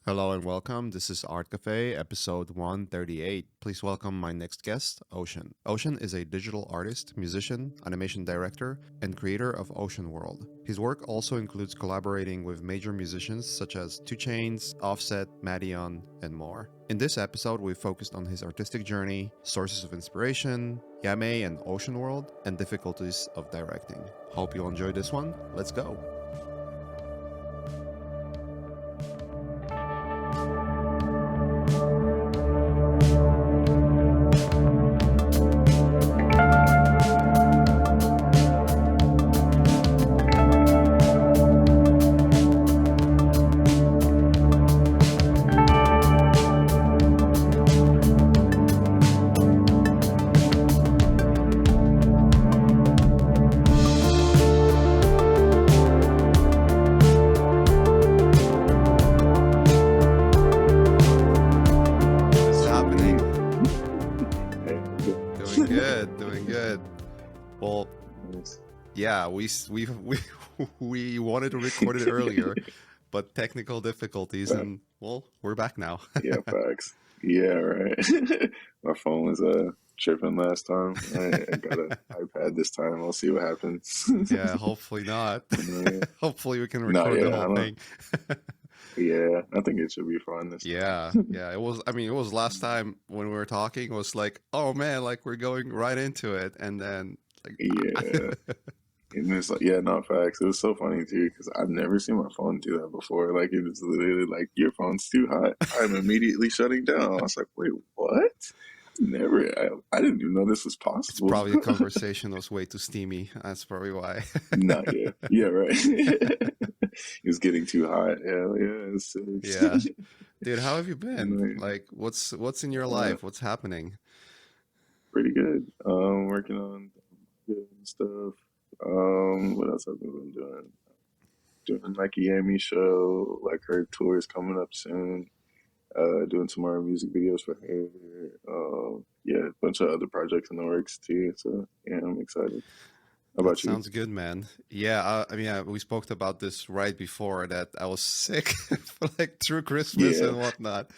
Hello and welcome. This is Art Cafe, episode 138. Please welcome my next guest, Ocean. Ocean is a digital artist, musician, animation director, and creator of Oseanworld. His work also includes collaborating with major musicians such as Chainz, Offset, Madeon, and more. In this episode, we focused on his artistic journey, sources of inspiration, Yame and Oseanworld, and difficulties of directing. Hope you'll enjoy this one. Let's go. What's happening? Doing good, doing good. Well, Nice. yeah, we wanted to record it earlier, but technical difficulties, Fact. and well, we're back now. Yeah, facts. Yeah, right. My phone was tripping last time. I got an iPad this time. I'll see what happens. Yeah, hopefully not. Yeah. Hopefully we can No, record the yeah, I whole don't. thing. Yeah, I think it should be fun this Yeah, time. yeah. It was. I mean, it was last time when we were talking. It was like, oh man, like we're going right into it, and then Yeah, and it's like, yeah, not facts. It was so funny too because I've never seen my phone do that before. Like it was literally like, your phone's too hot. I'm immediately shutting down. I was like, wait, what? Never. I didn't even know this was it's possible. probably the conversation was way too steamy. That's probably why. Not yet. Yeah, right. It was getting too hot. Hell yeah, it's Yeah, dude, how have you been? annoying. Like, what's in your Uh, life? What's happening? Pretty good. Working on good stuff. What else have I been doing? Doing like a Yami show. Like her tour is coming up soon. Doing some more music videos for her. Yeah, a bunch of other projects in the works too. So yeah, I'm excited. How That about you? sounds good, man. Yeah, I mean, we spoke about this right before that I was sick for like through Christmas Yeah, and whatnot,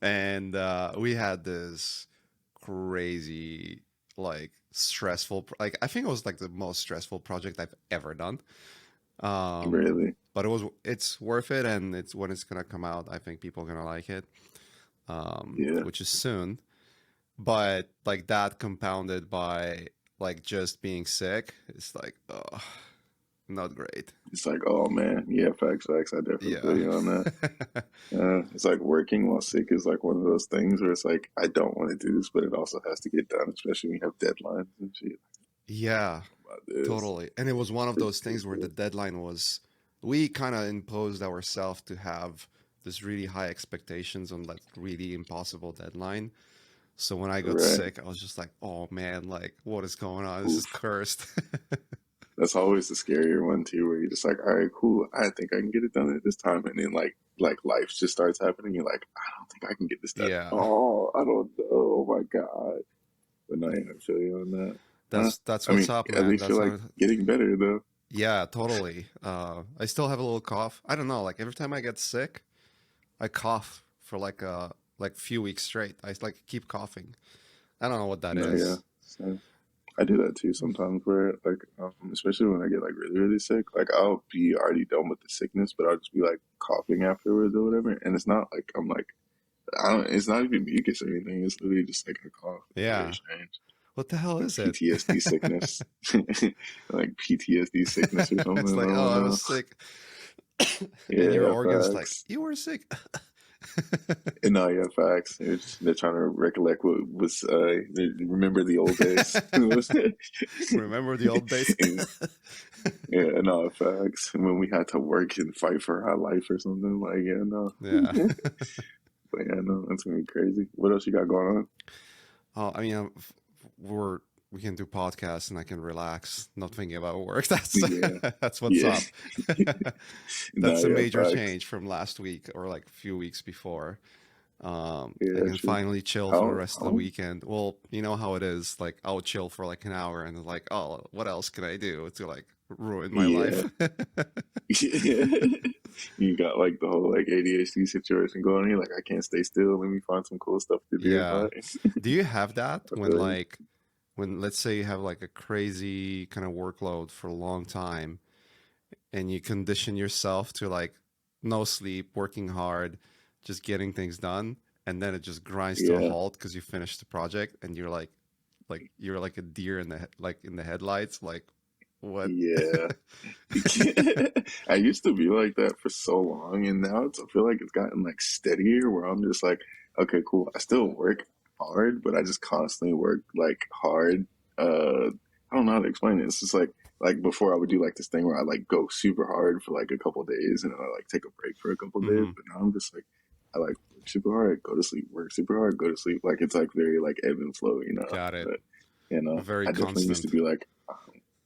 and we had this crazy, like stressful, like I think it was like the most stressful project I've ever done. really. But it's worth it, and it's when it's gonna come out. I think people are gonna like it, Yeah. which is soon. But like that compounded by like just being sick, it's like, oh, not great. It's like, oh man, yeah, facts, facts. I definitely feel Yeah. you on that. It's like working while sick is like one of those things where it's like, I don't want to do this, but it also has to get done, especially when you have deadlines and shit. Yeah, About this. totally. And it was one of Pretty those things where the stupid. deadline was, we kind of imposed ourselves to have this really high expectations on like really impossible deadline. So when I got Right. sick, I was just like, oh man, like what is going on? This is Oof. cursed. That's always the scarier one too, where you're just like, all right, cool. I think I can get it done at this time. And then like life just starts happening. You're like, I don't think I can get this done. Yeah. Oh, I don't know. Oh my God. But no, yeah, I feel you on that. That's I what's mean, up, at man. least That's you're like how. getting better though. Yeah, totally. I still have a little cough. I don't know. Like every time I get sick, I cough for like few weeks straight. I like keep coughing. I don't know what that No, yeah. is. So I do that too sometimes where like especially when I get like really, really sick, like I'll be already done with the sickness, but I'll just be like coughing afterwards or whatever. And it's not like I'm like I don't it's not even mucus or anything. It's literally just like a cough. It's very Yeah. strange. What the hell Like is it? PTSD sickness. Like PTSD sickness or something. It's I like, oh, I don't was know. sick, and your Yeah, organs like, facts. you were sick. And no, yeah, facts. They're trying to recollect what was they remember the old days. Remember the old days? And yeah, no, facts. When we had to work and fight for our life or something, like, yeah, no. Yeah. But yeah, no, that's gonna be crazy. What else you got going on? Oh, I mean, we're we can do podcasts and I can relax, not thinking about work. That's Yeah, that's what's yeah. up. No, That's a yeah, major facts. change from last week or like a few weeks before. I Yeah, can true. finally chill for the How, rest of the how, weekend. Well, you know how it is. Like I'll chill for like an hour and then like, oh, what else can I do to like ruined my Yeah. life. You got like the whole like ADHD situation going. You're like, I can't stay still. Let me find some cool stuff to do. Yeah. Like, Do you have that I when feel like, like when let's say you have like a crazy kind of workload for a long time and you condition yourself to like no sleep, working hard, just getting things done, and then it just grinds to a yeah, halt because you finished the project and you're like you're like a deer in the like in the headlights, like what? yeah. I used to be like that for so long, and now I feel like it's gotten like steadier where I'm just like, okay, cool. I still work hard, but I just constantly work like hard. I don't know how to explain it. It's just like before I would do like this thing where I like go super hard for like a couple days and then I like take a break for a couple days. Hmm. But now I'm just like I like work super hard, go to sleep, work super hard, go to sleep. Like it's like very like ebb and flow, you know. Got it. But Very I definitely used to constant. be like,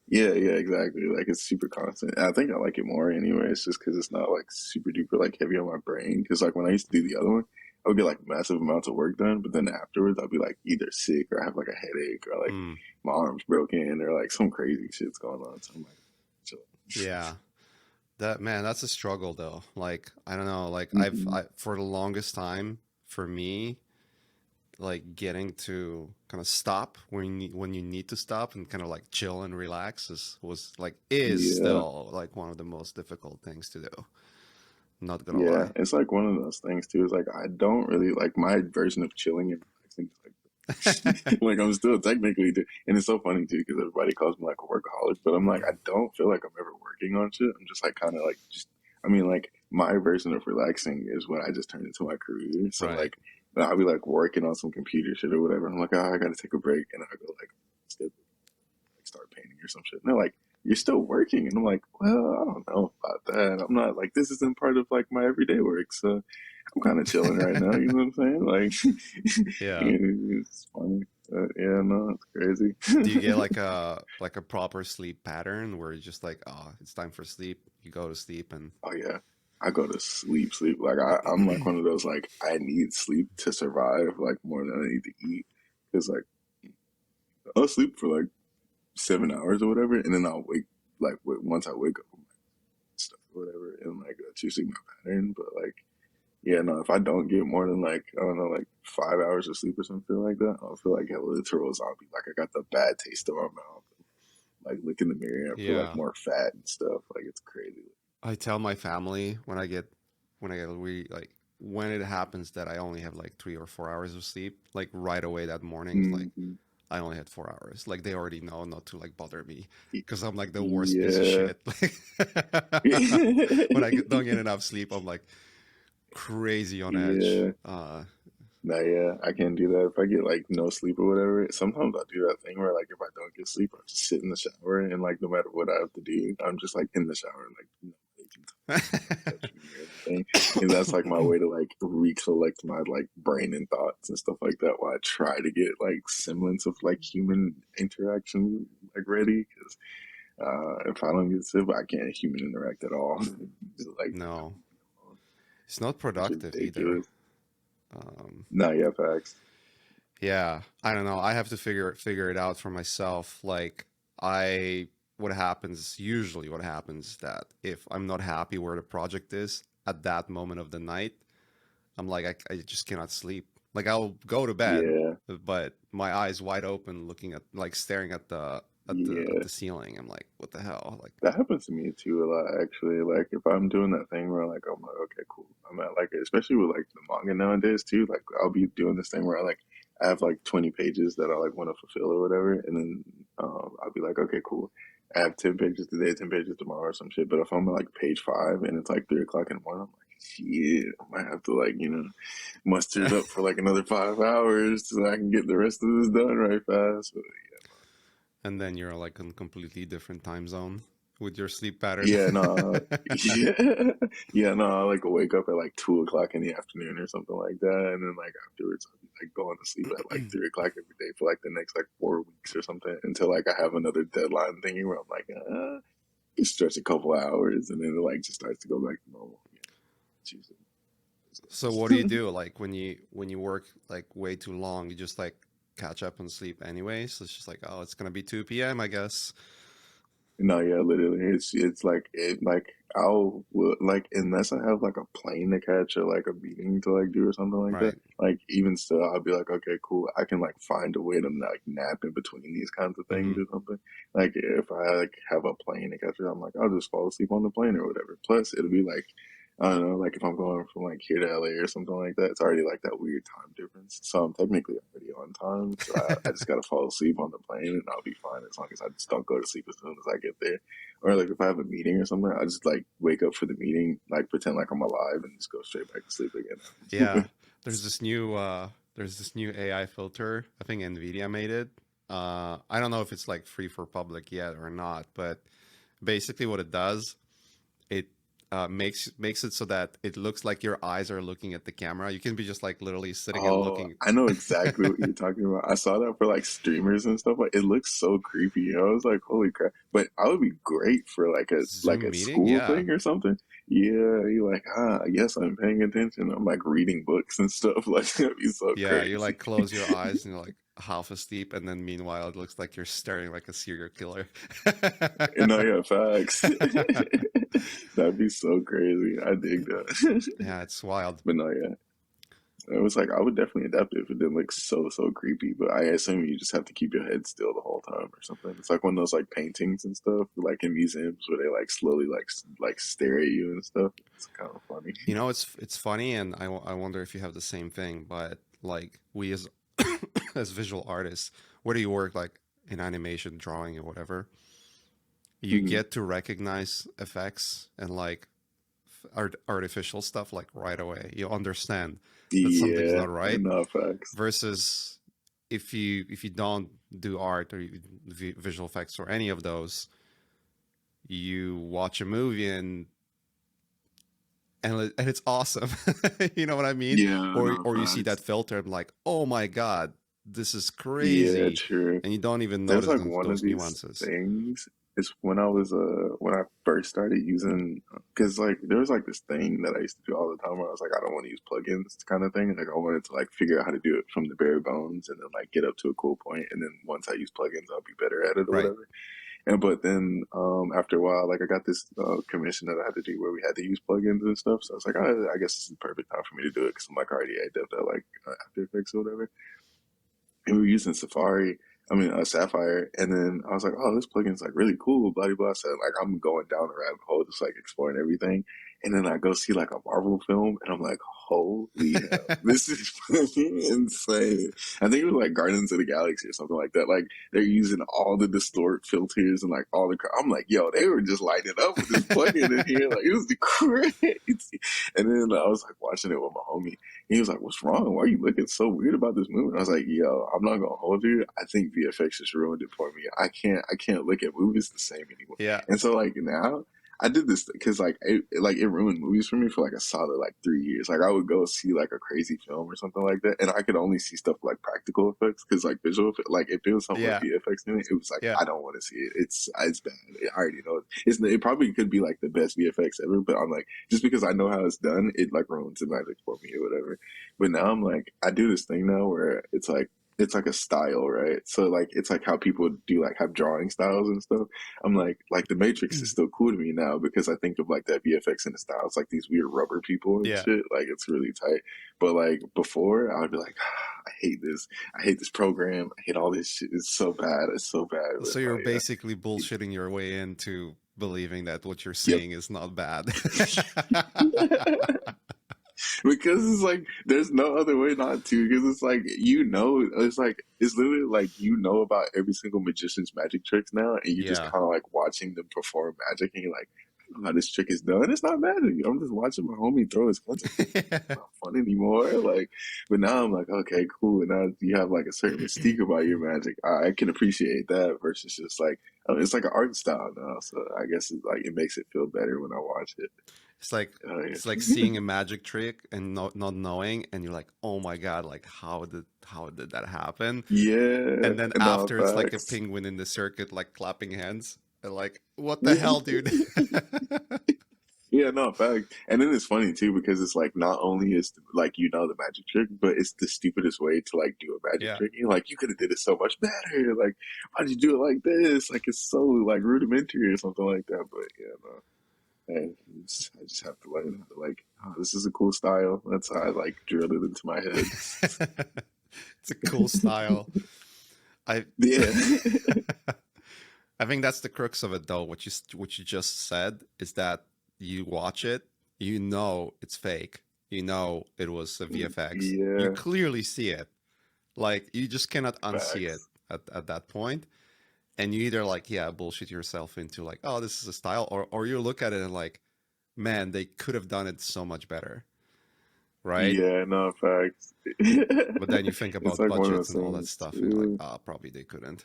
yeah, yeah, exactly. Like it's super constant. And I think I like it more anyway. It's just because it's not like super duper like heavy on my brain. Because like when I used to do the other one, I would get like massive amounts of work done, but then afterwards I'd be like either sick or I have like a headache or like Mm, my arm's broken or like some crazy shit's going on. So I'm like, chill. yeah. That man, that's a struggle though. Like, I don't know, like Hmm. for the longest time for me, like getting to kind of stop when you need to stop and kind of like chill and relax is Yeah, still like one of the most difficult things to do. Not gonna yeah. lie. It's like one of those things too. It's like I don't really like my version of chilling and relaxing. Is like like I'm still technically and it's so funny too because everybody calls me like a workaholic, but I'm like I don't feel like I'm ever working on shit. I'm just like kind of like just I mean like my version of relaxing is when I just turn into my career. So Right. like I'll be like working on some computer shit or whatever. I'm like, oh, I gotta take a break, and I go like start painting or some shit. And they're like, you're still working, and I'm like, well, I don't know about that. I'm not like this isn't part of like my everyday work, so I'm kind of chilling right now. You know what I'm saying? Like, Yeah. it's funny. Yeah, no, it's Do you get crazy. like a proper sleep pattern where it's just like, oh, it's time for sleep. You go to sleep and Oh yeah, I go to sleep, sleep. Like I'm like one of those like I need sleep to survive, like more than I need to eat, because like I'll sleep for like 7 hours or whatever, and then I'll wake like once I wake up, I'm like stuff or whatever, and like that's usually my pattern. But like yeah, no, if I don't get more than like, I don't know, like 5 hours of sleep or something like that, I'll feel like a literal zombie. Like I got the bad taste in my mouth. Like look in the mirror and I feel like yeah. more fat and stuff. Like it's crazy. I tell my family when I get really like when it happens that I only have like 3 or 4 hours of sleep, like right away that morning, it's like Hmm. I only had 4 hours. Like they already know not to like bother me because I'm like the worst piece of Yeah. shit. When don't get enough sleep, I'm like crazy on edge. Yeah. Nah, yeah, I can't do that. If I get like no sleep or whatever, sometimes I do that thing where like if I don't get sleep, I just sit in the shower and like no matter what I have to do, I'm just like in the shower, like nobody can touch me or anything. And that's like my way to like recollect my like brain and thoughts and stuff like that. While I try to get like semblance of like human interaction like ready, because if I don't get sleep, I can't human interact at all. Just like No, it's not it's productive either. ridiculous. Um, Nah, yeah, facts. yeah, I don't know. I have to figure it out for myself. Like I what happens is that if I'm not happy where the project is at that moment of the night, I'm like I just cannot sleep. Like I'll go to bed, Yeah, but my eyes wide open looking at like staring at yeah. the ceiling. I'm like, what the hell? Like That happens to me too a lot, actually. Like if I'm doing that thing where like I'm like, okay, cool. I'm at like, especially with like the manga nowadays too. Like I'll be doing this thing where I have like 20 pages that I like want to fulfill or whatever, and then I'll be like, okay, cool. I have 10 pages today, 10 pages tomorrow, or some shit. But if I'm at like page 5 and it's like 3 o'clock in the morning, I'm like, shit, I might have to like muster it up for like another 5 hours so I can get the rest of this done right fast. But, and then you're like in completely different time zone with your sleep pattern. yeah, no, yeah, yeah, no. I like wake up at like 2 o'clock in the afternoon or something like that, and then like afterwards I'll be like going to sleep at like 3 o'clock every day for like the next like 4 weeks or something until like I have another deadline thingy where I'm like, you stretch a couple hours, and then it like just starts to go back to normal. Yeah, Tuesday. So what do you do like when you work like way too long? You just like catch up on sleep anyway. So it's just like, oh, it's gonna be 2 p.m. I guess. No, yeah, literally, it's like I'll like unless I have like a plane to catch or like a meeting to like do or something like that. Right. Like even still, I'll be like, okay, cool. I can like find a way to like nap in between these kinds of things Mm-hmm. or something. Like if I like have a plane to catch, I'm like, I'll just fall asleep on the plane or whatever. Plus, it'll be like I don't know, like if I'm going from like here to LA or something like that, it's already like that weird time difference. So I'm technically already on time. So I just gotta fall asleep on the plane and I'll be fine as long as I just don't go to sleep as soon as I get there. Or like if I have a meeting or something, I just like wake up for the meeting, like pretend like I'm alive and just go straight back to sleep Yeah. again. There's this new AI filter. I think Nvidia made it. I don't know if it's like free for public yet or not, but basically what it does, it makes it so that it looks like your eyes are looking at the camera. You can be just like literally sitting and Oh, looking. I know exactly what you're talking about. I saw that for like streamers and stuff. Like it looks so creepy. You know? I was like, holy crap! But I would be great for like Zoom a meeting, school yeah. thing or something. Yeah, you're like, yes, I'm paying attention. I'm like reading books and stuff. Like that'd be so Yeah, you crazy. like close your eyes and you're like half asleep, and then meanwhile it looks like you're staring like a serial killer. And no, yeah, facts. That'd be so crazy. I dig that. Yeah, it's wild. But no, yeah. It was like I would definitely adapt it if it didn't look so creepy. But I assume you just have to keep your head still the whole time or something. It's like one of those like paintings and stuff, like in museums where they like slowly like stare at you and stuff. It's kind of funny. You know, it's funny, and I wonder if you have the same thing. But like we as as visual artists, whether you work like in animation, drawing, or whatever, you Mhm. get to recognize effects and like artificial stuff like right away. You understand that something's Yeah, not right. no facts. Versus if you don't do art or visual effects or any of those, you watch a movie and it's awesome. You know what I mean? Yeah, no Or you see that facts. filter and like, oh my god, this is Yeah, crazy, true. and you don't even There's notice like one of those these nuances. things. It's when I first started using because like there was like this thing that I used to do all the time where I was like I don't want to use plugins kind of thing. Like I wanted to like figure out how to do it from the bare bones and then like get up to a cool point and then once I use plugins I'll be better at it or Right. whatever. And but then after a while like I got this commission that I had to do where we had to use plugins and stuff. So I was like I guess this is the perfect time for me to do it because I'm like already adept at like After Effects or whatever and we were using Sapphire, and then I was like, oh, this plugin's like really cool, blah blah blah. So like I'm going down the rabbit hole, just like exploring everything, and then I go see like a Marvel film, and I'm like, holy hell, this is fucking insane. I think it was like Guardians of the Galaxy or something like that. Like they're using all the distort filters and like all the. I'm like, yo, they were just lighting up with this plugin in here, like it was crazy. And then I was like watching it with my homie. He was like, "What's wrong? Why are you looking so weird about this movie?" And I was like, "Yo, I'm not gonna hold you. I think VFX just ruined it for me. I can't look at movies the same anymore." Yeah. And so like now, I did this because it ruined movies for me for like a solid like 3 years. Like I would go see like a crazy film or something like that, and I could only see stuff like practical effects because like like if it was something with Yeah. VFX in it, it was like Yeah. I don't want to see it. It's bad. I already know it probably could be like the best VFX ever, but I'm like just because I know how it's done, it like ruins the magic for me or whatever. But now I'm like, I do this thing now where it's like a style, right? So like it's like how people do like have drawing styles and stuff. I'm like the Matrix is still cool to me now because I think of like that VFX and the styles, like these weird rubber people and Yeah. shit. Like it's really tight. But like before, I would be like, I hate this. I hate this program. I hate all this shit. It's so bad. It's so bad. But So you're no, basically bullshitting your way into believing that what you're yeah. saying is not bad. Yep. Because it's like there's no other way not to because it's like it's literally like about every single magician's magic tricks now and you're just Yeah. kind of like watching them perform magic and you're like I know how this trick is done. It's not magic. I'm just watching my homie throw his clutch. It's not fun anymore. Like, but now I'm like, okay, cool. And now you have like a certain mystique about your magic. I can appreciate that versus just like it's like an art style now. So I guess it makes it feel better when I watch it. It's like Yeah. seeing a magic trick and not knowing, and you're like, oh my god, like how did that happen? Yeah, And then no after it's like a facts. penguin in the circuit, like clapping hands, and like, what the Yeah, hell, dude? Yeah, no, fact. And then it's funny too because it's like not only is like the magic trick, but it's the stupidest way to like do a magic Yeah. trick. You're like, you could have did it so much better. Like, why'd you do it like this? Like, it's so like rudimentary or something like that. But yeah, no. Hey, I just have to learn how to like, oh, this is a cool style. That's how I like drilled it into my head. It's a cool style. I Yeah. I think that's the crux of it, though. What you just said is that you watch it, you know it's fake. You know it was a VFX. You Yeah. clearly see it. Like you just cannot unsee it Facts. at that point. And you either like, yeah, bullshit yourself into like, oh, this is a style, or you look at it and like, man, they could have done it so much better, right? Yeah, no, facts. But then you think It's about like one of budgets those and all that things. stuff, and you're like, Yeah. ah, probably they couldn't.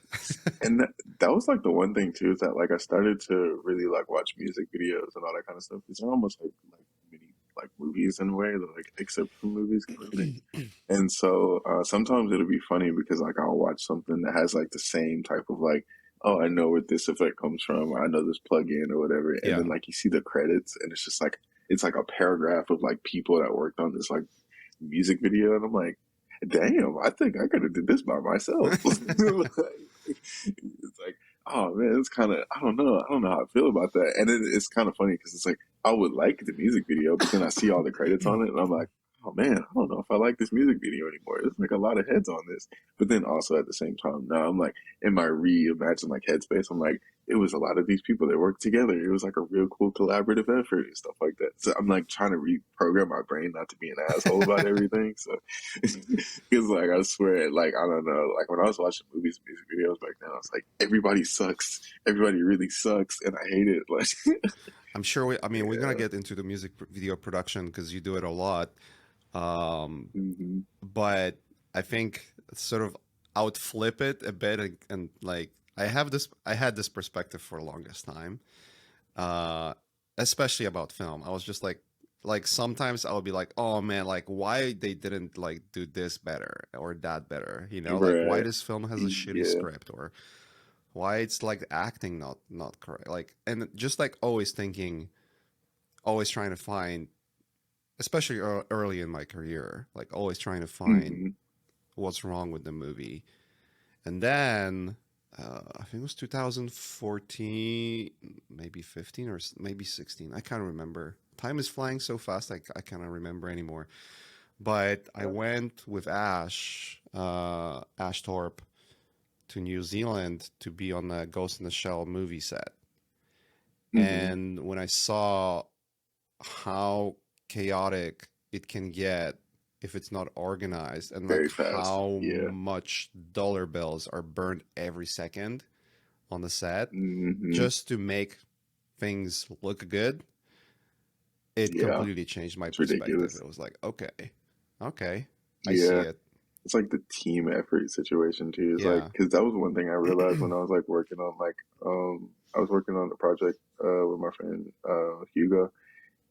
And that was like the one thing too is that like I started to really like watch music videos and all that kind of stuff because they're almost like mini like movies in a way, like except for movies kind of thing. And so sometimes it'll be funny because like I'll watch something that has like the same type of like, oh, I know where this effect comes from, or I know this plugin or whatever, and then Yeah. like you see the credits and it's like a paragraph of like people that worked on this like music video, and I'm like, damn, I think I could have did this by myself. It's like, oh man, it's kind of I don't know how I feel about that, and it's kind of funny because it's like I would like the music video, but then I see all the credits on it, and I'm like, oh man, I don't know if I like this music video anymore. There's like a lot of heads on this, but then also at the same time, now I'm like in my reimagine like headspace, I'm like, it was a lot of these people that worked together. It was like a real cool collaborative effort and stuff like that. So I'm like trying to reprogram my brain not to be an asshole about everything. So because like I swear, like I don't know, like when I was watching movies and music videos back then, I was like, everybody sucks. Everybody really sucks, and I hate it. Like, I'm sure I mean, we're gonna yeah, get into the video production because you do it a lot. Um, hmm but I think sort of I would flip it a bit and like I had this perspective for the longest time, uh, especially about film. I was just like sometimes I would be like, oh man, like why they didn't like do this better or that better, you know, like why right, this film has a shitty yeah, script or why it's like acting not correct, like and just like always thinking, always trying to find, especially early in my career, like always trying to find hmm what's wrong with the movie. And then I think it was 2014, maybe 15 or maybe 16. I can't remember. Time is flying so fast, I can't remember anymore. But I went with Ash Thorpe, to New Zealand to be on the Ghost in the Shell movie set. hmm And when I saw how chaotic it can get if it's not organized, and like very fast, how yeah, much dollar bills are burned every second on the set hmm just to make things look good, it yeah, completely changed my it's perspective. ridiculous, It was like, okay, okay, I see yeah. it. It's like the team effort situation too. It's like Yeah. because that was one thing I realized when I was like working on I was working on a project with my friend Hugo,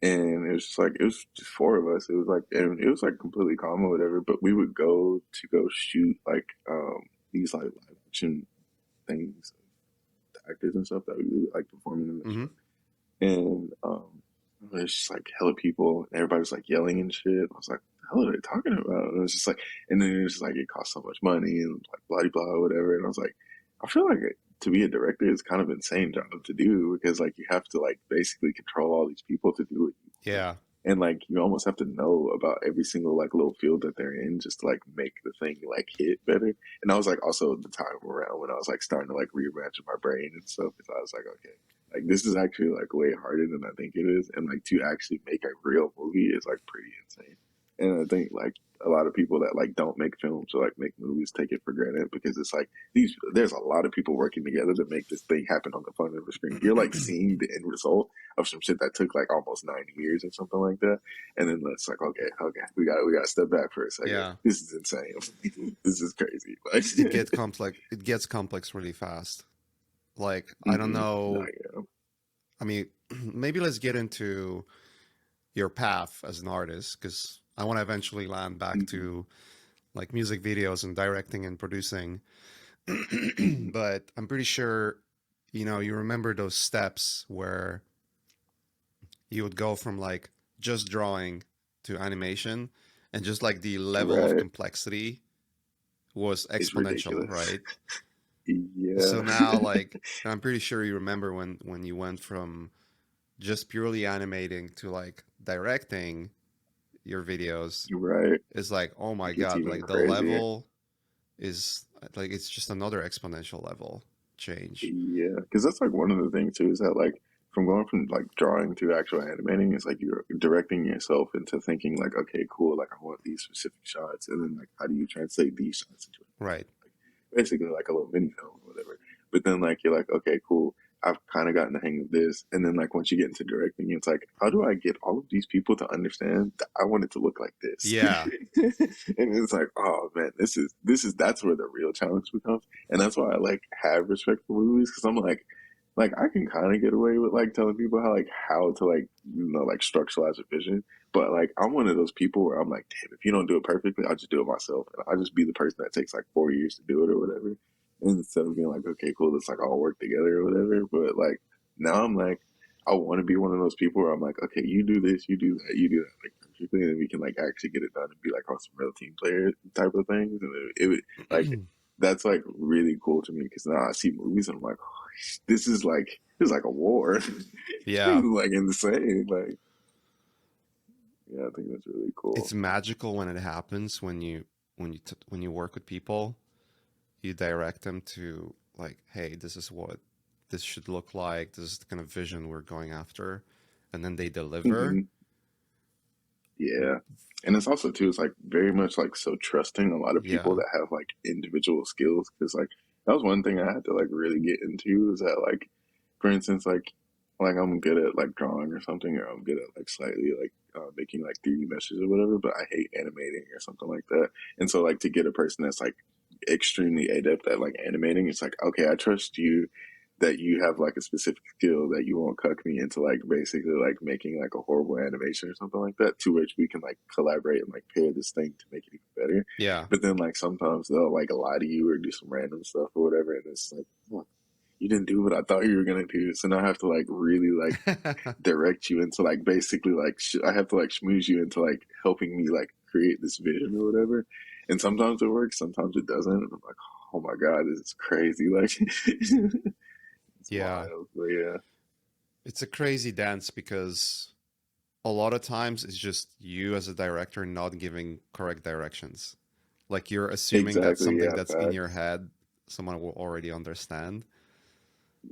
and it was just like it was just four of us. It was like and it was like completely calm or whatever. But we would go shoot like these like live action things, actors and stuff that we would like performing in the hmm show, and there's just like hella people, and everybody's like yelling and shit. I was like, the hell are they talking about? And it was just like, and then it was just like, it costs so much money and like blah blah blah whatever. And I was like, I feel like to be a director is kind of insane job to do because like you have to like basically control all these people to do what you want. Yeah. And like you almost have to know about every single like little field that they're in just to like make the thing like hit better. And I was like also the time around when I was like starting to like reimagine my brain and stuff because I was like, okay, like this is actually like way harder than I think it is, and like to actually make a real movie is like pretty insane. And I think like a lot of people that like don't make films or like make movies take it for granted because it's like there's a lot of people working together to make this thing happen on the front of the screen. You're like seeing the end result of some shit that took like almost 9 years or something like that, and then it's like okay, we got to step back for a second. Yeah. This is insane. This is crazy. Like, It gets complex really fast. Like I don't no, know. yeah. I mean, maybe let's get into your path as an artist because I want to eventually land back Mm-hmm. to like music videos and directing and producing. Mm-hmm. But I'm pretty sure, you know, you remember those steps where you would go from like just drawing to animation, and just like the level of Right. complexity was It's exponential, ridiculous. right? Yeah. So now, like, I'm pretty sure you remember when you went from just purely animating to like directing your videos. You're right. It's like, oh my It gets god, even like the crazier. level is like it's just another exponential level change. Yeah, because that's like one of the things too is that like from going from like drawing to actual animating, it's like you're directing yourself into thinking like, okay, cool, like I want these specific shots, and then like how do you translate these shots into Right. like basically like a little mini film or whatever. But then like you're like, okay, cool, I've kind of gotten the hang of this, and then like once you get into directing, it's like, how do I get all of these people to understand that I want it to look like this? Yeah. And it's like, oh man, this is that's where the real challenge becomes, and that's why I like have respect for movies because I'm like I can kind of get away with like telling people how to like like structuralize a vision, but like I'm one of those people where I'm like, damn, if you don't do it perfectly, I'll just do it myself, and I'll just be the person that takes like 4 years to do it or whatever, instead of being like, okay, cool, let's like all work together or whatever. But like now I'm like, I want to be one of those people where I'm like, okay, you do this, you do that, you do that, like perfectly, and we can like actually get it done and be like on some real team player type of things, and it would like that's like really cool to me because now I see movies and I'm like, oh, this is like a war. This Yeah. is like insane. Like, yeah, I think that's really It's cool. magical when it happens when you work with people, you direct them to like, hey, this is what this should look like. This is the kind of vision we're going after, and then they deliver. Hmm. Yeah. And it's also too, it's like very much like so trusting a lot of people Yeah. that have like individual skills. Cause like that was one thing I had to like really get into is that like, for instance, like I'm good at like drawing or something, or I'm good at like slightly like making like 3D meshes or whatever, but I hate animating or something like that. And so like to get a person that's like extremely adept at like animating, it's like, okay, I trust you that you have like a specific skill that you won't cuck me into like basically like making like a horrible animation or something like that, to which we can like collaborate and like pair this thing to make it even better. Yeah. But then like sometimes they'll like lie to you or do some random stuff or whatever, and it's like, oh, you didn't do what I thought you were gonna do. So now I have to like really like direct you into like basically like I have to like schmooze you into like helping me like create this vision or whatever. And sometimes it works, sometimes it doesn't. And I'm like, oh my god, this is crazy. Like it's Yeah. wild. But yeah, It's a crazy dance because a lot of times it's just you as a director not giving correct directions. Like you're assuming that exactly. something Yeah, that's in your facts. head someone will already understand.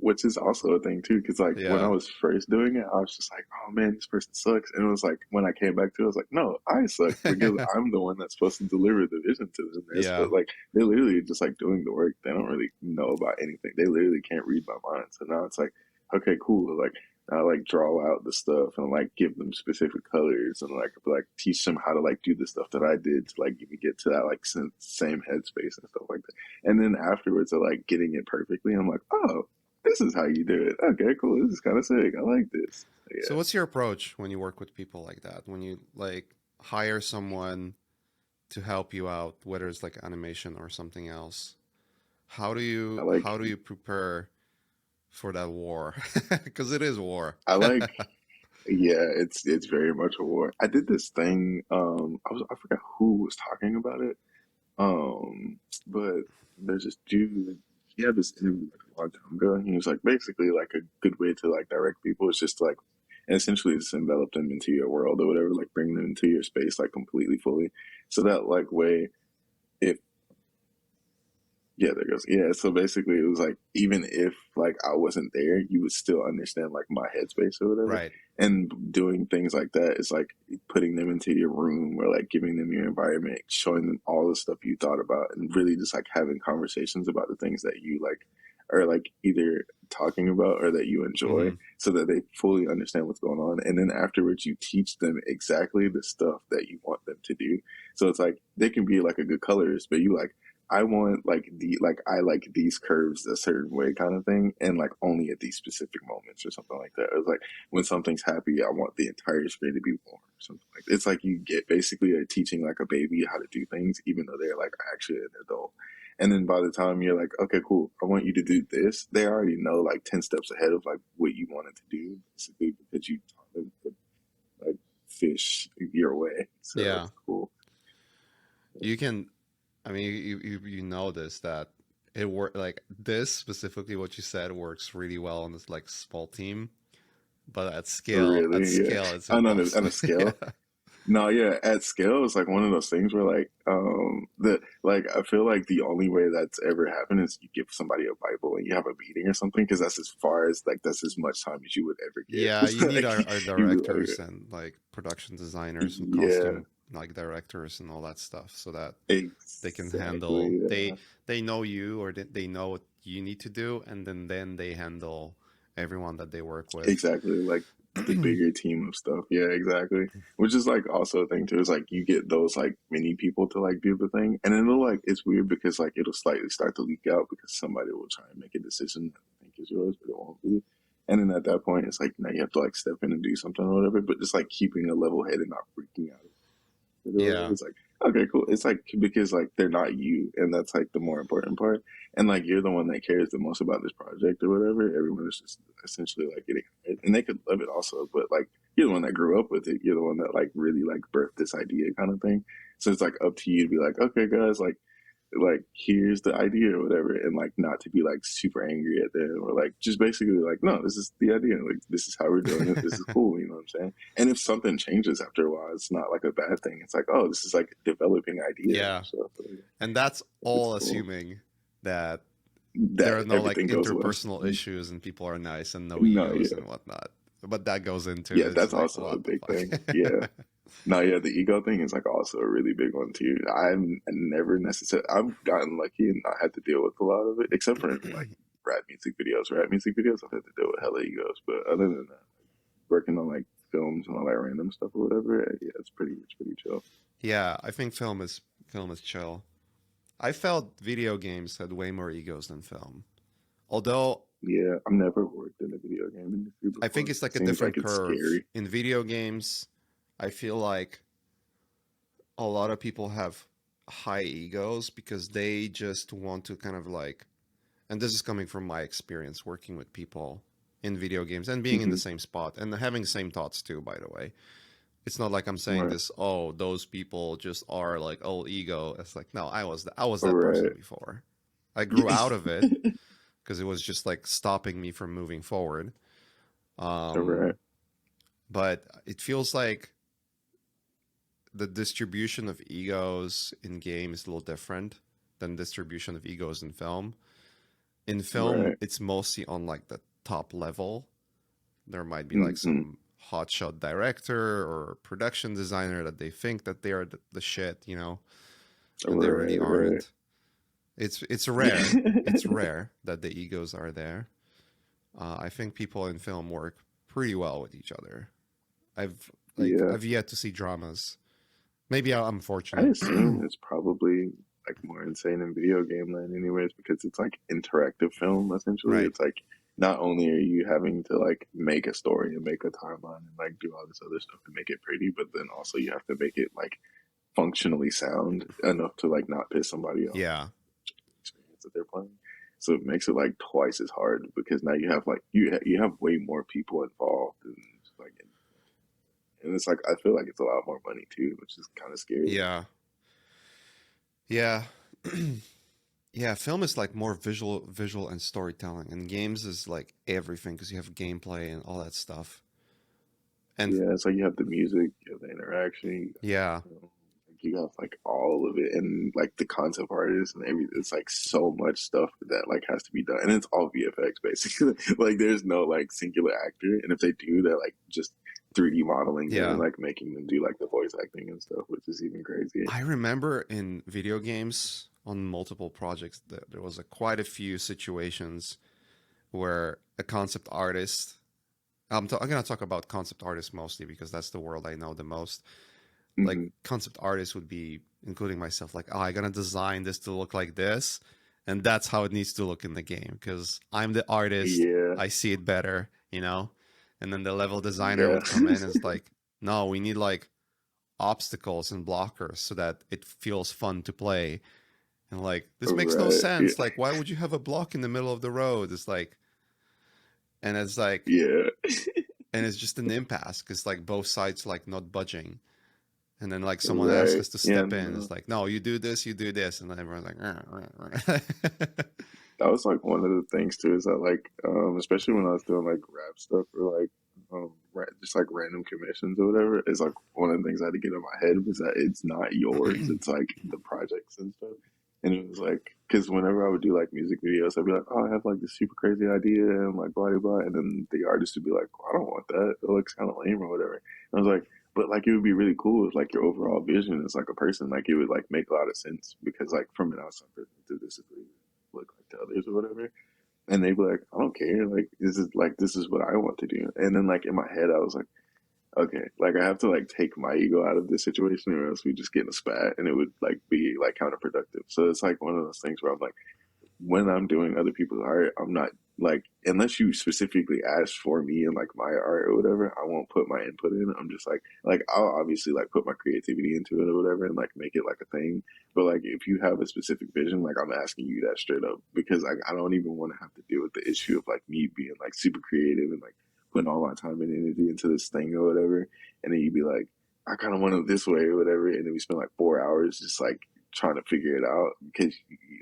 Which is also a thing too, because like when I Yeah. was first doing it, I was just like, "Oh man, this person sucks," and it was like when I came back to it, I was like, "No, I suck because I'm the one that's supposed to deliver the vision to them." This, Yeah. but like they're literally just like doing the work. They don't really know about anything. They literally can't read my mind. So now it's like, okay, cool. Like I like draw out the stuff and like give them specific colors and like teach them how to like do the stuff that I did to like even get to that like same headspace and stuff like that. And then afterwards, they're like getting it perfectly. I'm like, oh, this is how you do it. Okay, cool. This is kind of sick. I like this. So Yeah, what's your approach when you work with people like that? When you like hire someone to help you out, whether it's like animation or something else, I how like do you prepare for that war? Because it is war. I like yeah, it's very much a war. I did this thing, I forgot who was talking about it. But there's this dude, he had this interview like a long time ago, and he was like basically like a good way to like direct people is just to, like essentially just envelop them into your world or whatever, like bring them into your space like completely fully. So that like way if yeah, there goes. Yeah, so basically it was like even if like I wasn't there, you would still understand like my headspace or whatever. Right. And doing things like that is like putting them into your room or like giving them your environment, showing them all the stuff you thought about and really just like having conversations about the things that you like are like either talking about or that you enjoy Hmm. so that they fully understand what's going on. And then afterwards you teach them exactly the stuff that you want them to do. So it's like they can be like a good colorist, but you like I want like I like these curves a certain way kind of thing, and like only at these specific moments or something like that. It's like when something's happy, I want the entire screen to be warm or something like it's like you get basically teaching like a baby how to do things, even though they're like actually an adult. And then by the time you're like, okay, cool, I want you to do this, they already know like 10 steps ahead of like what you wanted to do, basically, because you taught them to like fish your way. So Yeah. that's cool. You can, I mean, you know this, that it work like this specifically what you said works really well on this like small team, but at Really, yeah. scale it's On impossible. a Yeah. scale. No, yeah, at scale, it's like one of those things where like I feel like the only way that's ever happened is you give somebody a Bible and you have a meeting or something, because that's as far as like that's as much time as you would ever Yeah, you get. need Like our you directors and like production designers and yeah, costume like directors and all that stuff so that they can handle exactly, yeah. they know you, or they know what you need to do, and then they handle everyone that they work with. Exactly, like the bigger team of stuff. Yeah, exactly. Which is like also a thing too. Is like you get those like many people to like do the thing, and then it'll like it's weird because like it'll slightly start to leak out because somebody will try and make a decision that they think is yours, but it won't be. And then at that point, it's like now you have to like step in and do something or whatever. But just like keeping a level head and not freaking out. Yeah. It's like, okay, cool. It's like because like they're not you, and that's like the more important part. And like you're the one that cares the most about this project or whatever. Everyone is just essentially like getting it, and they could love it also. But like you're the one that grew up with it. You're the one that like really like birthed this idea kind of thing. So it's like up to you to be like, okay, guys, like here's the idea or whatever, and like not to be like super angry at them, or like just basically like, no, this is the idea, like this is how we're doing it, this is cool, you know what I'm saying? And if something changes after a while, it's not like a bad thing. It's like, oh, this is like a developing idea. Yeah. So And that's it's all cool assuming that there that are no like everything goes well. interpersonal issues and people are nice and no No, egos yeah, and whatnot. But that goes into yeah, it. It's that's like, also a what the big thing. Yeah. fuck? No, yeah, the ego thing is like also a really big one too. I'm never necessarily. I've gotten lucky and not had to deal with a lot of it, except for in like rap music videos. Rap music videos, I've had to deal with hella egos. But other than that, working on like films and all that random stuff or whatever, yeah, it's pretty chill. Yeah, I think film is chill. I felt video games had way more egos than film. Although Yeah, I've never worked in the video game industry I think before. it's It like a seems different like it's curve. scary. In video games, I feel like a lot of people have high egos because they just want to kind of like, and this is coming from my experience working with people in video games and being in the Hmm. same spot and having the same thoughts too, by the way. It's not like I'm saying Right, this, oh, those people just are like all ego. It's like, no, I was that person right, before. I grew out of it because it was just like stopping me from moving forward. right, Um, but it feels like the distribution of egos in game is a little different than distribution of egos in film. In film, right. it's mostly on like the top level. There might be like Hmm. some hotshot director or production designer that they think that they are the shit, you know, and they really Right, right. aren't. It's rare. It's rare that the egos are there. I think people in film work pretty well with each other. Yeah. I've yet to see dramas. Maybe I'm I fortunate. assume it's probably like more insane in video game land anyways, because it's like interactive film essentially. Right. It's like not only are you having to like make a story and make a timeline and like do all this other stuff and make it pretty, but then also you have to make it like functionally sound enough to like not piss somebody off Yeah. experience that they're playing. So it makes it like twice as hard because now you have like you have way more people involved, and it's like, and it's like I feel like it's a lot more money too, which is kind of scary. Yeah. Yeah. Yeah, film is like more visual and storytelling, and games is like everything because you have gameplay and all that stuff. And Yeah, it's like you have the music, you have the interaction, yeah, like you have like all of it, and like the concept artists and everything. It's like so much stuff that like has to be done, and it's all VFX basically. Like there's no like singular actor, and if they do, they're like just 3D modeling them and yeah. like making them do like the voice acting and stuff, which is even crazy. I remember in video games on multiple projects that there was quite a few situations where a concept artist. I'm gonna talk about concept artists mostly because that's the world I know the most. Like Hmm. concept artists would be, including myself, like, oh, I'm gonna design this to look like this, and that's how it needs to look in the game because I'm the artist. Yeah, I see it better, you know. And then the level designer yeah, would come in and it's like, no, we need like obstacles and blockers so that it feels fun to play. And like, this makes no Right. Yeah. sense. Like, why would you have a block in the middle of the road? It's like, and it's like, Yeah. and it's just an impasse because like both sides like not budging. And then like someone asks Right. us to Yeah. step in. It's No. like, no, you do this, and then everyone's like, That was like one of the things too, is that like, especially when I was doing like rap stuff or like, just like random commissions or whatever, is like one of the things I had to get in my head was that it's not yours. It's like the projects and stuff. And it was like, because whenever I would do like music videos, I'd be like, oh, I have like this super crazy idea and like blah, blah, blah. And then the artist would be like, well, I don't want that. It looks kind of lame or whatever. And I was like, but like it would be really cool if like your overall vision is like a person, like it would like make a lot of sense because like from an outside perspective, this is what it would look like to others or whatever. And they'd be like, I don't care. Like this is what I want to do. And then like in my head, I was like, okay, like I have to like take my ego out of this situation or else we just get in a spat and it would like be like counterproductive. So it's like one of those things where I'm like, when I'm doing other people's art, I'm not like, unless you specifically ask for me and like my art or whatever, I won't put my input in. I'm just like I'll obviously like put my creativity into it or whatever and like make it like a thing. But like if you have a specific vision, like I'm asking you that straight up because like I don't even want to have to deal with the issue of like me being like super creative and like putting all my time and energy into this thing or whatever. And then you'd be like, I kind of want it this way or whatever. And then we spend like 4 hours just like trying to figure it out because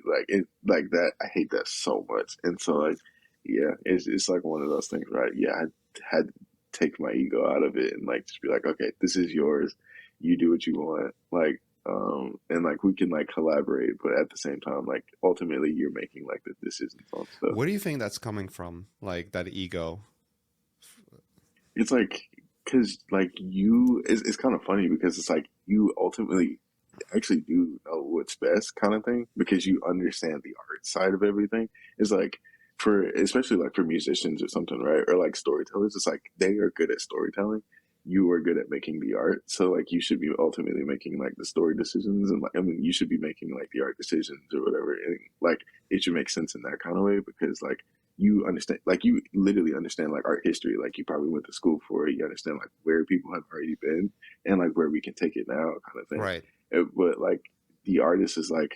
like it like that. I hate that so much. And so like yeah, it's like one of those things, right? Yeah, I had to take my ego out of it and like just be like, okay, this is yours. You do what you want. Like and like we can like collaborate, but at the same time, like ultimately you're making like the decisions on stuff. where do you think that's coming from? Like that ego? It's like because like it's kind of funny because it's like you ultimately actually do know what's best kind of thing because you understand the art side of everything. It's like for especially like for musicians or something, right? Or like storytellers, it's like they are good at storytelling. You are good at making the art. So like you should be ultimately making like the story decisions and like I mean you should be making like the art decisions or whatever. And like it should make sense in that kind of way because like you understand like you literally understand like art history. Like you probably went to school for it. You understand like where people have already been and like where we can take it now kind of thing. Right. But like the artist is like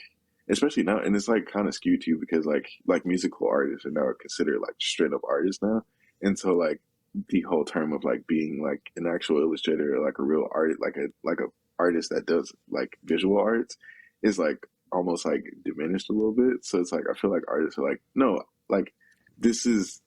especially now and it's like kind of skewed too because like musical artists are now considered like straight up artists now and so like the whole term of like being like an actual illustrator or like a real artist like a artist that does like visual arts is like almost like diminished a little bit so it's like I feel like artists are like no like this is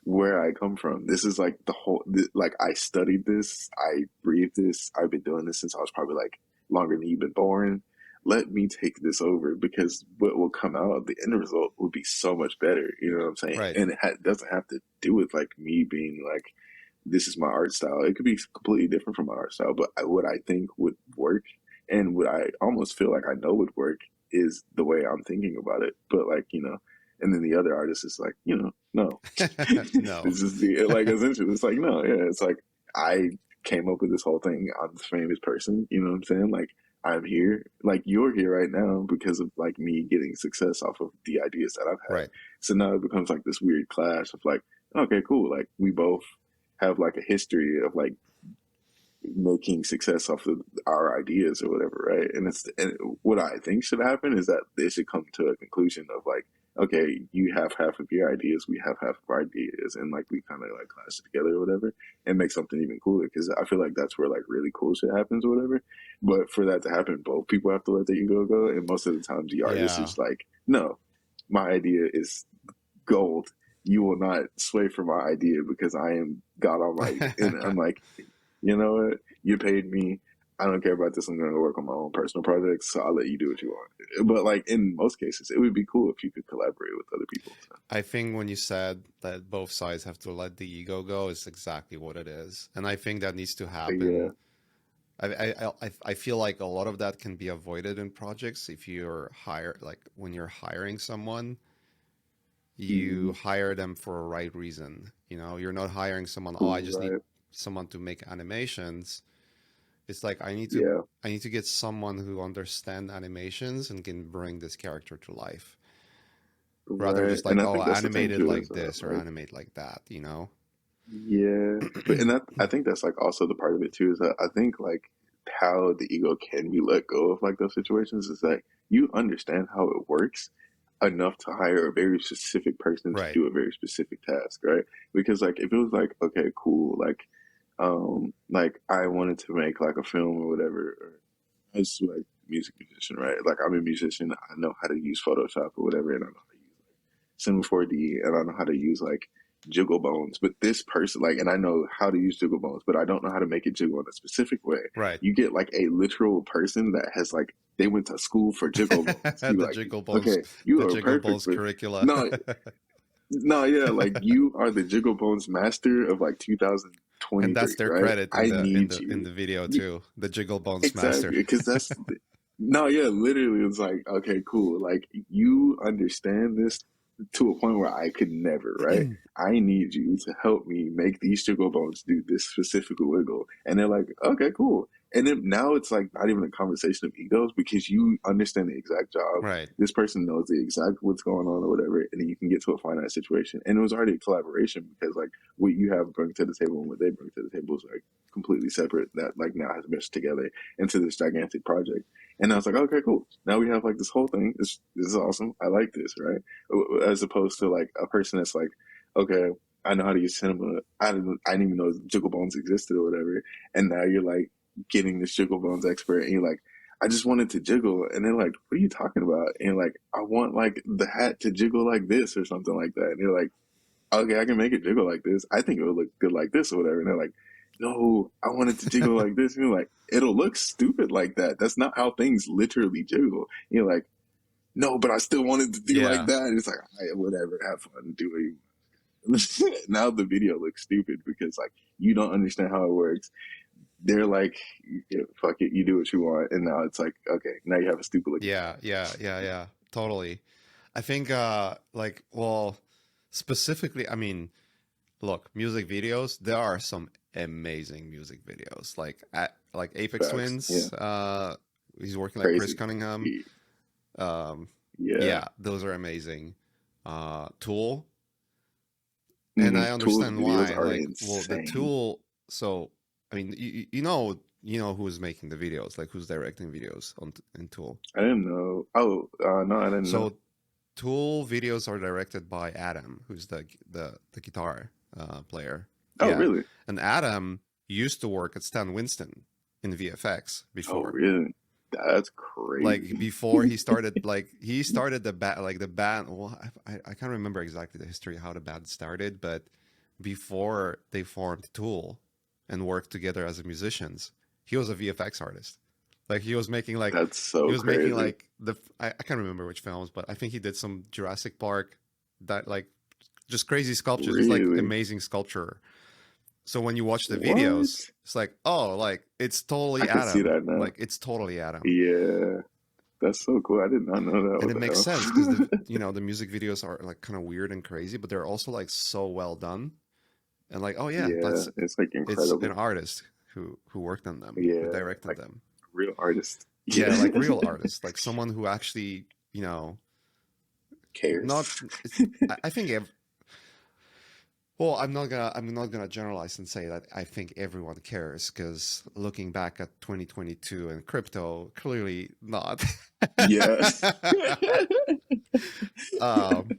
where I come from. This is like the whole, like I studied this, I breathed this, I've been doing this since I was probably like longer than you've been born. Let me take this over because what will come out, the end result will be so much better. You know what I'm saying? Right. And doesn't have to do with like me being like, this is my art style. It could be completely different from my art style, but what I think would work and what I almost feel like I know would work is the way I'm thinking about it. But like, and then the other artist is like, no, No. this is the like essentially it's like no, yeah, it's like I came up with this whole thing. I'm this famous person, you know what I'm saying? Like I'm here, like you're here right now because of like me getting success off of the ideas that I've had. Right. So now it becomes like this weird clash of like, okay, cool, like we both have like a history of like making success off of our ideas or whatever, right? And what I think should happen is that they should come to a conclusion of like, okay, you have half of your ideas, we have half of our ideas, and like we kind of like clash it together or whatever, and make something even cooler. Because I feel like that's where like really cool shit happens or whatever. But for that to happen, both people have to let their ego go, and most of the time, the artist Yeah. is like, no, my idea is gold. You will not sway from my idea because I am God Almighty, and I'm like, you know what? You paid me. I don't care about this. I'm going to work on my own personal projects, so I'll let you do what you want. But like in most cases, it would be cool if you could collaborate with other people. So. I think when you said that both sides have to let the ego go, is exactly what it is, and I think that needs to But yeah, happen. I feel like a lot of that can be avoided in projects if you're like when you're hiring someone, you mm-hmm. hire them for a right reason. You're not hiring someone, oh, I just need Right, someone to make animations. It's like yeah, I need to get someone who understands animations and can bring this character to life. Rather right. just like, And I oh, think that's the thing animate it too is like this or like animate like that. yeah, but and that I think that's like also the part of it too is that I think like how the ego can be let go of like those situations is that you understand how it works enough to hire a very specific person to Right. do a very specific task, right? Because like if it was like, okay, cool, like I wanted to make like a film or whatever, or I was like music musician, right? Like I'm a musician, I know how to use Photoshop or whatever, and I know how to use like Cinema 4D, and I know how to use like jiggle bones. But this person, like, and I know how to use jiggle bones, but I don't know how to make it jiggle in a specific way. Right. You get like a literal person that has like they went to school for jiggle bones. You The like, Jiggle Bones, okay, you the are Jiggle perfect Bones for curricula. no, no, yeah, like you are the jiggle bones master of like And that's 2023, their right? credit in I the in need the in you. the video too. The Jiggle Bones master. Exactly, because that's no, yeah, literally, it's like, okay, cool. Like you understand this to a point where I could never, right? I need you to help me make these jiggle bones do this specific wiggle. And they're like, okay, cool. And then now it's like not even a conversation of egos because you understand the exact job. Right. This person knows the exact what's going on or whatever, and then you can get to a finite situation. And it was already a collaboration because like what you have bring to the table and what they bring to the table is like completely separate. That like now has meshed together into this gigantic project. And I was like, okay, cool. Now we have like this whole thing. This is awesome. I like this, right? As opposed to like a person that's like, okay, I know how to use cinema. I didn't even know jiggle bones existed or whatever. And now you're like getting this jiggle bones expert, and you're like, I just wanted to jiggle, and they're like, what are you talking about? And like, I want like the hat to jiggle like this or something like that. And you're like, okay, I can make it jiggle like this. I think it would look good like this or whatever. And they're like, no, I want it to jiggle like this. And you're like, it'll look stupid like that. That's not how things literally jiggle. And you're like, no, but I still wanted to do like Yeah. that. And it's like, all right, whatever, have fun, do what you want. Now the video looks stupid because like you don't understand how it works. They're like, yeah, fuck it, you do what you want. And now it's like, okay, now you have a stupid looking. Yeah. Totally. I think like well specifically I mean look, music videos, there are some amazing music videos. Like Aphex Facts. Yeah, Twins, he's working like Chris crazy. Cunningham. Um Yeah. yeah, those are amazing. Tool, and Mm-hmm. I Tool's understand videos why. are Like, well, the insane. Tool. So, I mean, you know who's making the videos, like who's directing videos on in Tool. I didn't know. Oh, no, I didn't know. So, Tool videos are directed by Adam, who's the guitar player. Oh, Yeah, really? and Adam used to work at Stan Winston in VFX Oh, before. really? That's Like crazy. before he started the band, like the band. Well, I can't remember exactly the history of how the band started, but before they formed Tool and worked together as musicians, he was a VFX artist. Like That's he so was making crazy. like I can't remember which films, but I think he did some Jurassic Park, that like just crazy sculptures. He's like Really? amazing sculpture. So when you watch the videos, What? it's like, oh, like it's I totally can see Adam. that now. Like it's totally Adam. Yeah, that's so cool. I did not know that. And What it makes sense because the hell? the music videos are like kind of weird and crazy, but they're also like so well done. And like, oh yeah, Yeah, it's like it's an incredible. artist who worked on them, who Yeah, directed like them. real artist. Yeah, Yeah, like real artists, like someone who actually, not. cares. I think well, I'm not gonna generalize and say that I think everyone cares because looking back at 2022 and crypto, clearly not. Yeah. um,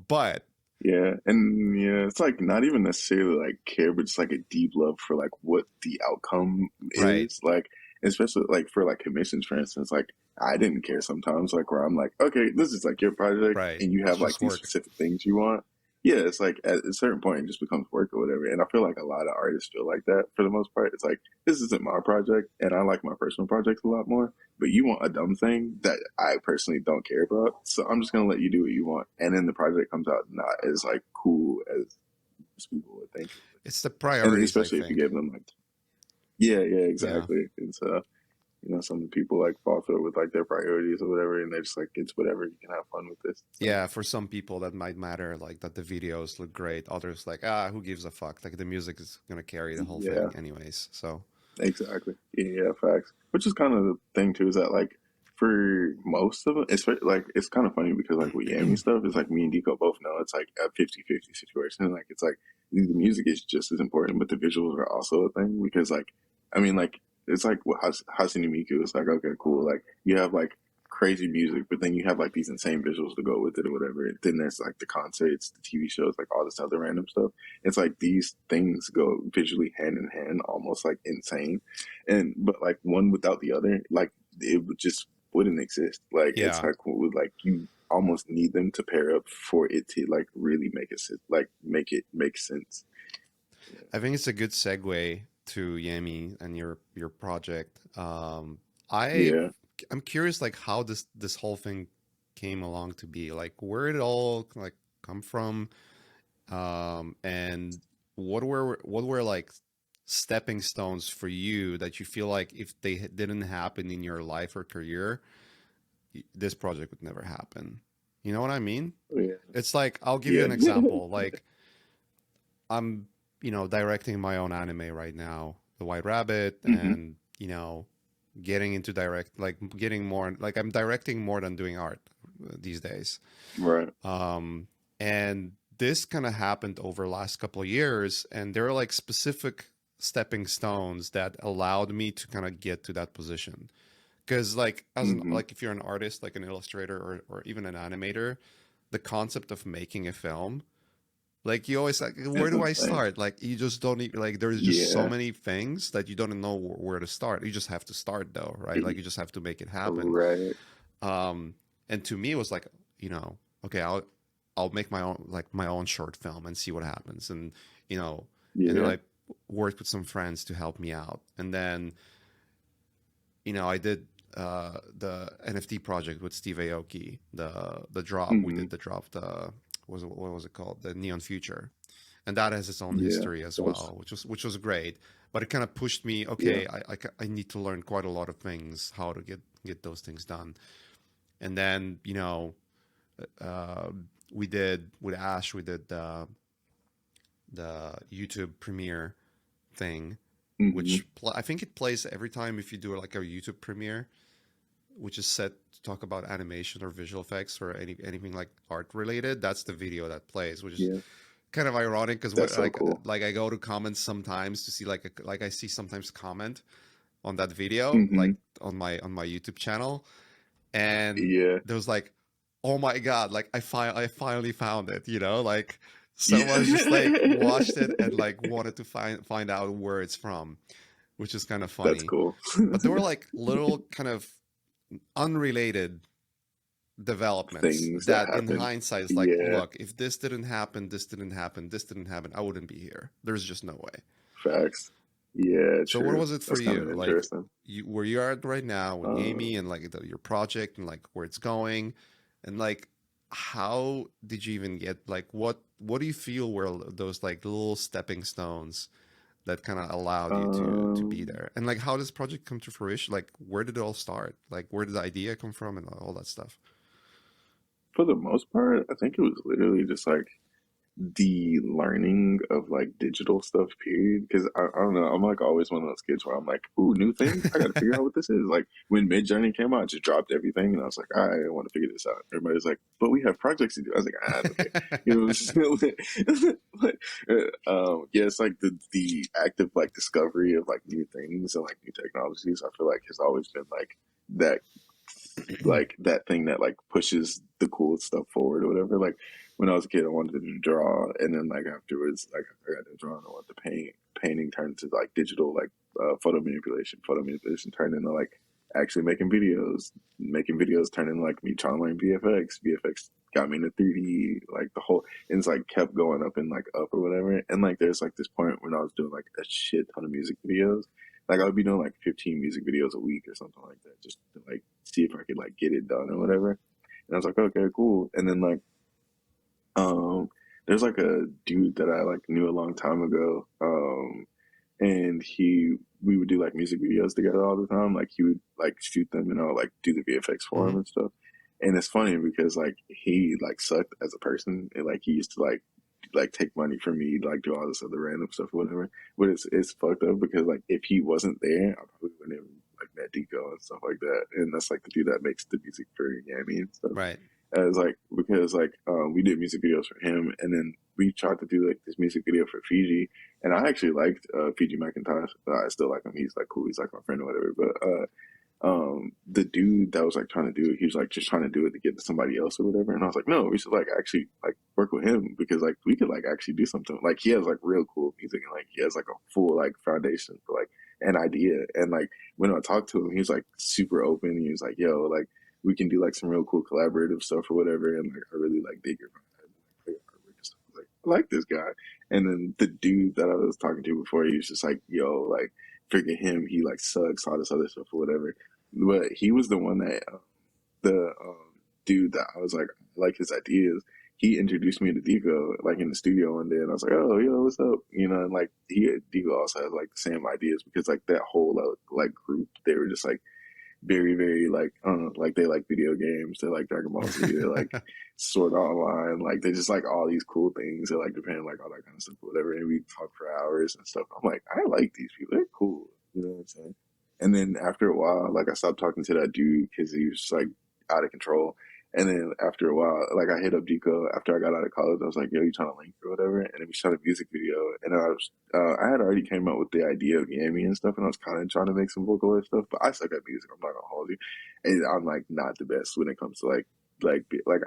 but Yeah, and yeah, it's like not even necessarily like care, but just like a deep love for like what the outcome right, is. Like, especially like for like commissions, for instance, like I didn't care sometimes, like where I'm like, okay, this is like your project right, and you it's have like just these work. specific things you want. Yeah, it's like at a certain point it just becomes work or whatever. And I feel like a lot of artists feel like that for the most part. It's like this isn't my project and I like my personal projects a lot more, but you want a dumb thing that I personally don't care about. So I'm just gonna let you do what you want. And then the project comes out not as like cool as most people would think. It's the And priorities, I especially if you think. gave them like, yeah, yeah, Yeah. exactly. And so, some people like fall through with like their priorities or whatever, and they're just like, it's whatever. You can have fun with this. So Yeah, for some people that might matter, like that the videos look great. Others like, who gives a fuck? Like the music is gonna carry the whole yeah, thing anyways. So exactly. Yeah, facts. Which is kind of the thing too, is that like for most of it, it's like it's kind of funny because like with Yami stuff, it's like me and Deco both know it's like a 50-50 situation. Like it's like the music is just as important, but the visuals are also a thing because like I mean like it's like Hatsune Miku. It's like okay, cool. Like you have like crazy music, but then you have like these insane visuals to go with it or whatever. And then there's like the concerts, the TV shows, like all this other random stuff. It's like these things go visually hand in hand, almost like insane. And but like one without the other, like it would just wouldn't exist. Like it's Yeah. like like you almost need them to pair up for it to like really make it like make it make sense. I think it's a good segue to Yami and your project. I Yeah. I'm curious like how this whole thing came along to be. Like where did it all like come from? And what were like stepping stones for you that you feel like if they didn't happen in your life or career, this project would never happen. You know what I mean? Yeah. It's like I'll give you Yeah. an example. Like I'm, directing my own anime right now, The White Rabbit, Hmm. and getting into like getting more like I'm directing more than doing art these days. Right. And this kind of happened over the last couple of years, and there are like specific stepping stones that allowed me to kind of get to that position. Because like Hmm. like if you're an artist, like an illustrator or even an animator, the concept of making a film, like you always like, where It's do I insane. start? Like you just don't even like there's just so Yeah. many things that you don't know where to start. You just have to start though, right? Like you just have to make it happen. Right. Um, and to me, it was like, okay, I'll make my own short film and see what happens. And you know, and then Yeah. I worked with some friends to help me out. And then I did the NFT project with Steve Aoki, the drop. We Hmm. did the drop. What was it called? The Neon Future, and that has its own Yeah. history as That's well, which was great. But it kind of pushed me. yeah. Okay, I need to learn quite a lot of things, how to get those things done. And then uh, we did with Ash, we did the YouTube premiere thing, Hmm. which I think it plays every time if you do like a YouTube premiere, which is set to talk about animation or visual effects or anything like art related. That's the video that plays, which is Yeah. kind of ironic because what That's so cool. like I go to comments sometimes to see like I see sometimes comment on that video Hmm. like on my YouTube channel, and Yeah. there was like, oh my god, like I finally found it, like someone just like Yeah. watched it and like wanted to find out where it's from, which is kind of That's funny. cool. But there were like little kind of unrelated developments Things that that in happen. hindsight is like, Yeah. look, if this didn't happen, this didn't happen, this didn't happen, I wouldn't be here. There's just no way. Facts. Yeah. So what True. was it for That's kind you? of Like interesting. where you are right now with Uh, Amy and like your project and like where it's going, and like how did you even get like what do you feel were those like little stepping stones that kind of allowed you to be um, there? And like how does this project come to fruition? Like where did it all start? Like where did the idea come from and all that stuff? for the most part, I think it was literally just like the learning of like digital stuff, period. Because I don't know, I'm like always one of those kids where I'm like, ooh, new thing, I gotta figure out what this is. Like when Mid Journey came out, I just dropped everything and I was like, I want to figure this out. Everybody's like, but we have projects to do. I was like, okay, like, yeah, it's like the active like discovery of like new things and like new technologies. I feel like has always been that like that thing that like pushes the cool stuff forward or whatever. Like when I was a kid, I wanted to draw, and then like afterwards, like I got to draw and I wanted to paint. Painting turned to like digital, like photo manipulation. Photo manipulation turned into like actually making videos. Making videos turned into like me trying to learn VFX. VFX got me into 3D. Like the whole, and it's like kept going up and like up or whatever. And like there's like this point when I was doing like a shit ton of music videos. Like I would be doing like 15 music videos a week or something like that, just to like see if I could like get it done or whatever. And I was like, okay, cool. And then like, um, there's like a dude that I like knew a long time ago, and we would do like music videos together all the time. Like he would like shoot them and I would like do the VFX for him Hmm. and stuff. And it's funny because like he like sucked as a person and like he used to like take money from me, like do all this other random stuff or whatever. But it's fucked up because like if he wasn't there, I probably wouldn't have like met Dico and stuff like that. And that's like the dude that makes the music for Yami and stuff. Right. As like because like we did music videos for him, and then we tried to do like this music video for Fiji, and I actually liked Fiji McIntosh. I still like him. He's like cool. He's like my friend or whatever. But the dude that was like trying to do it, he was like just trying to do it to get to somebody else or whatever. And I was like, no, we should like actually like work with him because like we could like actually do something. Like he has like real cool music and like he has like a full like foundation for like an idea. And like when I talked to him, he was like super open. He was like, yo, like we can do like some real cool collaborative stuff or whatever. And like I really like dig your vibe. Like, I like this guy. And then the dude that I was talking to before, he was just like, yo, like forget him. He like sucks, all this other stuff or whatever. But he was the one that the dude that I was like his ideas. He introduced me to Dico like in the studio one day, and I was like, "Oh, yo, what's up?" You know, and like Dico also has like the same ideas because like that whole like group, they were just like very, very like they like video games, they like Dragon Ball Z, they like Sword Art Online, like they just like all these cool things, they like Japan, like all that kind of stuff, whatever. And we talk for hours and stuff. I'm like, I like these people, they're cool, you know what I'm saying? And then after a while, like I stopped talking to that dude because he was just like out of control. And then after a while, like I hit up Dico after I got out of college. I was like, "Yo, you trying to link or whatever?" And then we shot a music video. And I had already came up with the idea of Yami and stuff, and I was kind of trying to make some vocaloid stuff. But I suck at music. I'm not gonna hold you. And I'm like not the best when it comes to like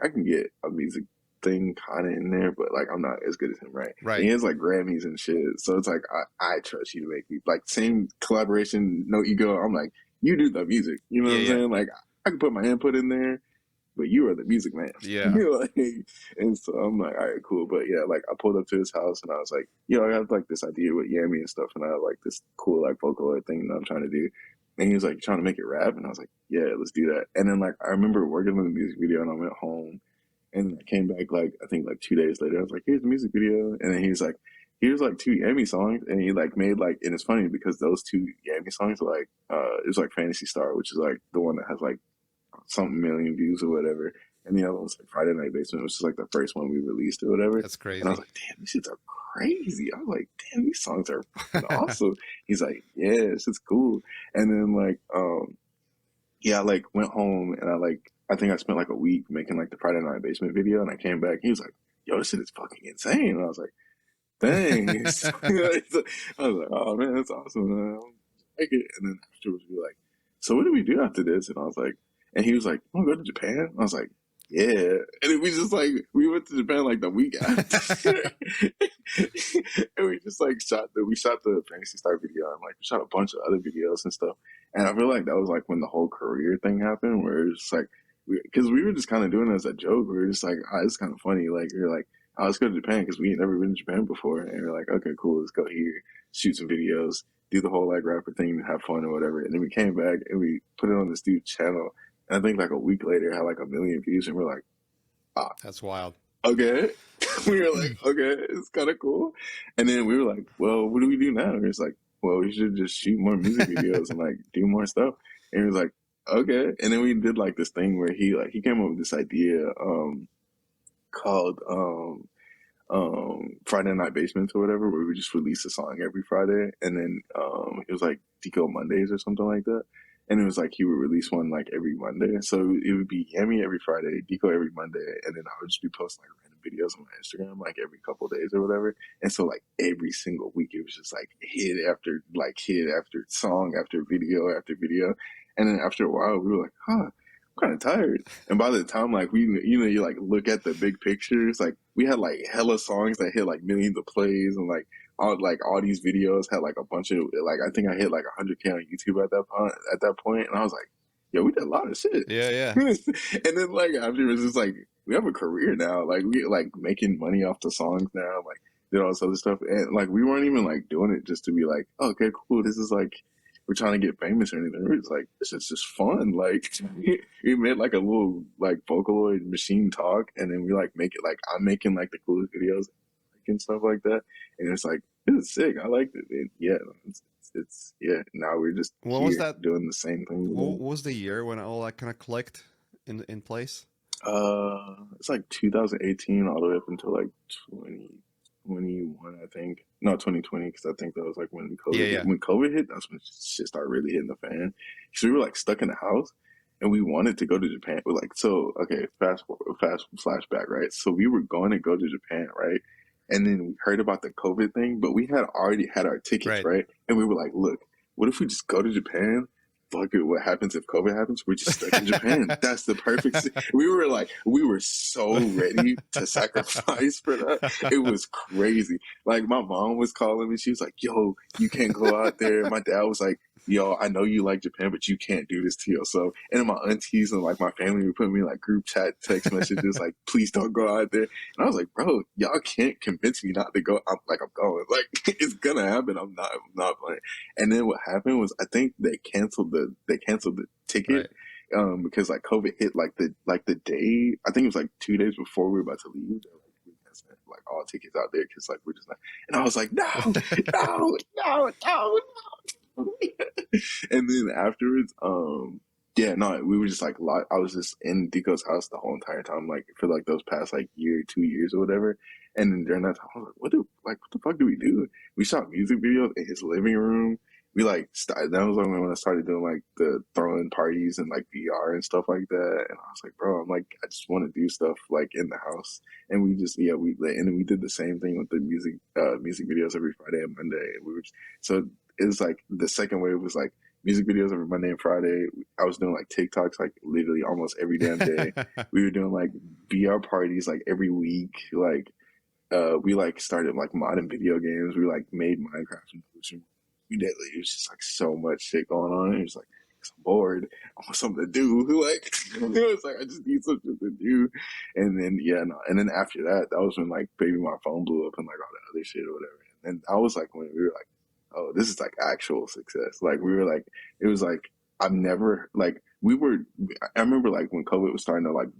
I can get a music thing kind of in there, but like I'm not as good as him, right? And Right. he has like Grammys and shit, so it's like I trust you to make me like same collaboration, no ego. I'm like you do the music, you know what Yeah, I'm yeah. saying? Like I can put my input in there, but you are the music man. Yeah. Like, and so I'm like, all right, cool. But yeah, like I pulled up to his house and I was like, yo, I have like this idea with Yami and stuff, and I have like this cool like vocaloid thing that I'm trying to do. And he was like, trying to make it rap, and I was like, yeah, let's do that. And then like I remember working on the music video, and I went home, and I came back like I think like 2 days later. I was like, here's the music video, and then he's like, here's like two Yami songs, and he like made like, and it's funny because those two Yami songs are like, it was like Fantasy Star, which is like the one that has like something million views or whatever. And the other one was like Friday Night Basement, which is like the first one we released or whatever. That's And I was crazy. like, damn, these shits are crazy. I was like, damn, these songs are fucking awesome. He's like, yeah, this is cool. And then like, yeah, I like went home and I think I spent like a week making like the Friday Night Basement video, and I came back. He was like, yo, this shit is fucking insane. And I was like, dang. I was like, oh man, that's awesome. Man. I like it. And then afterwards, we were like, so what do we do after this? And I was like, and he was like, want to go to Japan? I was like, yeah. And then we just like, we went to Japan like the week after. And we just like we shot the Fantasy Star video, and like we shot a bunch of other videos and stuff. And I feel like that was like when the whole career thing happened, where it was just like, because we were just kind of doing it as a joke. We were just like, oh, it's kind of funny. Like, we are like, oh, let's go to Japan because we ain't never been to Japan before. And we're like, okay, cool, let's go here, shoot some videos, do the whole like rapper thing, have fun or whatever. And then we came back and we put it on this dude's channel. And I think like a week later, it had like 1 million views. And we're like, ah, That's wild. okay. We were like, okay, it's kind of cool. And then we were like, well, what do we do now? And it's like, well, we should just shoot more music videos and like do more stuff. And he was like, okay. And then we did like this thing where he came up with this idea called Friday Night Basements or whatever, where we just release a song every Friday, and then it was like Deco Mondays or something like that. And it was like he would release one like every Monday. So it would be Yami every Friday, Deco every Monday, and then I would just be posting like random videos on my Instagram like every couple of days or whatever. And so like every single week it was just like hit after song after video. And then after a while we were like, huh, I'm kind of tired. And by the time like you like look at the big pictures, like we had like hella songs that hit like millions of plays, and all these videos had like a bunch of like I think I hit like 100K on YouTube at that point, and I was like, yo, we did a lot of shit. Yeah, yeah. And then like after it was just like we have a career now, like we like making money off the songs now, like did all this other stuff, and like we weren't even like doing it just to be like, oh, okay, cool, this is like we're trying to get famous or anything. We're just like, this is just fun. Like we made like a little like Vocaloid machine talk, and then we like make it like I'm making like the coolest videos and stuff like that. And it's like, this is sick. I liked it. And yeah, it's yeah. Now we're just What was here that? doing the same thing What again. was the year when all that kind of clicked in place? It's like 2018 all the way up until like 2021, I think. No, 2020, because I think that was like when COVID Yeah, hit. yeah. When COVID hit, that's when shit started really hitting the fan. Because we were like stuck in the house, and we wanted to go to Japan. We're like, so okay, fast flashback, right? So we were going to go to Japan, right? And then we heard about the COVID thing, but we had already had our tickets, Right. right? And we were like, look, what if we just go to Japan, fuck it, what happens if COVID happens? We're just stuck in Japan. That's the perfect. We were so ready to sacrifice for that. It was crazy. Like my mom was calling me. She was like, "Yo, you can't go out there." My dad was like, "Yo, I know you like Japan, but you can't do this to yourself." And then my aunties and like my family would put me in like group chat text messages like, "Please don't go out there." And I was like, "Bro, y'all can't convince me not to go." I'm going. Like it's gonna happen. I'm not playing. And then what happened was I think they canceled the ticket Right. because like COVID hit like the day, I think it was like 2 days before we were about to leave. They're like, we canceled like all tickets out there because like we're just not. And I was like, no, no, no, no, no. And then afterwards, yeah, no, we were just like I was just in Dico's house the whole entire time, like for like those past like year, 2 years or whatever. And then during that time, I was like, what the fuck do we do? We shot music videos in his living room. We like that was when I started doing like the throwing parties and like VR and stuff like that. And I was like, bro, I'm like, I just want to do stuff like in the house. And we just and then we did the same thing with the music videos every Friday and Monday. And so it was like the second wave was like music videos every Monday and Friday. I was doing like TikToks like literally almost every damn day. We were doing like VR parties like every week. Like we like started like modding video games. We like made Minecraft and Ocean. We did. It was just like so much shit going on. It was like I'm bored. I want something to do. Like it was like I just need something to do. And then yeah, no. And then after that, that was when like baby my phone blew up and like all the other shit or whatever. And I was like when we were like, oh, this is like actual success. Like we were like, it was like I've never like we were. I remember like when COVID was starting to like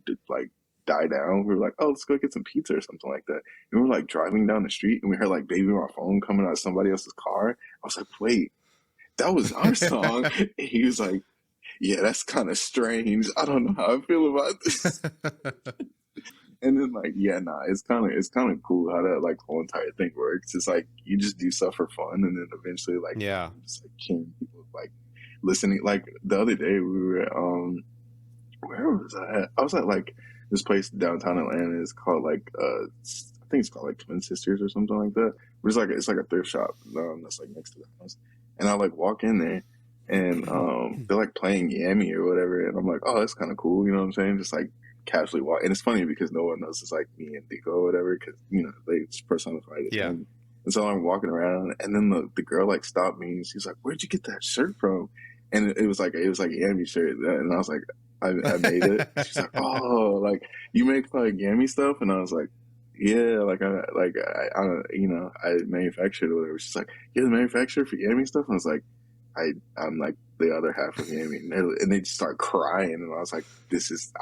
die down. We were like, oh, let's go get some pizza or something like that. And we were like driving down the street and we heard like baby my phone coming out of somebody else's car. I was like, wait, that was our song. And he was like, yeah, that's kind of strange. I don't know how I feel about this. And then like, yeah, nah, it's kind of cool how that like whole entire thing works. It's like you just do stuff for fun, and then eventually like Yeah. just like killing people like listening. Like the other day we were where was I at? I was at like this place downtown Atlanta. It's called like I think it's called like Twin Sisters or something like that. But it's like a thrift shop that's like next to the house. And I like walk in there and they're like playing Yami or whatever, and I'm like, oh, that's kind of cool. You know what I'm saying? Just like casually walk. And it's funny because no one knows it's like me and Dico or whatever because they just personified it. Yeah. And so I'm walking around, and then the girl like stopped me and she's like, "Where'd you get that shirt from?" And it was like Yami shirt, and I was like, I made it. She's like, oh, like you make like Yami stuff, and I was like, yeah, I manufactured or whatever. She's like, you're the manufacturer for Yami stuff, and I was like, I'm like the other half of Yami, and they just start crying, and I was like, this is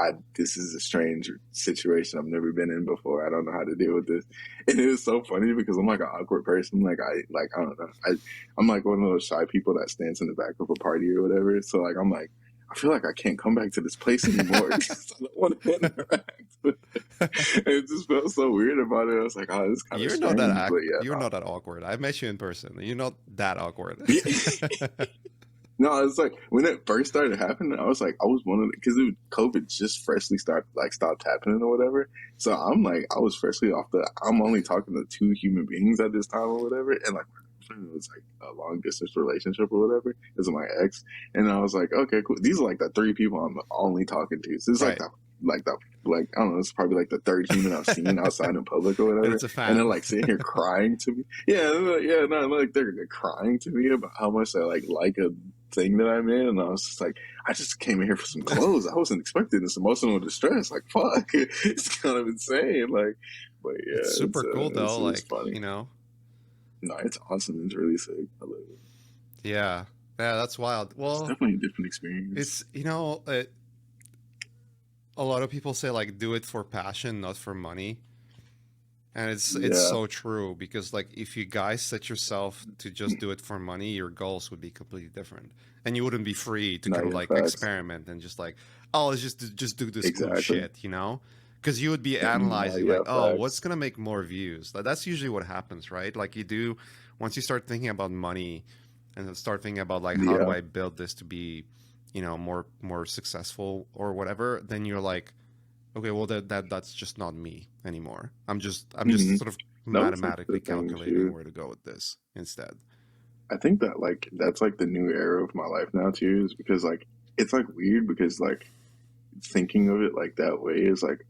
a strange situation I've never been in before. I don't know how to deal with this, and it was so funny because I'm like an awkward person, I don't know, I'm like one of those shy people that stands in the back of a party or whatever. So like I'm like, I feel like I can't come back to this place anymore because I don't want to interact. It just felt so weird about it. I was like, oh, this is kind of strange. But yeah, You're not that awkward. I met you in person. You're not that awkward. no, it's like when it first started happening, I was one of the, because COVID just freshly stopped happening or whatever. So I'm like, I was freshly off I'm only talking to two human beings at this time or whatever. And like, it was like a long distance relationship or whatever. This is my ex. And I was like, okay, cool. These are like the three people I'm only talking to. So it's Right. like I don't know, it's probably like the third human I've seen outside in public or whatever. And it's a fan. And they're like sitting here crying to me. Yeah, no, like they're crying to me about how much I like a thing that I'm in. And I was just like, I just came in here for some clothes. I wasn't expecting this emotional distress. Like, fuck, it's kind of insane. Like, but yeah, It's super cool though. it's Like, funny. No, it's awesome. It's really sick. I love it. Yeah, that's wild. It's Well, definitely a different experience. it's a lot of people say like do it for passion, not for money, and it's Yeah, so true because like if you guys set yourself to just do it for money, your goals would be completely different, and you wouldn't be free to no, kind of yeah, like facts. experiment and just like, oh, let's just do this cool Exactly. shit, because you would be No, analyzing like, yeah, oh, what's facts. gonna make more views. Like, that's usually what happens, right? Like you do once you start thinking about money and then start thinking about like how do Yeah. I build this to be more successful or whatever, then you're like, okay, well that's just not me anymore. I'm just hmm sort of That was like the mathematically thing calculating too. where to go with this instead. I think that like that's like the new era of my life now too, is because like it's like weird because like thinking of it like that way is like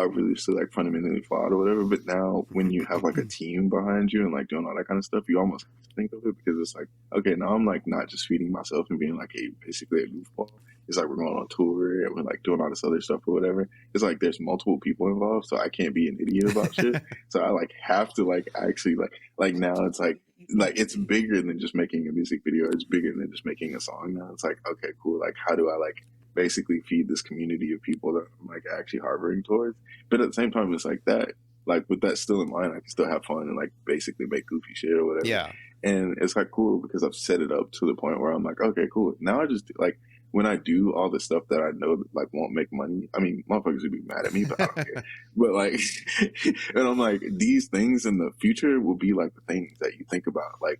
obviously like fundamentally flawed or whatever. But now when you have like a team behind you and like doing all that kind of stuff, you almost have to think of it because it's like, okay, now I'm like not just feeding myself and being like a basically a goofball. It's like we're going on tour and we're like doing all this other stuff or whatever. It's like there's multiple people involved, so I can't be an idiot about shit. So I like have to like actually like now it's like it's bigger than just making a music video. It's bigger than just making a song now. It's like, okay, cool. Like how do I like basically feed this community of people that I'm like actually harboring towards? But at the same time, it's like that. Like with that still in mind, I can still have fun and like basically make goofy shit or whatever. Yeah. And it's like cool because I've set it up to the point where I'm like, okay, cool. Now I just like when I do all the stuff that I know like won't make money. I mean, motherfuckers would be mad at me, but I don't care. But like, and I'm like, these things in the future will be like the things that you think about, like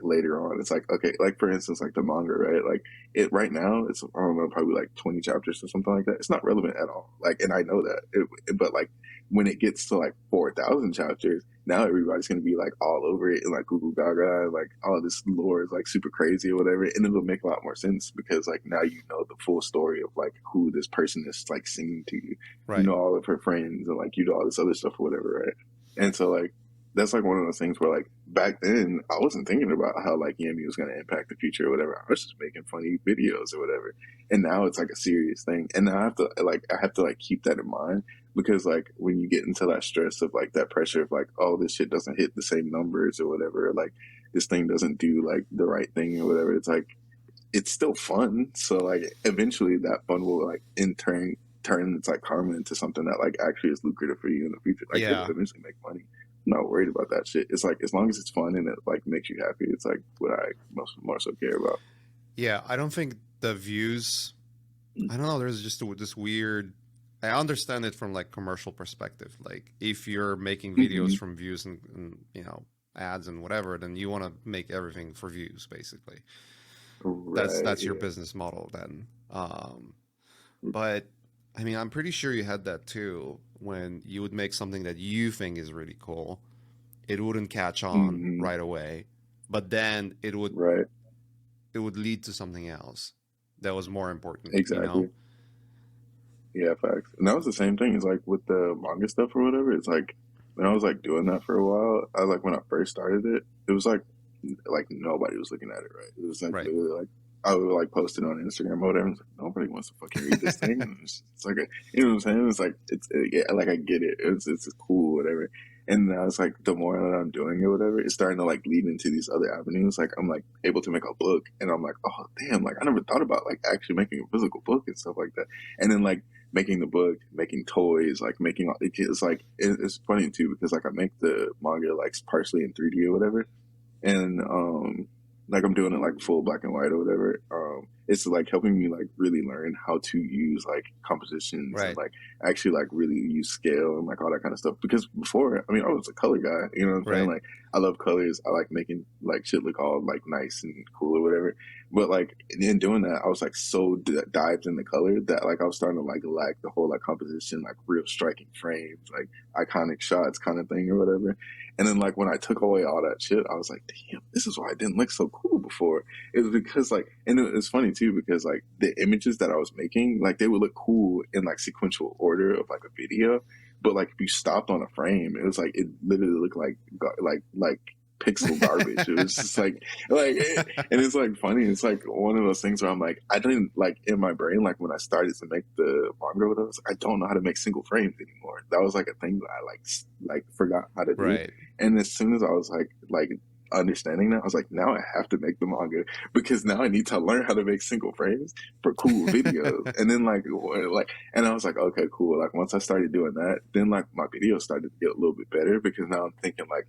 later on. It's like, okay, like for instance, like the manga, right? Like it right now, it's I don't know, probably like 20 chapters or something like that. It's not relevant at all. Like, and I know that, but like when it gets to like 4,000 chapters, now everybody's gonna be like all over it and like Google Gaga, and like all this lore is like super crazy or whatever, and it'll make a lot more sense because like now you know the full story of like who this person is like singing to you. You Right. know all of her friends and like you know all this other stuff or whatever, right? And so like that's like one of those things where like back then I wasn't thinking about how like Yami was going to impact the future or whatever. I was just making funny videos or whatever. And now it's like a serious thing. And now I have to like keep that in mind because like when you get into that stress of like that pressure of like, oh, this shit doesn't hit the same numbers or whatever, or, like this thing doesn't do like the right thing or whatever, it's like it's still fun. So like eventually that fun will like in turn it's like karma into something that like actually is lucrative for you in the future. Like it'll Yeah. eventually make money. I'm not worried about that shit. It's like as long as it's fun and it like makes you happy, it's like what I most more so care about. Yeah. I don't think the views. I don't know. There's just this weird. I understand it from like commercial perspective. Like if you're making Mm-hmm. videos from views and ads and whatever, then you want to make everything for views, basically. Right. That's your business model then. But I mean, I'm pretty sure you had that too when you would make something that you think is really cool. It wouldn't catch on Mm-hmm. right away, but then Right. it would lead to something else that was more important, you know? Exactly. Yeah, facts. And that was the same thing. It's like with the manga stuff or whatever. It's like when I was like doing that for a while, I like when I first started it, it was like nobody was looking at it, right? It was like Right. literally like I would like post it on Instagram or whatever. It's like nobody wants to fucking read this thing. And it's like you know what I'm saying? It's like yeah, like I get it. It's cool, whatever. And now it's like the more that I'm doing it, whatever, it's starting to like lead into these other avenues. Like I'm like able to make a book, and I'm like, oh damn, like I never thought about like actually making a physical book and stuff like that. And then like making the book, making toys, like making all it's like it's funny too because like I make the manga like partially in 3D or whatever, and like I'm doing it like full black and white or whatever. It's like helping me like really learn how to use like compositions and Right. like actually like really use scale and like all that kind of stuff. Because before, I mean, I was a color guy. You know what I'm saying? Right. Like I love colors. I like making like shit look all like nice and cool or whatever. But like in doing that, I was like so dived in the color that like I was starting to like lack the whole like composition, like real striking frames, like iconic shots kind of thing or whatever. And then like when I took away all that shit, I was like, damn, this is why it didn't look so cool before. It was because like, and it's funny too because like the images that I was making, like they would look cool in like sequential order of like a video, but like if you stopped on a frame, it was like it literally looked like pixel garbage. It was just and it's like funny. It's like one of those things where I'm like, I didn't like in my brain, like when I started to make the manga, with us, I don't know how to make single frames anymore. That was like a thing that I like forgot how to do. Right. And as soon as I was like understanding that, I was like, now I have to make the manga because now I need to learn how to make single frames for cool videos. And then and I was like, okay, cool. Like once I started doing that, then like my videos started to get a little bit better because now I'm thinking like,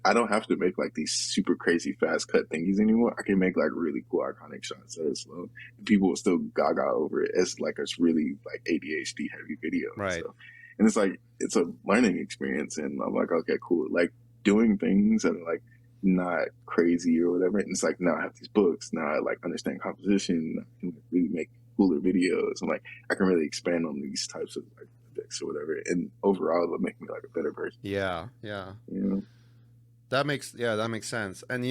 I don't have to make like these super crazy fast cut thingies anymore. I can make like really cool iconic shots that are slow. And people will still gaga over it as like a really like ADHD heavy video and Right. stuff. And it's like it's a learning experience, and I'm like, okay, cool. Like doing things that are like not crazy or whatever. And it's like now I have these books. Now I like understand composition. I can really make cooler videos, and like I can really expand on these types of like projects or whatever. And overall, it'll make me like a better person. Yeah. Yeah. You know? that makes sense. And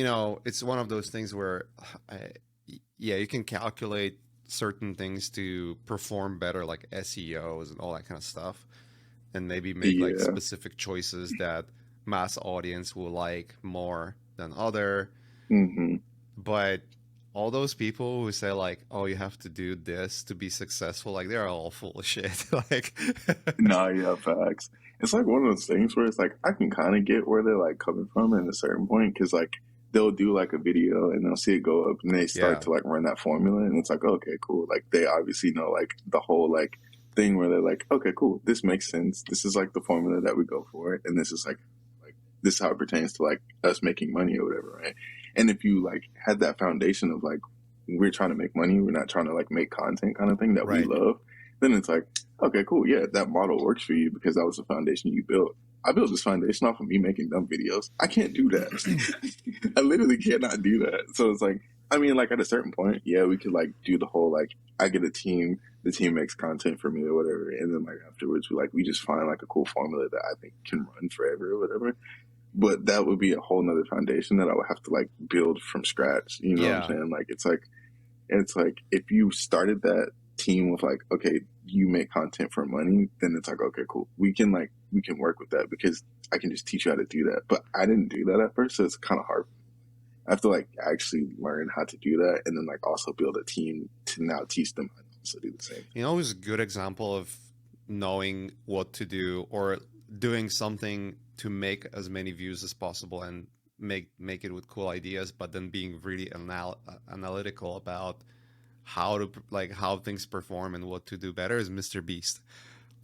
it's one of those things where, I, yeah, you can calculate certain things to perform better, like SEOs and all that kind of stuff, and maybe make like Yeah. specific choices that mass audience will like more than other. Hmm. But all those people who say like, "Oh, you have to do this to be successful," like they're all full of shit. Like, Nah, yeah, facts. It's like one of those things where it's like I can kind of get where they're like coming from at a certain point because like they'll do like a video and they'll see it go up and they start yeah, to like run that formula and it's like okay, cool. Like they obviously know like the whole like thing where they're like okay, cool. This makes sense. This is like the formula that we go for, and this is like this is how it pertains to like us making money or whatever, right? And if you like had that foundation of like we're trying to make money, we're not trying to like make content kind of thing that we right. love, then it's like okay, cool. Yeah, that model works for you because that was the foundation you built. I built this foundation off of me making dumb videos. I can't do that. I literally cannot do that. So it's like, I mean, like at a certain point, yeah, we could like do the whole like I get a team, the team makes content for me or whatever, and then like afterwards we just find like a cool formula that I think can run forever or whatever. But that would be a whole nother foundation that I would have to like build from scratch. You know what I'm Yeah, saying? Like it's like if you started that team with like, okay, you make content for money, then it's like, okay, cool. We can work with that because I can just teach you how to do that. But I didn't do that at first, so it's kind of hard. I have to like actually learn how to do that and then like also build a team to now teach them how to also do the same. it's a good example of knowing what to do or doing something to make as many views as possible and make it with cool ideas, but then being really analytical about how to like how things perform and what to do better is Mr. Beast.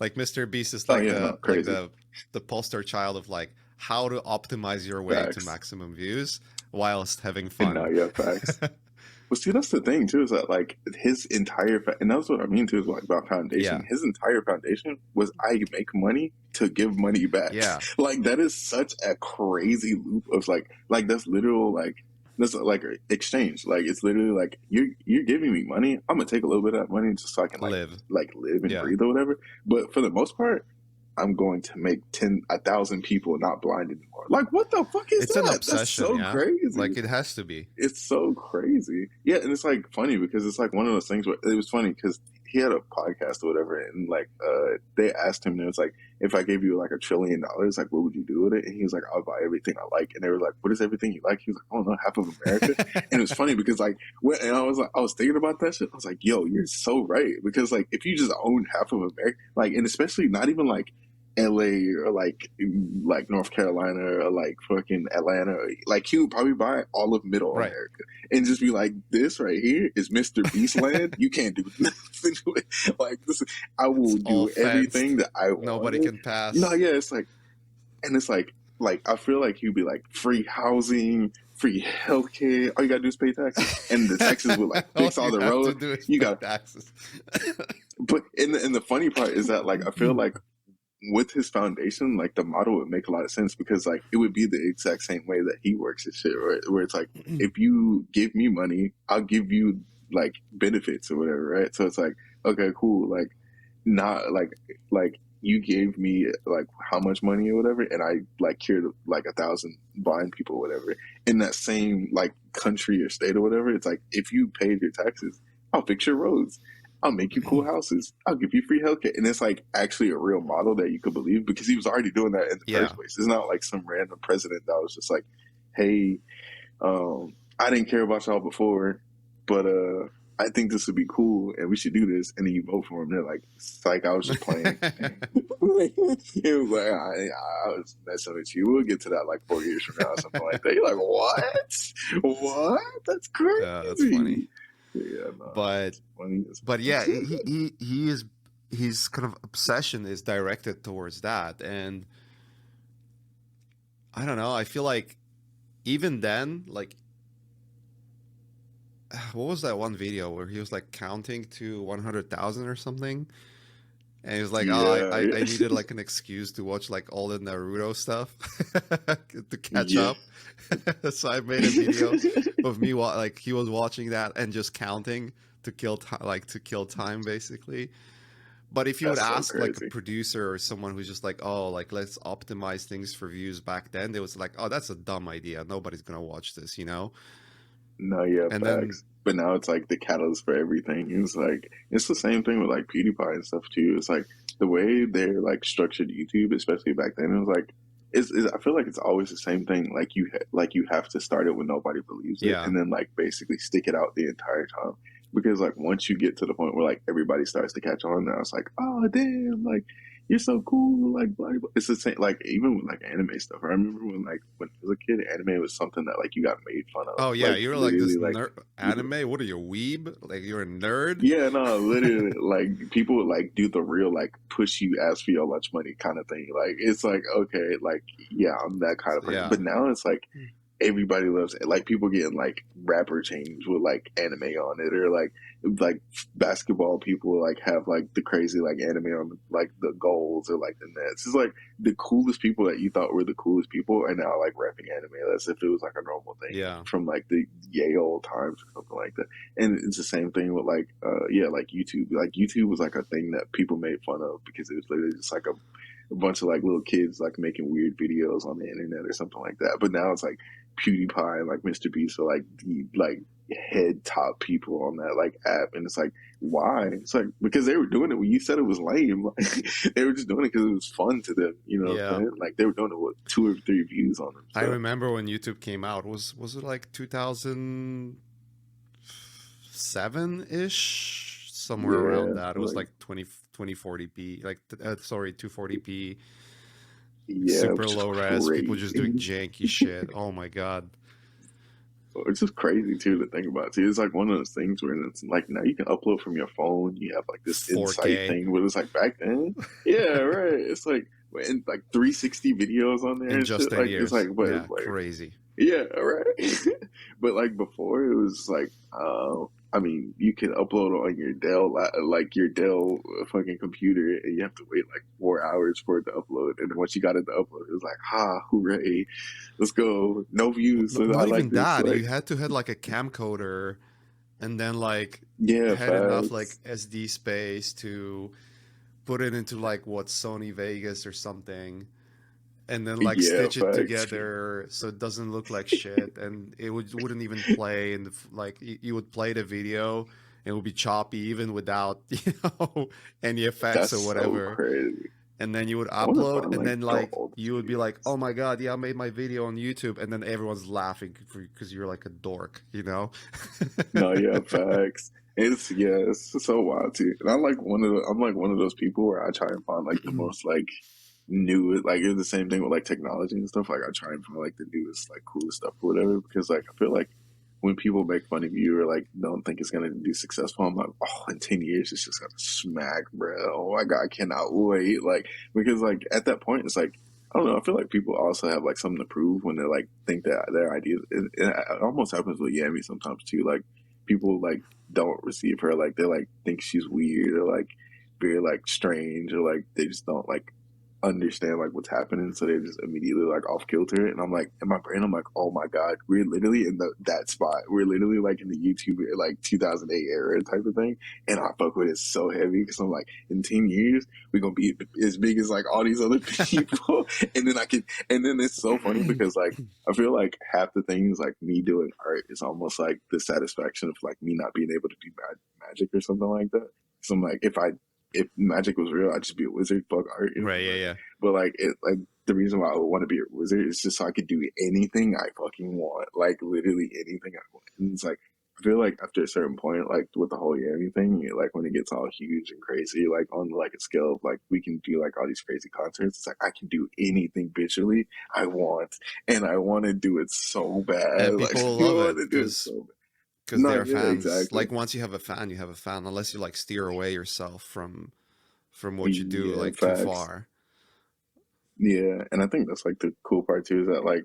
Like Mr. Beast is Oh like yeah, no, crazy. the poster child of like how to optimize your way to Facts. maximum views whilst having And now fun. yeah, facts. Well, see, that's the thing too, is that like his entire, and that's what I mean too, is like about foundation. Yeah. His entire foundation was I make money to give money back. Yeah. Like that is such a crazy loop of like that's literal, like that's like a exchange. Like it's literally like you're giving me money. I'm gonna take a little bit of that money just so I can Live. like live and Yeah. breathe or whatever. But for the most part, I'm going to make 1,000 people not blind anymore. Like, what the fuck is It's an that? That's obsession, so yeah? crazy. Like it has to be. It's so crazy. Yeah, and it's like funny because it's like one of those things where it was funny because he had a podcast or whatever, and like they asked him, and it was like, if I gave you like $1 trillion, like what would you do with it? And he was like, I'll buy everything I like. And they were like, what is everything you like? He was like, I don't know, half of America. And it was funny because like and I was thinking about that shit. I was like, yo, you're so right because like if you just own half of America, like, and especially not even like LA or like North Carolina or like fucking Atlanta. Like he would probably buy all of Middle Right. America and just be like, "This right here is Mr. Beastland. You can't do nothing to it. Like this, I It's will all do everything fenced. that I Nobody wanted." can No, pass. yeah, it's like, and it's like I feel like he'd be like free housing, free healthcare. All you gotta do is pay taxes, and the taxes would like All fix all you the have to road. do is You pay got, taxes. but and the funny part is that like I feel like with his foundation, like the model would make a lot of sense because like it would be the exact same way that he works his shit, right? Where it's like, if you give me money, I'll give you like benefits or whatever, right? So it's like, okay, cool, like not like you gave me like how much money or whatever, and I like cured like 1,000 blind people or whatever in that same like country or state or whatever. It's like if you paid your taxes, I'll fix your roads. I'll make you cool houses. I'll give you free healthcare. And it's like actually a real model that you could believe because he was already doing that in the Yeah. first place. It's not like some random president that was just like, hey, I didn't care about y'all before, but I think this would be cool and we should do this. And then you vote for him. They're like, psych, I was just playing. It was like, I was messing with you. We'll get to that like 4 years from now or something like that. You're like, what? What? That's crazy. Yeah, that's funny. Yeah, no, But it's funny. but yeah, he is his kind of obsession is directed towards that, and I don't know. I feel like even then, like, what was that one video where he was like counting to 100,000 or something? And he was like, "Oh, Yeah, I needed like an excuse to watch like all the Naruto stuff to catch yeah. up." So I made a video of me like he was watching that and just counting to kill time, like to kill time, basically. But if you would That's so ask like a crazy. producer or someone who's just like, oh, like let's optimize things for views back then, they was like, oh, that's a dumb idea. Nobody's gonna watch this, you know? No, yeah, And then facts. But now it's like the catalyst for everything. It's like it's the same thing with like PewDiePie and stuff too. It's like the way they're like structured YouTube, especially back then. It was like I feel like it's always the same thing. Like like you have to start it when nobody believes it, yeah, and then like basically stick it out the entire time. Because like once you get to the point where like everybody starts to catch on, now it's like, oh damn, like you're so cool, like blah, blah. It's the same. Like even with like anime stuff. I remember when I was a kid, anime was something that like you got made fun of. oh yeah, Like you're like literally, this like anime. What are you, a weeb? Like you're a nerd? yeah, no, literally, like people would like do the real like push you, ask for your lunch money kind of thing. Like it's like okay, like yeah, I'm that kind of person. Yeah, But now it's like everybody loves it. Like people getting like rapper chains with like anime on it, or like basketball people like have like the crazy like anime on like the goals or like the nets. It's like the coolest people that you thought were the coolest people are now like rapping anime as if it was like a normal thing yeah, from like the yay old times or something like that. And it's the same thing with like yeah, like YouTube. Like YouTube was like a thing that people made fun of because it was literally just like a bunch of like little kids like making weird videos on the internet or something like that. But now it's like PewDiePie and like Mr. Beast are like the like head top people on that like app, and it's like why? It's like because they were doing it when you said it was lame. Like they were just doing it because it was fun to them. You know what I'm yeah. saying? Like they were doing it with 2 or 3 views on them. I So remember when YouTube came out. Was it like 2007 ish, somewhere around yeah, that? It was like like 2040p, like sorry, 240p, yeah, super which is low res. People just doing crazy. janky shit. Oh my god, It's just crazy too to think about. See, it's like one of those things where it's like now you can upload from your phone. You have like this insight 4K thing, but it's like back then, yeah, right. It's like and like 360 videos on there in and just shit. 10 Like it's years. like, but Yeah, like crazy. yeah, right. But like before, it was like, I mean, you can upload on your Dell, like your Dell fucking computer, and you have to wait like 4 hours for it to upload. And then once you got it to upload, it was like, ha, hooray, let's go, no views. So I Not like even this, that. like, You had to have like a camcorder, and then like yeah, had enough like facts. SD space to put it into like what, Sony Vegas or something, and then like Yeah, stitch it facts. together so it doesn't look like shit, and wouldn't even play, and like you would play the video and it would be choppy even without any effects That's or so whatever, crazy. and then you would I want to upload, find and like then the like oldest you would be like, oh videos. my god, yeah, I made my video on YouTube, and then everyone's laughing because you're like a dork. No, yeah, facts. It's yeah, it's so wild too. And I'm like one of those people where I try and find like the most like new like it's the same thing with like technology and stuff. Like I try and find like the newest like coolest stuff or whatever because like I feel like when people make fun of you or like don't think it's gonna be successful, I'm like, oh, in 10 years it's just gonna smack, bro. Oh my god, I cannot wait. Like because like at that point it's like I don't know. I feel like people also have like something to prove when they like think that their ideas. It almost happens with Yami sometimes too. Like people like don't receive her. Like they like think she's weird or like very like strange or like they just don't like understand like what's happening, so they're just immediately like off kilter. And I'm like, in my brain, I'm like, oh my god, we're literally in that spot. We're literally like in the YouTube like 2008 era type of thing, and I fuck with it so heavy because I'm like, in 10 years we're gonna be as big as like all these other people, and then I can, and then it's so funny because like I feel like half the things like me doing art is almost like the satisfaction of like me not being able to do magic or something like that. So I'm like, if magic was real, I'd just be a wizard. Fuck art, you know? Right, yeah, Like, yeah. but like like the reason why I would want to be a wizard is just so I could do anything I fucking want, like literally anything I want. And it's like I feel like after a certain point, like with the whole Yami thing, like when it gets all huge and crazy, like on like a scale of like we can do like all these crazy concerts, it's like I can do anything visually I want, and I want to do it so bad. And Like people will I love want it to do it so bad. because they No, are yeah, fans. exactly. Like once you have a fan, you have a fan, unless you like steer away yourself from what you do Yeah, like too facts. far. Yeah, and I think that's like the cool part too is that like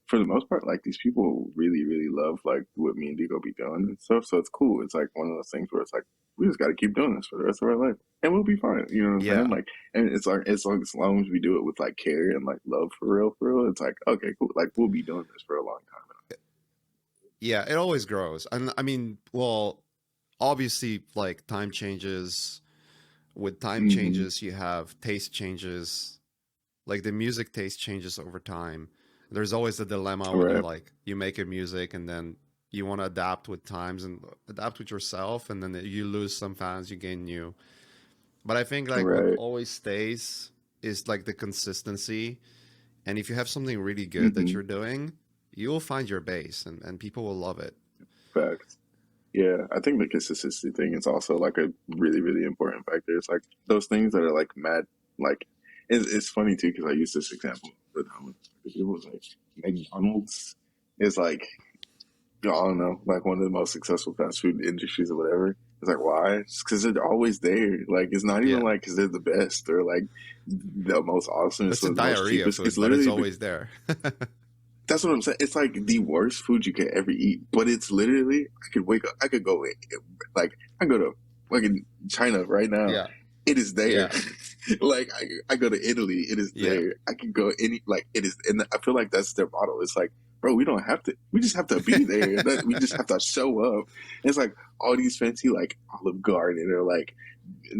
for the most part like these people really really love like what me and Digo be doing and stuff. So it's cool. It's like one of those things where it's like we just got to keep doing this for the rest of our life, and we'll be fine. You know what I'm saying? Yeah. Like, and it's like as long as we do it with like care and like love for real. It's like okay, cool. Like we'll be doing this for a long time. Yeah, it always grows. And I mean, well, obviously like time changes, with time Hmm. changes, you have taste changes. Like the music taste changes over time. There's always a dilemma when Right. you make a music and then you want to adapt with times and adapt with yourself, and then you lose some fans, you gain new. But I think like what Right. always stays is like the consistency. And if you have something really good that Hmm. you're doing, you'll find your base, and people will love it. Facts. Yeah, I think the consistency thing is also like a really, really important factor. It's like those things that are like mad, like it's funny too because I use this example all the time. It was like McDonald's is like I don't know, like one of the most successful fast food industries or whatever. It's like why? It's because they're always there. Like it's not even Yeah. like because they're the best or like the most awesome. It's It's a the most diarrhea cheapest. It's food, but it's literally always there. that's what I'm saying. It's like the worst food you could ever eat, but it's literally I could wake up, I could go like I go to fucking China right now. Yeah. It is there. Yeah. Like I go to Italy, it is Yeah. there. I can go any like it is, and I feel like that's their model. It's like, bro, we don't have to. We just have to be there. That we just have to show up. It's like all these fancy like Olive Garden or like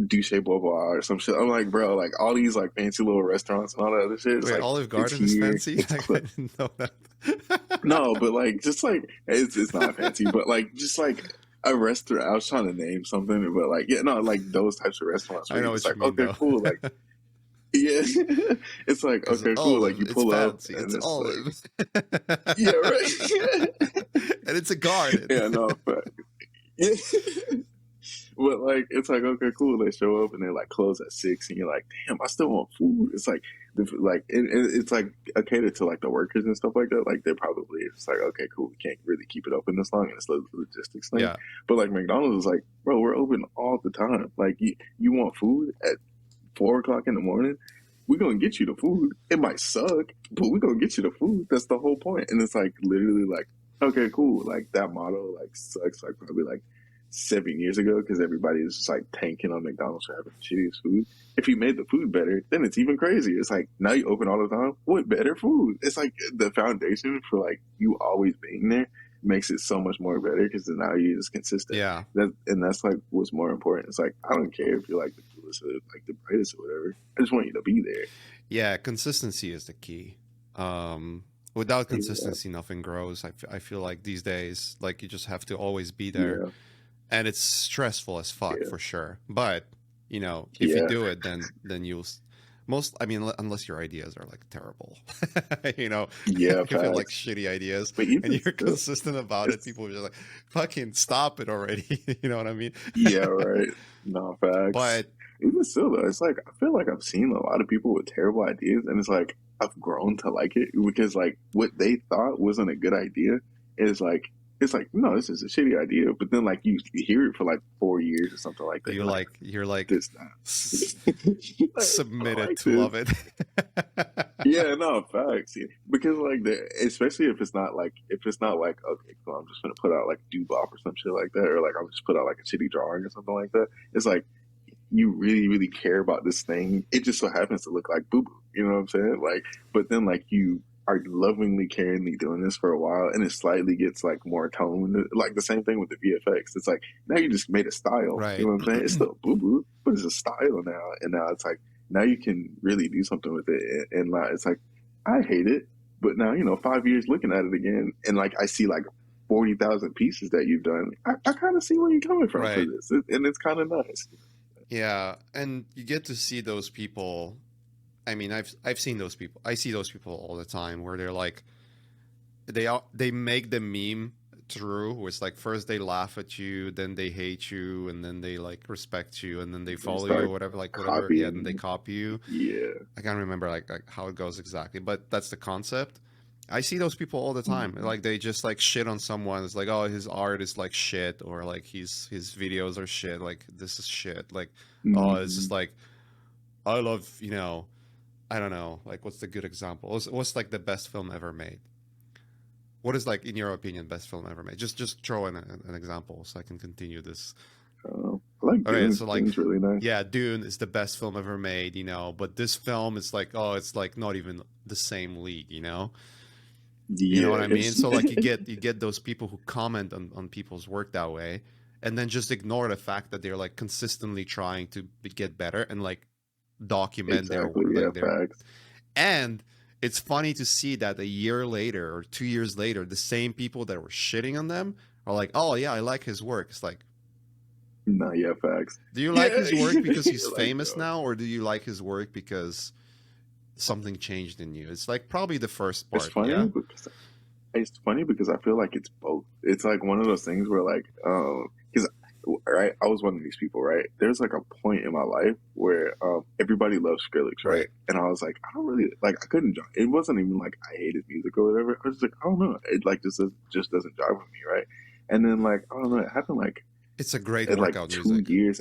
Duce Bois or some shit. I'm like, bro, like all these like fancy little restaurants and all that other shit. It's Wait, like Olive it's Garden is here. fancy? It's Like, I didn't know that. no, but like just like it's not fancy, but like just like a restaurant. I was trying to name something, but like yeah, no, like those types of restaurants I where know you're just what you like, mean, okay, though. cool, like yeah, it's like Because okay, cool, like olive, you it's pull up fancy. and It's it's like olive. yeah, right, And it's a garden. yeah, no, but yeah. But like, it's like okay, cool. They show up and they like close at 6, and you're like, damn, I still want food. It's like, it's like catered to like the workers and stuff like that. Like they're probably it's like okay, cool. We can't really keep it open this long, and it's a logistics thing. Yeah. But like McDonald's is like, bro, we're open all the time. Like you want food at 4 o'clock in the morning. We're gonna get you the food. It might suck, but we're gonna get you the food. That's the whole point. And it's like literally like, okay, cool. Like that motto like sucks like probably like 7 years ago because everybody is just like tanking on McDonald's for having the shittiest food. If you made the food better, then it's even crazier. It's like now you open all the time with better food. It's like the foundation for like you always being there makes it so much more better because now you're just consistent. Yeah. And that's like what's more important. It's like I don't care if you're like the coolest or like the brightest or whatever. I just want you to be there. Yeah. Consistency is the key. Without Yeah, consistency, nothing grows. I feel like these days, like you just have to always be there. yeah, And it's stressful as fuck yeah, for sure. But, if you yeah, do it, then you'll. Most, I mean, unless your ideas are like terrible, you know, yeah. if you're like Facts. shitty ideas But and even you're still, consistent about it, it's people are just like, fucking stop it already. You know what I mean? yeah, right. No facts. But Even still though, it's like I feel like I've seen a lot of people with terrible ideas, and it's like I've grown to like it because like what they thought wasn't a good idea is like it's like no, this is a shitty idea. But then like you hear it for like 4 years or something like that. you're like This not. s- Like, I don't submitted like to this. love it. Yeah, no facts. Yeah. Because like especially if it's not like okay, cool, I'm just gonna put out like Dubop or some shit like that, or like I'll just put out like a shitty drawing or something like that. It's like you really, really care about this thing. It just so happens to look like boo boo. You know what I'm saying? Like, but then like you are lovingly, caringly doing this for a while, and it slightly gets like more toned. Like the same thing with the VFX. It's like now you just made a style. You Right. know what I'm saying? It's still boo boo, but it's a style now, and now it's like now you can really do something with it. And like, it's like I hate it, but now 5 years looking at it again, and like I see like 40,000 pieces that you've done. I kind of see where you're coming from for Right. this, and it's kind of nice. Yeah, and you get to see those people. I mean, I've seen those people. I see those people all the time where they're like they make the meme true. Where it's like first they laugh at you, then they hate you, and then they like respect you, and then they They follow you or start whatever. Like whatever. Yeah, then they copying. copy you. Yeah. I can't remember like how it goes exactly, but that's the concept. I see those people all the time. Mhm. Like they just like shit on someone. It's like, oh, his art is like shit, or like his videos are shit. Like this is shit. Like, oh, it's just Mhm. like I love, I don't know, like what's the good example? What's like the best film ever made? What is like in your opinion best film ever made? Just throw in an example so I can continue this. I like All right, Dune. so like, Dune's really nice. yeah, Dune is the best film ever made, but this film is like, oh, it's like not even the same league, You know Yeah, what I mean? it's So like you get those people who comment on people's work that way, and then just ignore the fact that they're like consistently trying to get better and like document their Exactly. work, Yeah. like their. Facts. And it's funny to see that a year later or 2 years later, the same people that were shitting on them are like, "Oh yeah, I like his work." It's like, No. Yeah. Facts. do you like Yeah. his work because he's Like, famous now, or do you like his work because something changed in you? It's like probably the first it's part, funny yeah. because I feel like it's both. It's like one of those things where like because right, I was one of these people, right? There's like a point in my life where everybody loves Skrillex, right? Right. And I was like, I don't really like. I couldn't. It wasn't even like I hate his music or whatever. I was just like, I don't know. It like just doesn't jive with me, right? And then like I don't know. It happened like It's a great at like workout 2 music. years.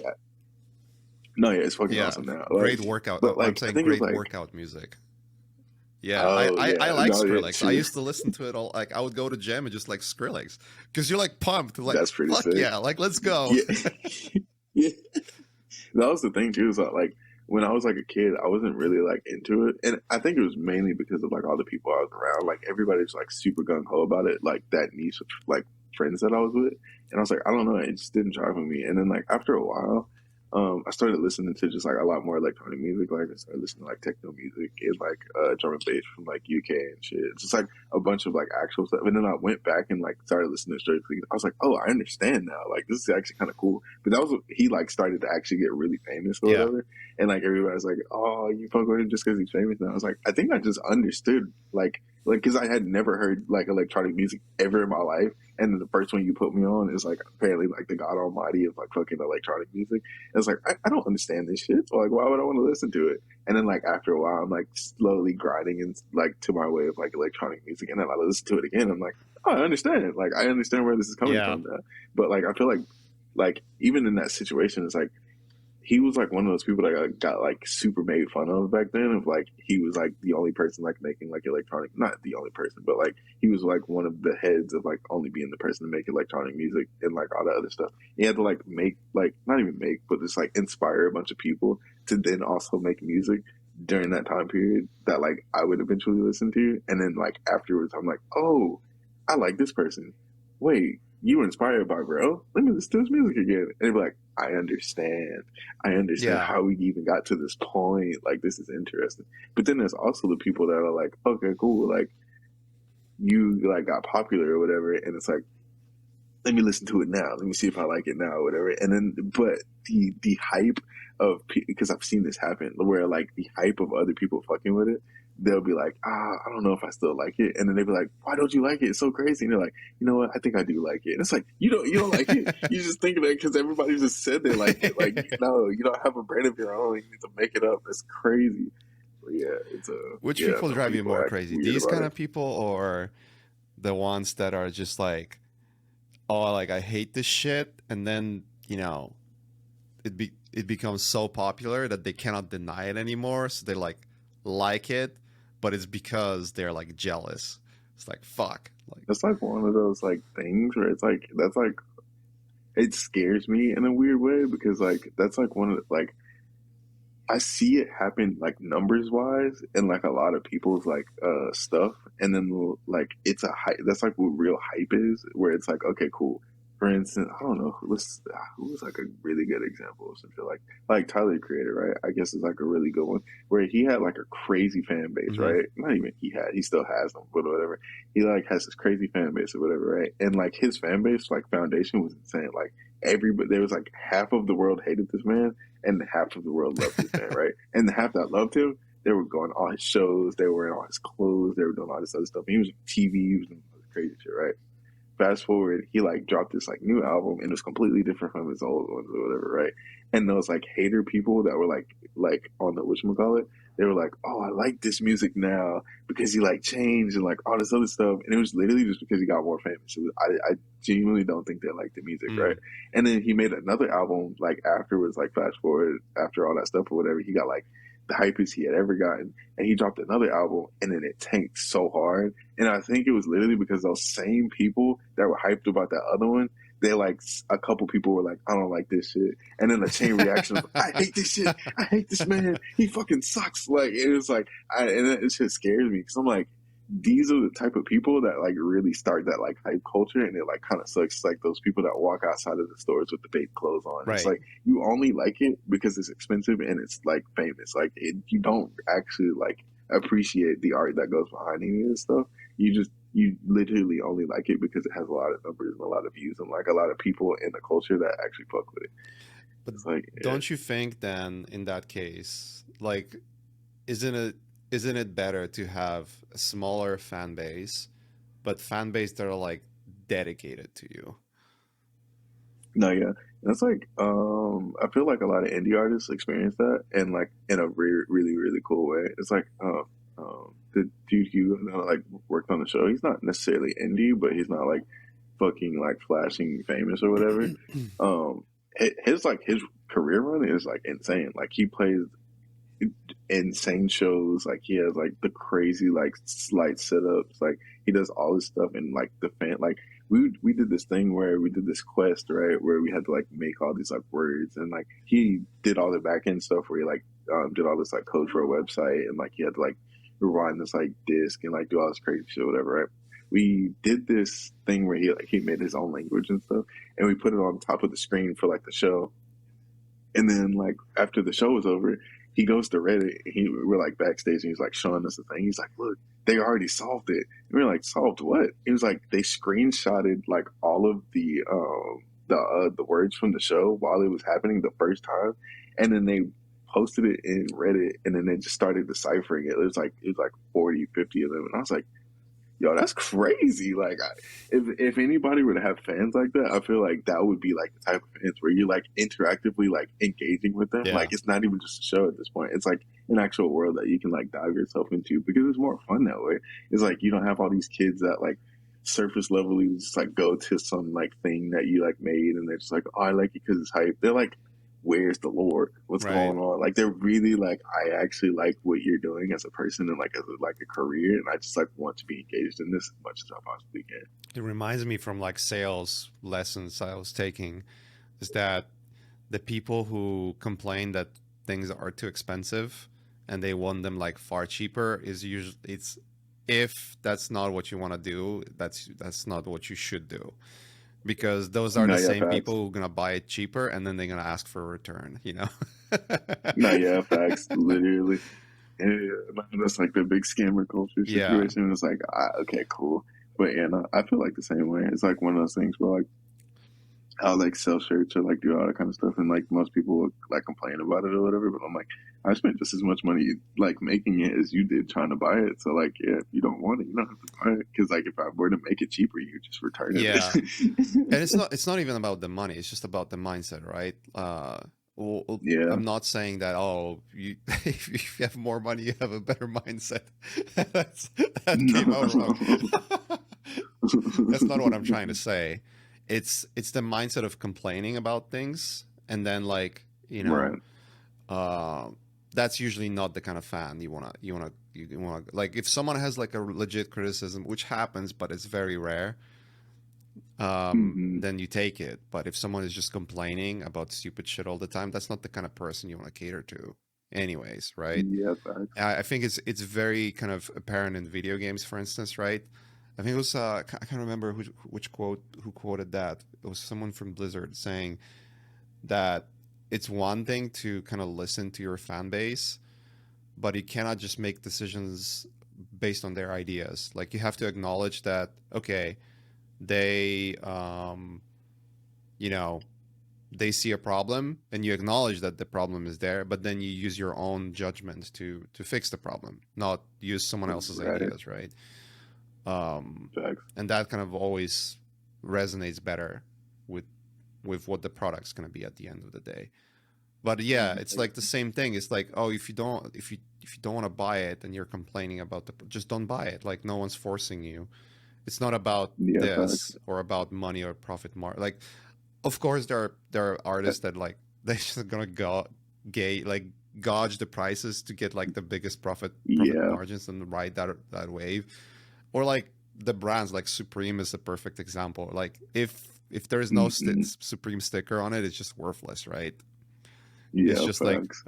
No, yeah, it's fucking Yeah, awesome now. Like, great workout. but I'm like I saying think it was great like, workout music. Yeah, oh yeah, I like no, yeah, Skrillex. I true. used to listen to it all. Like I would go to gym and just like Skrillex because you're like pumped. Like That's pretty fuck sick. yeah, like let's go. Yeah, yeah. That was the thing too. So like when I was like a kid, I wasn't really like into it, and I think it was mainly because of like all the people I was around. Like everybody's like super gung ho about it, like that niche of like friends that I was with, and I was like, I don't know, it just didn't jive with me. And then like after a while, I started listening to just like a lot more electronic music. Like I started listening to like techno music and like drum and bass from like UK and shit. Just like a bunch of like actual stuff. And then I went back and like started listening to Straight Clean. I was like, oh, I understand now. Like this is actually kind of cool. But that was he like started to actually get really famous or Yeah, whatever. And like everybody's like, oh, you fuck with him just because he's famous now. I was like, I think I just understood like because I had never heard like electronic music ever in my life. And then the first one you put me on is like apparently like the God Almighty of like fucking electronic music. It's like I don't understand this shit. So like, why would I want to listen to it? And then like after a while, I'm like slowly grinding and like to my way of like electronic music, and then I listen to it again. I'm like, oh, I understand it. Like I understand where this is coming yeah, from now. But like I feel like even in that situation, it's like he was like one of those people that got like super made fun of back then. Of like he was like the only person like making like electronic, not the only person, but like he was like one of the heads of like only being the person to make electronic music and like all that other stuff. He had to like make like not even make, but just like inspire a bunch of people to then also make music during that time period that like I would eventually listen to. And then like afterwards, I'm like, oh, I like this person. Wait, you were inspired by bro? Let me listen to his music again. And they'd be like, I understand. I understand yeah, how we even got to this point. Like, this is interesting. But then there's also the people that are like, okay, cool. Like, you like got popular or whatever, and it's like, let me listen to it now. Let me see if I like it now or whatever. And then, but the hype of because I've seen this happen where like the hype of other people fucking with it, they'll be like, I don't know if I still like it. And then they'll be like, why don't you like it? It's so crazy. And they're like, you know what? I think I do like it. And it's like, you don't like it. You just think of it because everybody just said they like it. Like, no, you don't have a brain of your own. You need to make it up. It's crazy. But yeah, it's Which yeah. people Some drive you people more act crazy? weird These about kind it. of people, or the ones that are just like, oh, like I hate this shit, and then it becomes so popular that they cannot deny it anymore, so they like it, but it's because they're like jealous. It's like fuck, like It's like one of those like things where it's like that's like it scares me in a weird way because like that's like one of the, like I see it happen like numbers wise in like a lot of people's like stuff, and then like it's a hype. That's like what real hype is, where it's like okay, cool. For instance, I don't know who's like a really good example of something like Tyler the Creator, right? I guess is like a really good one where he had like a crazy fan base, mhm. right? Not even he still has them, but whatever. He like has this crazy fan base or whatever, right? And like his fan base, like foundation was insane. Like everybody, there was like half of the world hated this man and half of the world loved this man, right? And the half that loved him, they were going to all his shows, they were in all his clothes, they were doing all this other stuff. He was on TV, he was doing all this crazy shit, right? Fast forward, he like dropped this like new album and it was completely different from his old ones or whatever, right? And those like hater people that were like on the whatchamacallit, they were like, oh, I like this music now because he like changed and like all this other stuff. And it was literally just because he got more famous. I genuinely don't think they liked the music, right? Mm. And then he made another album like afterwards, like fast forward after all that stuff or whatever, he got like the hypest he had ever gotten. And he dropped another album and then it tanked so hard. And I think it was literally because those same people that were hyped about that other one, they like a couple people were like, I don't like this shit. And then the chain reaction was, I hate this shit. I hate this man. He fucking sucks. Like, it was like, and it just scares me because I'm like, these are the type of people that like really start that like hype culture, and it like kind of sucks. It's like those people that walk outside of the stores with the fake clothes on. It's Right. like you only like it because it's expensive and it's like famous. Like you don't actually like appreciate the art that goes behind any of this stuff. You literally only like it because it has a lot of numbers and a lot of views and like a lot of people in the culture that actually fuck with it. But It's like yeah. don't you think then in that case, like, isn't it isn't it better to have a smaller fan base, but fan base that are like dedicated to you? No, yeah. That's like I feel like a lot of indie artists experience that and like in a really, really cool way. It's like the dude who like worked on the show, he's not necessarily indie, but he's not like fucking like flashing famous or whatever. Um his like his career run is like insane. Like he plays insane shows. Like he has like the crazy like slight setups. Like he does all this stuff and like the fan like we did this thing where we did this quest right where we had to like make all these like words and like he did all the back end stuff where he like did all this like code for a website and like he had to like rewind this like disk and like do all this crazy shit whatever right. We did this thing where he made his own language and stuff and we put it on top of the screen for like the show and then like after the show was over, he goes to Reddit. We're like backstage, and he's like showing us the thing. He's like, "Look, they already solved it." And we're like, "Solved what?" He was like, "They screenshotted like all of the words from the show while it was happening the first time, and then they posted it in Reddit, and then they just started deciphering it. It was like 40, 50 of them, and I was like, yo, that's crazy. Like, if anybody were to have fans like that, I feel like that would be like the type of fans where you're like interactively like engaging with them. Like, Yeah. it's not even just a show at this point. It's like an actual world that you can like dive yourself into because it's more fun that way. It's like you don't have all these kids that like surface level just like go to some like thing that you like made and they're just like, oh, I like it because it's hype. They're like, where's the lore? What's Right. going on? Like they're really like, I actually like what you're doing as a person and like as a career, and I just like want to be engaged in this as much as I possibly can. It reminds me from like sales lessons I was taking is that the people who complain that things are too expensive and they want them like far cheaper is usually it's if that's not what you want to do, that's not what you should do. Because those are No, the yeah, same facts. people who are gonna buy it cheaper and then they're gonna ask for a return, you know? No, yeah, facts. Literally. Yeah, no, that's like the big scammer culture Yeah. situation. It's like, okay, cool. But yeah, no, I feel like the same way. It's like one of those things where like I'll like sell shirts or like do all that kind of stuff, and like most people would like complain about it or whatever. But I'm like, I spent just as much money like making it as you did trying to buy it. So like, yeah, if you don't want it, you don't have to buy it. Because like, if I were to make it cheaper, you just return Yeah. And it. it's not even about the money, it's just about the mindset, right? Yeah, I'm not saying that you if you have more money you have a better mindset. That's, that came out wrong. no, That's not what I'm trying to say. It's the mindset of complaining about things and then like, right. uh that's usually not the kind of fan you wanna like if someone has like a legit criticism, which happens, but it's very rare, Hmm. then you take it. But if someone is just complaining about stupid shit all the time, that's not the kind of person you want to cater to, anyways, right? Yeah, facts. I think it's very kind of apparent in video games, for instance, right? I think it was I can't remember which quote who quoted that. It was someone from Blizzard saying that it's one thing to kind of listen to your fan base, but you cannot just make decisions based on their ideas. Like you have to acknowledge that okay, they you know they see a problem and you acknowledge that the problem is there, but then you use your own judgment to fix the problem, not use someone else's Right. ideas, right? um Facts. and that kind of always resonates better with what the product's going to be at the end of the day. But yeah, it's like the same thing. It's like, oh, if you don't want to buy it and you're complaining about just don't buy it. Like no one's forcing you. It's not about Yeah, facts. this or about money or profit like of course there are artists that like they're just gonna go gay like gauge the prices to get like the biggest profit Yeah. margins and ride that wave. Or like the brands like Supreme is a perfect example. Like if there's no Hmm. Supreme sticker on it, it's just worthless, right? It's Yeah, just like facts.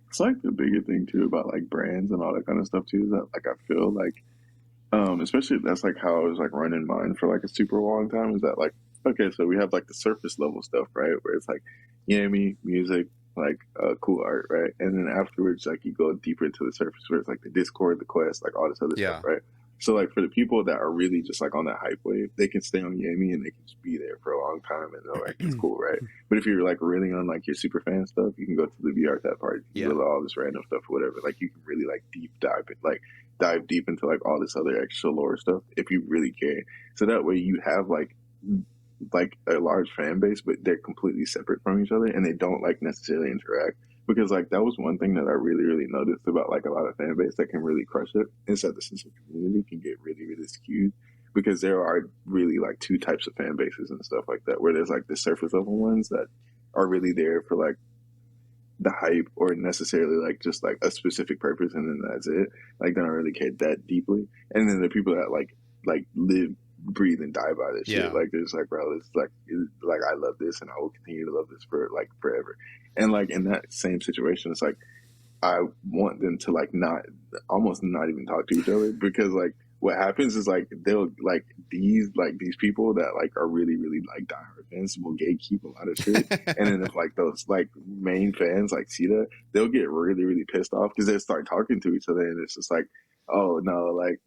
It's like the bigger thing too about like brands and all that kind of stuff too is that like I feel like Especially that's like how I was like running mine for like a super long time. Is that like okay? So we have like the surface level stuff, right? Where it's like, you know what I mean, music, like cool art, right? And then afterwards, like you go deeper into the surface where it's like the Discord, the quest, like all this other stuff, Yeah. right? So like for the people that are really just like on that hype wave, they can stay on Yami and they can just be there for a long time and they're like, it's cool, right? But if you're like really on like your super fan stuff, you can go to the VR tab part, you can Yeah. go to all this random stuff or whatever. Like you can really like deep dive it, like dive deep into like all this other extra lore stuff if you really care. So that way you have like a large fan base, but they're completely separate from each other and they don't like necessarily interact. Because like that was one thing that I really noticed about like a lot of fan base that can really crush it is that the sense of community can get really skewed because there are really like two types of fan bases and stuff like that where there's like the surface level ones that are really there for like the hype or necessarily like just like a specific purpose and then that's it. Like they don't really care that deeply. And then the people that like live, breathe, and die by this shit. Yeah. Like there's like, bro, it's like I love this and I will continue to love this for like forever. And like in that same situation, it's like I want them to like not almost not even talk to each other because like what happens is like they'll like these people that like are really like diehard fans will gatekeep a lot of shit, and then if like those like main fans like see that, they'll get really pissed off because they start talking to each other, and it's just like, oh no, like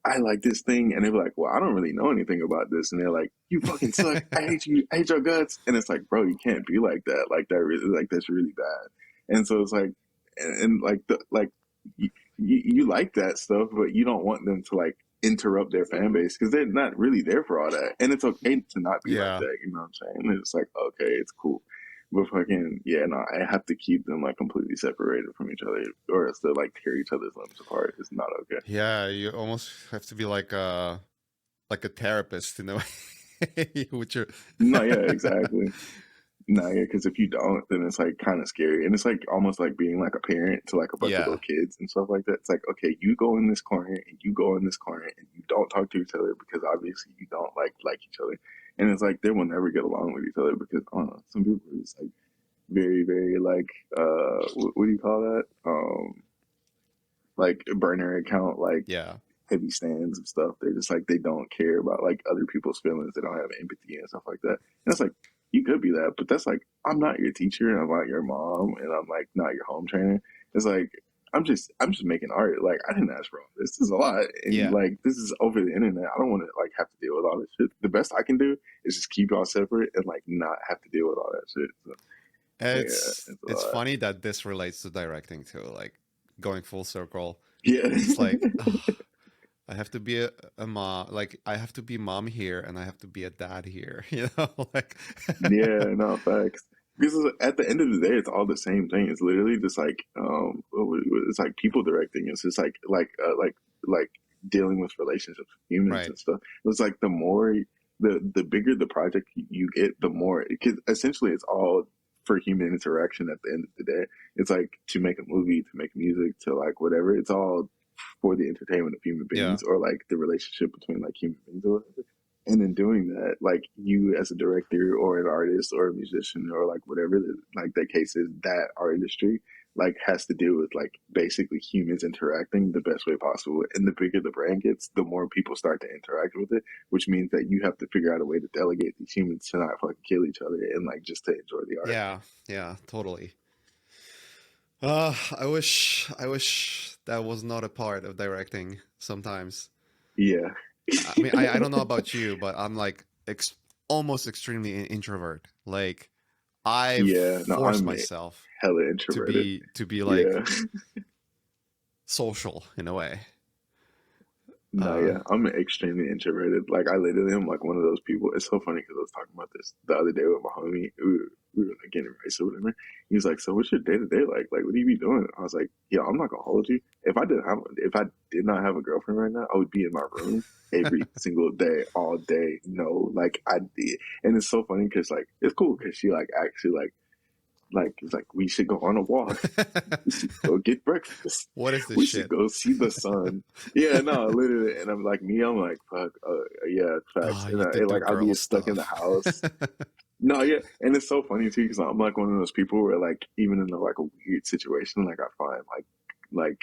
I like this thing, and they're like, well, I don't really know anything about this, and they're like, you fucking suck, I hate you, I hate your guts, and it's like, bro, you can't be like that, like that really like that's really bad, and so it's like and like the like you like that stuff, but you don't want them to like interrupt their fan base because they're not really there for all that, and it's okay to not be like Yeah. that. You know what I'm saying? And it's like okay, it's cool, but fucking yeah, no, I have to keep them like completely separated from each other, or else they'll like tear each other's limbs apart. It's not okay. Yeah, you almost have to be like a therapist in a way with your No, yeah, exactly. No, yeah, because if you don't, then it's like kind of scary, and it's like almost like being like a parent to like a bunch of Yeah. little kids and stuff like that. It's like, okay, you go in this corner and you go in this corner, and you don't talk to each other because obviously you don't like each other, and it's like they will never get along with each other because I don't know, some people are just like very like what do you call that? Like a burner account like Yeah. heavy stands and stuff. They're just like they don't care about like other people's feelings. They don't have empathy and stuff like that. And it's like you could be that, but that's like I'm not your teacher and I'm not your mom and I'm like not your home trainer. It's like I'm just making art. Like I didn't ask for all this. This is a lot, and Yeah. like this is over the internet. I don't want to like have to deal with all this shit. The best I can do is just keep y'all separate and like not have to deal with all that shit. So, yeah, it's a It's lot. funny that this relates to directing too, like going full circle. Yeah. It's like, oh, I have to be a mom, like I have to be mom here and I have to be a dad here, like Yeah, no facts. Because at the end of the day, it's all the same thing. It's literally just like it's like people directing. It's just like dealing with relationships with humans right. and stuff. It's like the more the bigger the project you get, the more because essentially it's all for human interaction. At the end of the day, it's like to make a movie, to make music, to like whatever. It's all for the entertainment of human Yeah. beings or like the relationship between like human beings or whatever. And in doing that, like you as a director or an artist or a musician or like whatever like that case is, that art industry like has to deal with like basically humans interacting the best way possible. And the bigger the brand gets, the more people start to interact with it, which means that you have to figure out a way to delegate these humans to not fucking kill each other and like just to enjoy the art. Yeah. Yeah, totally. I wish that was not a part of directing sometimes. Yeah. I mean, I don't know about you, but I'm like almost extremely introvert. Like I Yeah. No, force I'm myself hella to introverted. be like Yeah. social in a way. No, Uh yeah, I'm extremely introverted. Like, I literally am like one of those people. It's so funny because I was talking about this the other day with my homie. We were like getting rice or whatever. He was like, "So, what's your day to day like? Like, what do you be doing?" I was like, "Yeah, I'm not gonna hold you. If I did not have a girlfriend right now, I would be in my room every single day, all day. No, like I did, and it's so funny because like it's cool because she like actually like it's like we should go on a walk. We should go get breakfast. what is this We should shit? go see the sun. Yeah, no, literally. And I'm like, me, I'm like, fuck, yeah, facts. Oh, And you did the I'll be girl stuck in the stuff. house. No, yeah. And it's so funny too, because I'm like one of those people where, like, even in like a weird situation, like, I find like,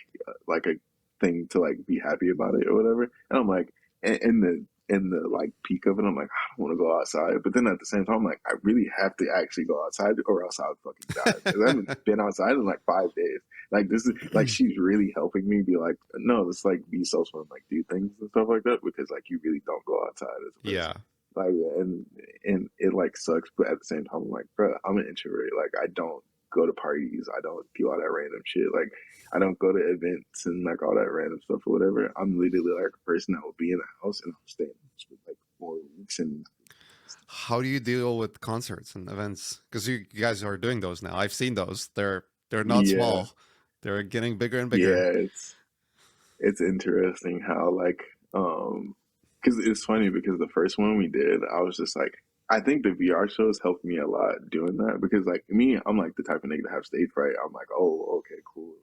like a thing to like be happy about it or whatever. And I'm like, in the like peak of it, I'm like, I don't want to go outside. But then at the same time, I'm like, I really have to actually go outside or else I'll fucking die. Because I haven't been outside in like 5 days. Like this is like she's really helping me be like, no, let's like be social and like do things and stuff like that because like you really don't go outside as a person. Yeah. Like and it like sucks, but at the same time, I'm like, bro, I'm an introvert. Like I don't go to parties. I don't do all that random shit. Like I don't go to events and like all that random stuff or whatever. I'm literally like a person that will be in the house and I'm staying for like 4 weeks and How do you deal with concerts and events? Because you guys are doing those now. I've seen those. They're not yeah, small. They're getting bigger and bigger. yeah. It's interesting how like because it's funny because the first one we did, I was just like, I think the VR shows helped me a lot doing that because like me, I'm like the type of nigga to have stage fright. I'm like, oh, okay, cool.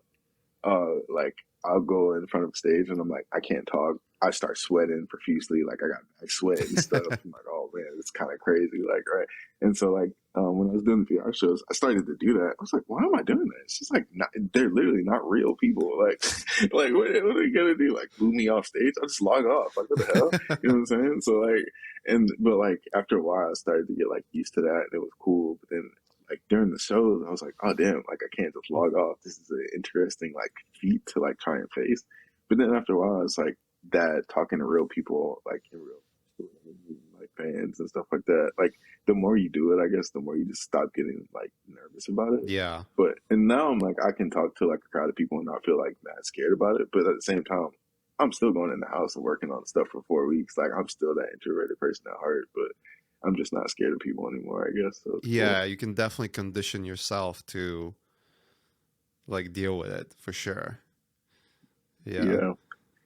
Like I'll go in front of the stage and I'm like, I can't talk. I start sweating profusely, like I got back sweat and stuff. I'm like, oh man, it's kind of crazy, like right. And so like when I was doing the VR shows, I started to do that. I was like, why am I doing that? It's just like not, they're literally not real people. Like, like what are you gonna do? Like boo me off stage? I'll just log off. Like what the hell? You know what I'm saying? So like, but like after a while, I started to get like used to that, and it was cool. But then like during the shows, I was like, oh damn, like I can't just log off. This is an interesting like feat to like try and face. But then after a while, it's like that talking to real people, like in real like fans and stuff like that. Like the more you do it, I guess the more you just stop getting like nervous about it. Yeah. But and now I'm like I can talk to like a crowd of people and not feel like mad scared about it. But at the same time, I'm still going in the house and working on stuff for 4 weeks. Like I'm still that introverted person at heart, but I'm just not scared of people anymore, I guess. So it's cool. Yeah, you can definitely condition yourself to like deal with it for sure. Yeah. Yeah.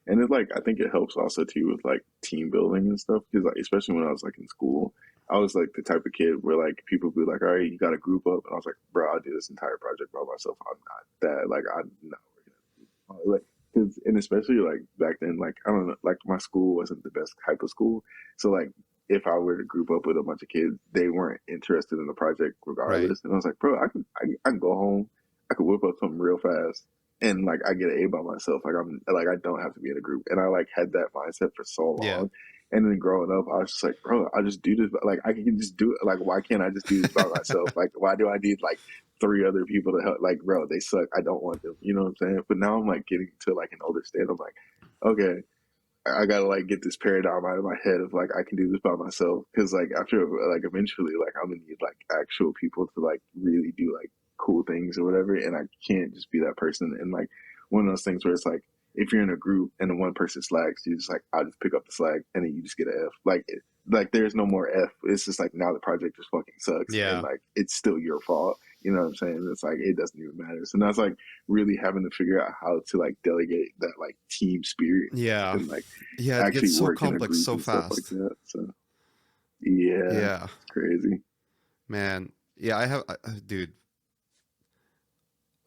And it like I think it helps also too with like team building and stuff because like especially when I was like in school, I was like the type of kid where like people would be like, all right, you got to group up, and I was like, bro, I'll do this entire project by myself. I'm not that like I'm not working like because and especially like back then like I don't know like my school wasn't the best type of school, so like if I were to group up with a bunch of kids, they weren't interested in the project Right. regardless, and I was like, bro, I can go home, I could whip up something real fast and like I get an A by myself. Like I'm like I don't have to be in a group. And I like had that mindset for so Yeah. long. And then growing up, I was just like, bro, I just do this. Like I can just do it. Like why can't I just do this by myself? Like why do I need like three other people to help? Like bro, they suck. I don't want them. You know what I'm saying? But now I'm like getting to like an older state. I'm like, okay, I gotta like get this paradigm out of my head of like I can do this by myself because like after like eventually like I'm gonna need like actual people to like really do like cool things or whatever, and I can't just be that person. And like one of those things where it's like if you're in a group and the one person slacks, you just like I'll just pick up the slack and then you just get an F. Like there's no more F. It's just like now the project just fucking sucks and Yeah. like it's still your fault. You know what I'm saying? It's like it doesn't even matter. So now it's like really having to figure out how to like delegate that like team spirit Yeah. and like Yeah, it gets actually so work in a complex group so and stuff like fast. that. So yeah, Yeah. it's crazy. Man. Yeah, dude,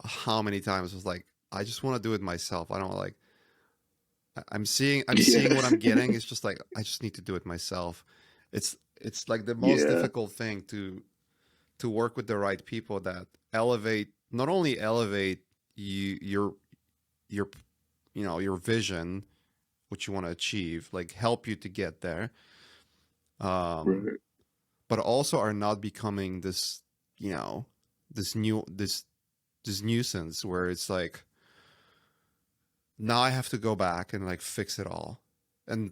how many times I was like, I just want to do it myself. I don't like I'm seeing Yeah, what I'm getting. It's just like I just need to do it myself. It's like the most yeah, difficult thing to work with the right people that elevate not only elevate your your vision, what you want to achieve, like help you to get there, um right. but also are not becoming this, you know, this new this nuisance where it's like now I have to go back and like fix it all. And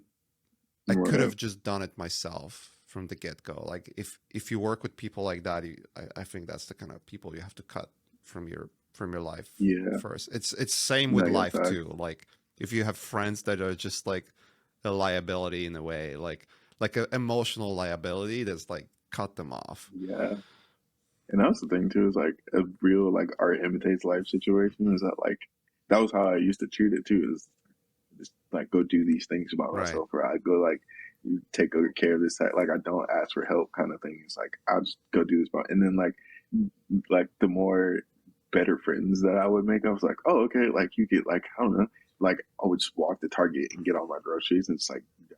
I could Right. have just done it myself from the get go. Like if you work with people like that, I think that's the kind of people you have to cut from your life Yeah. first. It's same with No, yeah, life fact. too. Like if you have friends that are just like a liability in a way, like an emotional liability, that's like cut them off. Yeah. And that's the thing too, is like a real like art imitates life situation is that like that was how I used to treat it too, is just like go do these things by Right. myself or I go like you take good care of this like I don't ask for help kind of thing. It's like I'll just go do this by and then like the more better friends that I would make, I was like, oh okay, like you get like I don't know, like I would just walk to Target and get all my groceries and it's like I'm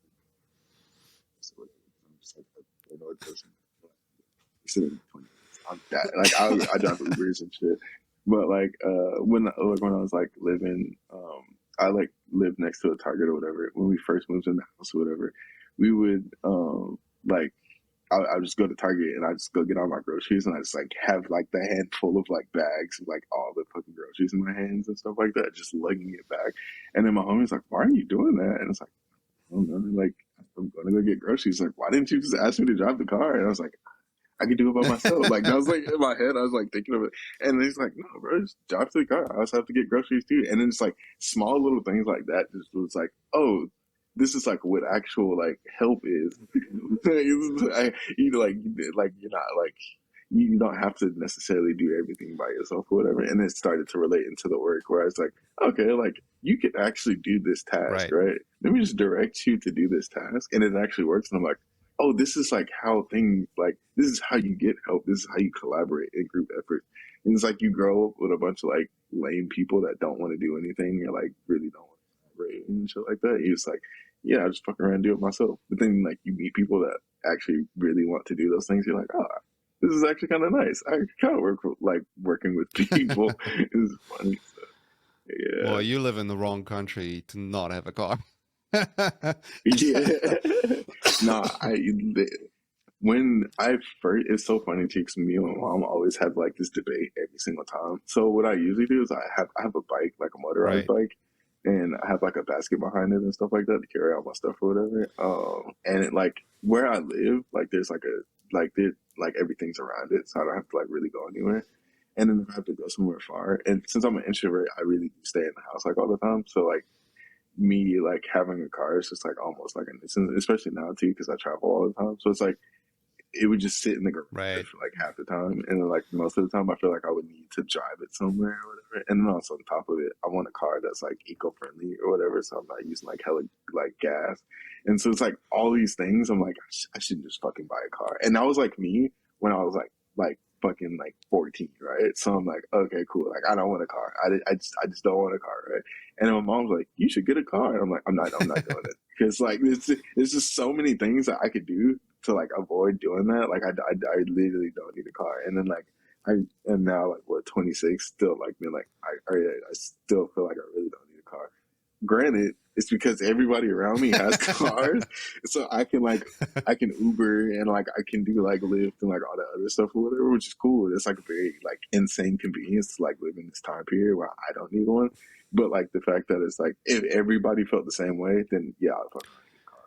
just like a annoyed person. Instead of 20 minutes, I'm that like I drive Ubers and shit. But like when I was like living I like lived next to a Target or whatever. When we first moved in the house or whatever, we would like I would just go to Target and I just go get all my groceries and I just like have like the handful of like bags of like all the fucking groceries in my hands and stuff like that, just lugging it back. And then my homie's like, "Why are you doing that?" And it's like, "I don't know, like I'm gonna go get groceries." Like, "Why didn't you just ask me to drive the car?" And I was like, I could do it by myself. Like that was like in my head, I was like thinking of it. And he's like, "No, bro, just drive to the car. I also have to get groceries too." And then it's like small little things like that just was like, oh, this is like what actual like help is. You know, like you're not like you don't have to necessarily do everything by yourself or whatever. And it started to relate into the work where I was like, okay, like you could actually do this task, Right. right? Let me just direct you to do this task, and it actually works. And I'm like, oh, this is like how things like this is how you get help. This is how you collaborate in group effort. And it's like you grow up with a bunch of like lame people that don't want to do anything or like really don't want to collaborate and shit like that. It's like, yeah, I just fuck around and do it myself. But then like you meet people that actually really want to do those things. You're like, oh, this is actually kind of nice. I kind of work with, like working with people is funny. So, yeah, Well, you live in the wrong country to not have a car. yeah. Nah, when I first, it's so funny too, because me and my mom always have like this debate every single time. So what I usually do is I have a bike, like a motorized Right. bike, and I have like a basket behind it and stuff like that to carry out my stuff or whatever. And it like where I live, like there's like like everything's around it, so I don't have to like really go anywhere. And then if I have to go somewhere far, and since I'm an introvert, I really do stay in the house like all the time. So like me like having a car is just like almost like a nuisance, especially now too because I travel all the time. So it's like it would just sit in the garage Right. for like half the time, and then like most of the time, I feel like I would need to drive it somewhere or whatever. And then also on top of it, I want a car that's like eco-friendly or whatever, so I'm not using like hella like gas. And so it's like all these things. I'm like, I should just fucking buy a car. And that was like me when I was like fucking like 14, right? So I'm like, okay, cool. Like I don't want a car. I just don't want a car, right? And then my mom's like, you should get a car. And I'm like, I'm not doing it because like it's just so many things that I could do to like avoid doing that. Like I literally don't need a car. And then like I am now like what 26, still like being like I still feel like I really don't need a car. Granted, it's because everybody around me has cars, so I can Uber and like I can do like Lyft and like all that other stuff or whatever, which is cool. It's like a very like insane convenience to like live in this time period where I don't need one. But like the fact that it's like if everybody felt the same way, then yeah, I'd fucking need a car.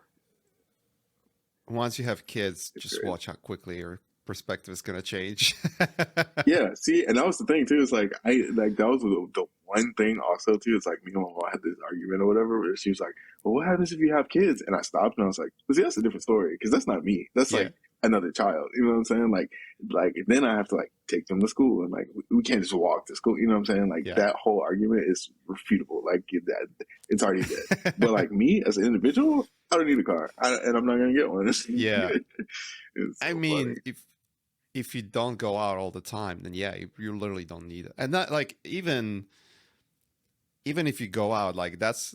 Once you have kids, It's just crazy. watch how quickly your perspective is going to change. Yeah, see, and that was the thing too. It's like I like that was the one thing also too. It's like me and my mom had this argument or whatever. Where she was like, "Well, what happens if you have kids?" And I stopped and I was like, "Well, see, that's a different story because that's not me. That's Yeah. like another child. You know what I'm saying? Like then I have to like take them to school and like we can't just walk to school. You know what I'm saying? Like Yeah. that whole argument is refutable. Like that it's already dead. But like me as an individual, I don't need a car, and I'm not gonna get one. It's Yeah. I so mean, funny. if you don't go out all the time, then yeah, you literally don't need it. And that like even if you go out, like that's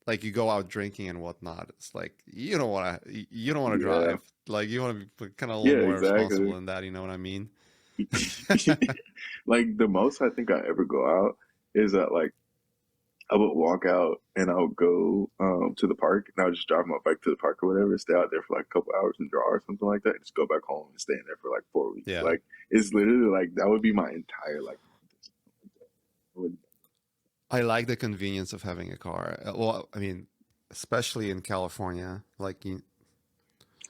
like you go out drinking and whatnot. It's like you don't want to Yeah, drive. Like you want to be kind of a little yeah, more responsible exactly. than that. You know what I mean? Like the most I think I ever go out is that like I would walk out and I would go to the park and I would just drive my bike to the park or whatever, stay out there for like a couple hours and draw or something like that, and just go back home and stay in there for like 4 weeks. Yeah. Like it's literally like that would be my entire like would, I like the convenience of having a car. Well, I mean, especially in California, like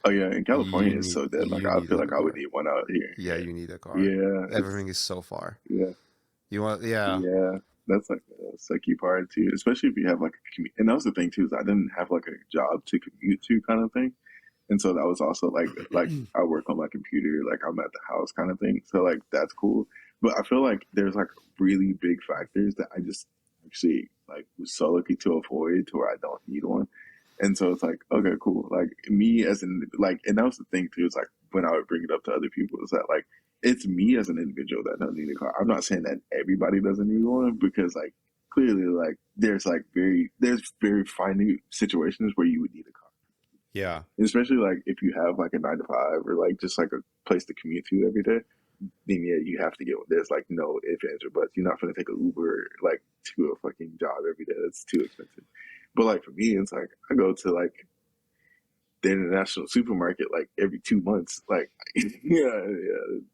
oh yeah, in California it's so dead. Like you I need feel a like I would car. need one out here. Yeah, you need a Yeah. car. Yeah. It's Everything is so far. yeah. You want yeah. Yeah. That's like a sucky part too, especially if you have like a commute. And that was the thing too, is I didn't have like a job to commute to kind of thing. And so that was also like I work on my computer, like I'm at the house kind of thing. So like that's cool. But I feel like there's like really big factors that I just actually like was so lucky to avoid to where I don't need one. And so it's like, okay, cool. Like me as an like and that was the thing too, is like when I would bring it up to other people is that like it's me as an individual that doesn't need a car. I'm not saying that everybody doesn't need one because like clearly like there's very finite situations where you would need a car, Yeah. especially like if you have like a 9 to 5 or like just like a place to commute to every day. then yeah, you have to get one. There's like no ifs, ands, or buts. You're not gonna take an Uber like to a fucking job every day. That's too expensive. But like for me, it's like I go to like the international supermarket like every 2 months. Like yeah, it's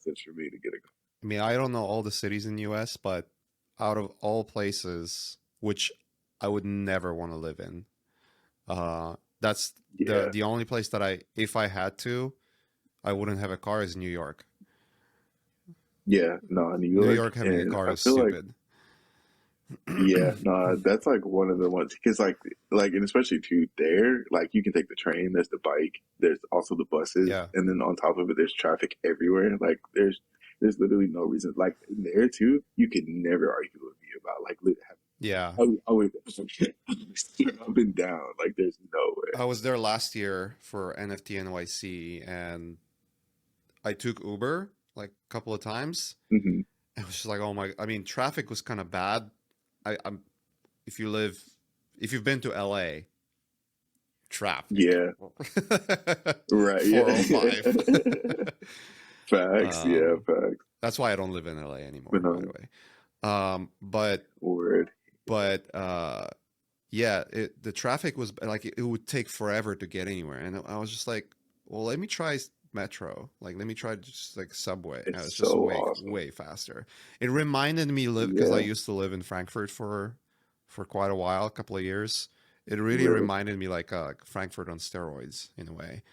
sense for me to get a car. I mean, I don't know all the cities in the US, but out of all places which I would never want to live in, that's Yeah, the only place that if I had to, I wouldn't have a car is New York. yeah, no, New New York, York having a and car I is feel like stupid. yeah, no, that's like one of the ones because and especially too there, like you can take the train, there's the bike, there's also the buses, Yeah, and then on top of it, there's traffic everywhere. Like there's literally no reason. Like there too, you could never argue with me about like yeah. I would up and down. Like there's no I was there last year for NFT NYC, and I took Uber like a couple of times. way. Hmm. It was just like, oh my! I mean, traffic was kind of bad. I'm if you live, if you've been to LA, traffic. Yeah, right. Yeah, 405. facts. Yeah, um, facts. that's why I don't live in LA But anymore, by the no way. But word. but yeah, the traffic was like it would take forever to get anywhere, and I was just like, well, let me try metro. Like, let me try just like subway. And It's it's just so awesome. way faster. It reminded me live because I Yeah, used to live in Frankfurt for quite a while, a couple of years. It really really. reminded me like Frankfurt on steroids in a way.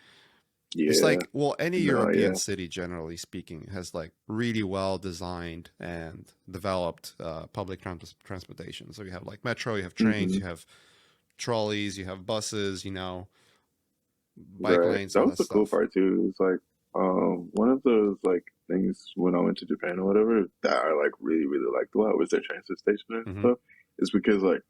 It's Yeah. like, well, any No, European yeah. city, generally speaking, has like really well designed and developed public transportation. So you have like metro, you have trains, Hmm. you have trolleys, you have buses, bike Right. lanes, That all was that the cool stuff. part too. It's like one of those like things when I went to Japan or whatever that I like really, really liked a lot was their transit station and Hmm. stuff. Is because like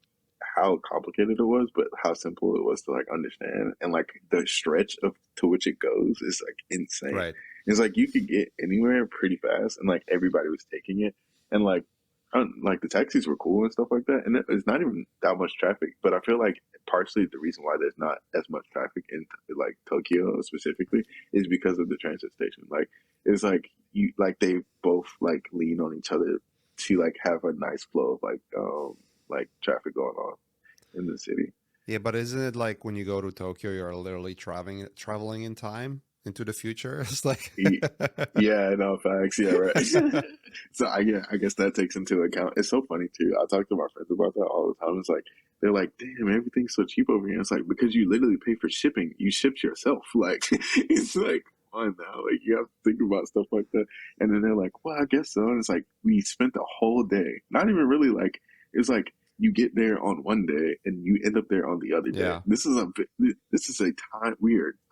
how complicated it was, but how simple it was to like understand and like the stretch of to which it goes is like insane. Right. It's like you could get anywhere pretty fast and like everybody was taking it and like the taxis were cool and stuff like that. And it's not even that much traffic, but I feel like partially the reason why there's not as much traffic in like Tokyo specifically is because of the transit station. Like it's like you like they both like lean on each other to like have a nice flow of like traffic going on in the city. Yeah, but isn't it like when you go to Tokyo, you're literally traveling in time into the future? It's like, Yeah, no facts. Yeah, right. So I guess that takes into account. It's so funny too. I talk to my friends about that all the time. It's like they're like, "Damn, everything's so cheap over here." It's like because you literally pay for shipping. You shipped yourself. Like it's like fun now. Like you have to think about stuff like that. And then they're like, "Well, I guess so." And it's like we spent the whole day, not even really like it's like you get there on one day and you end up there on the other day. yeah. This is a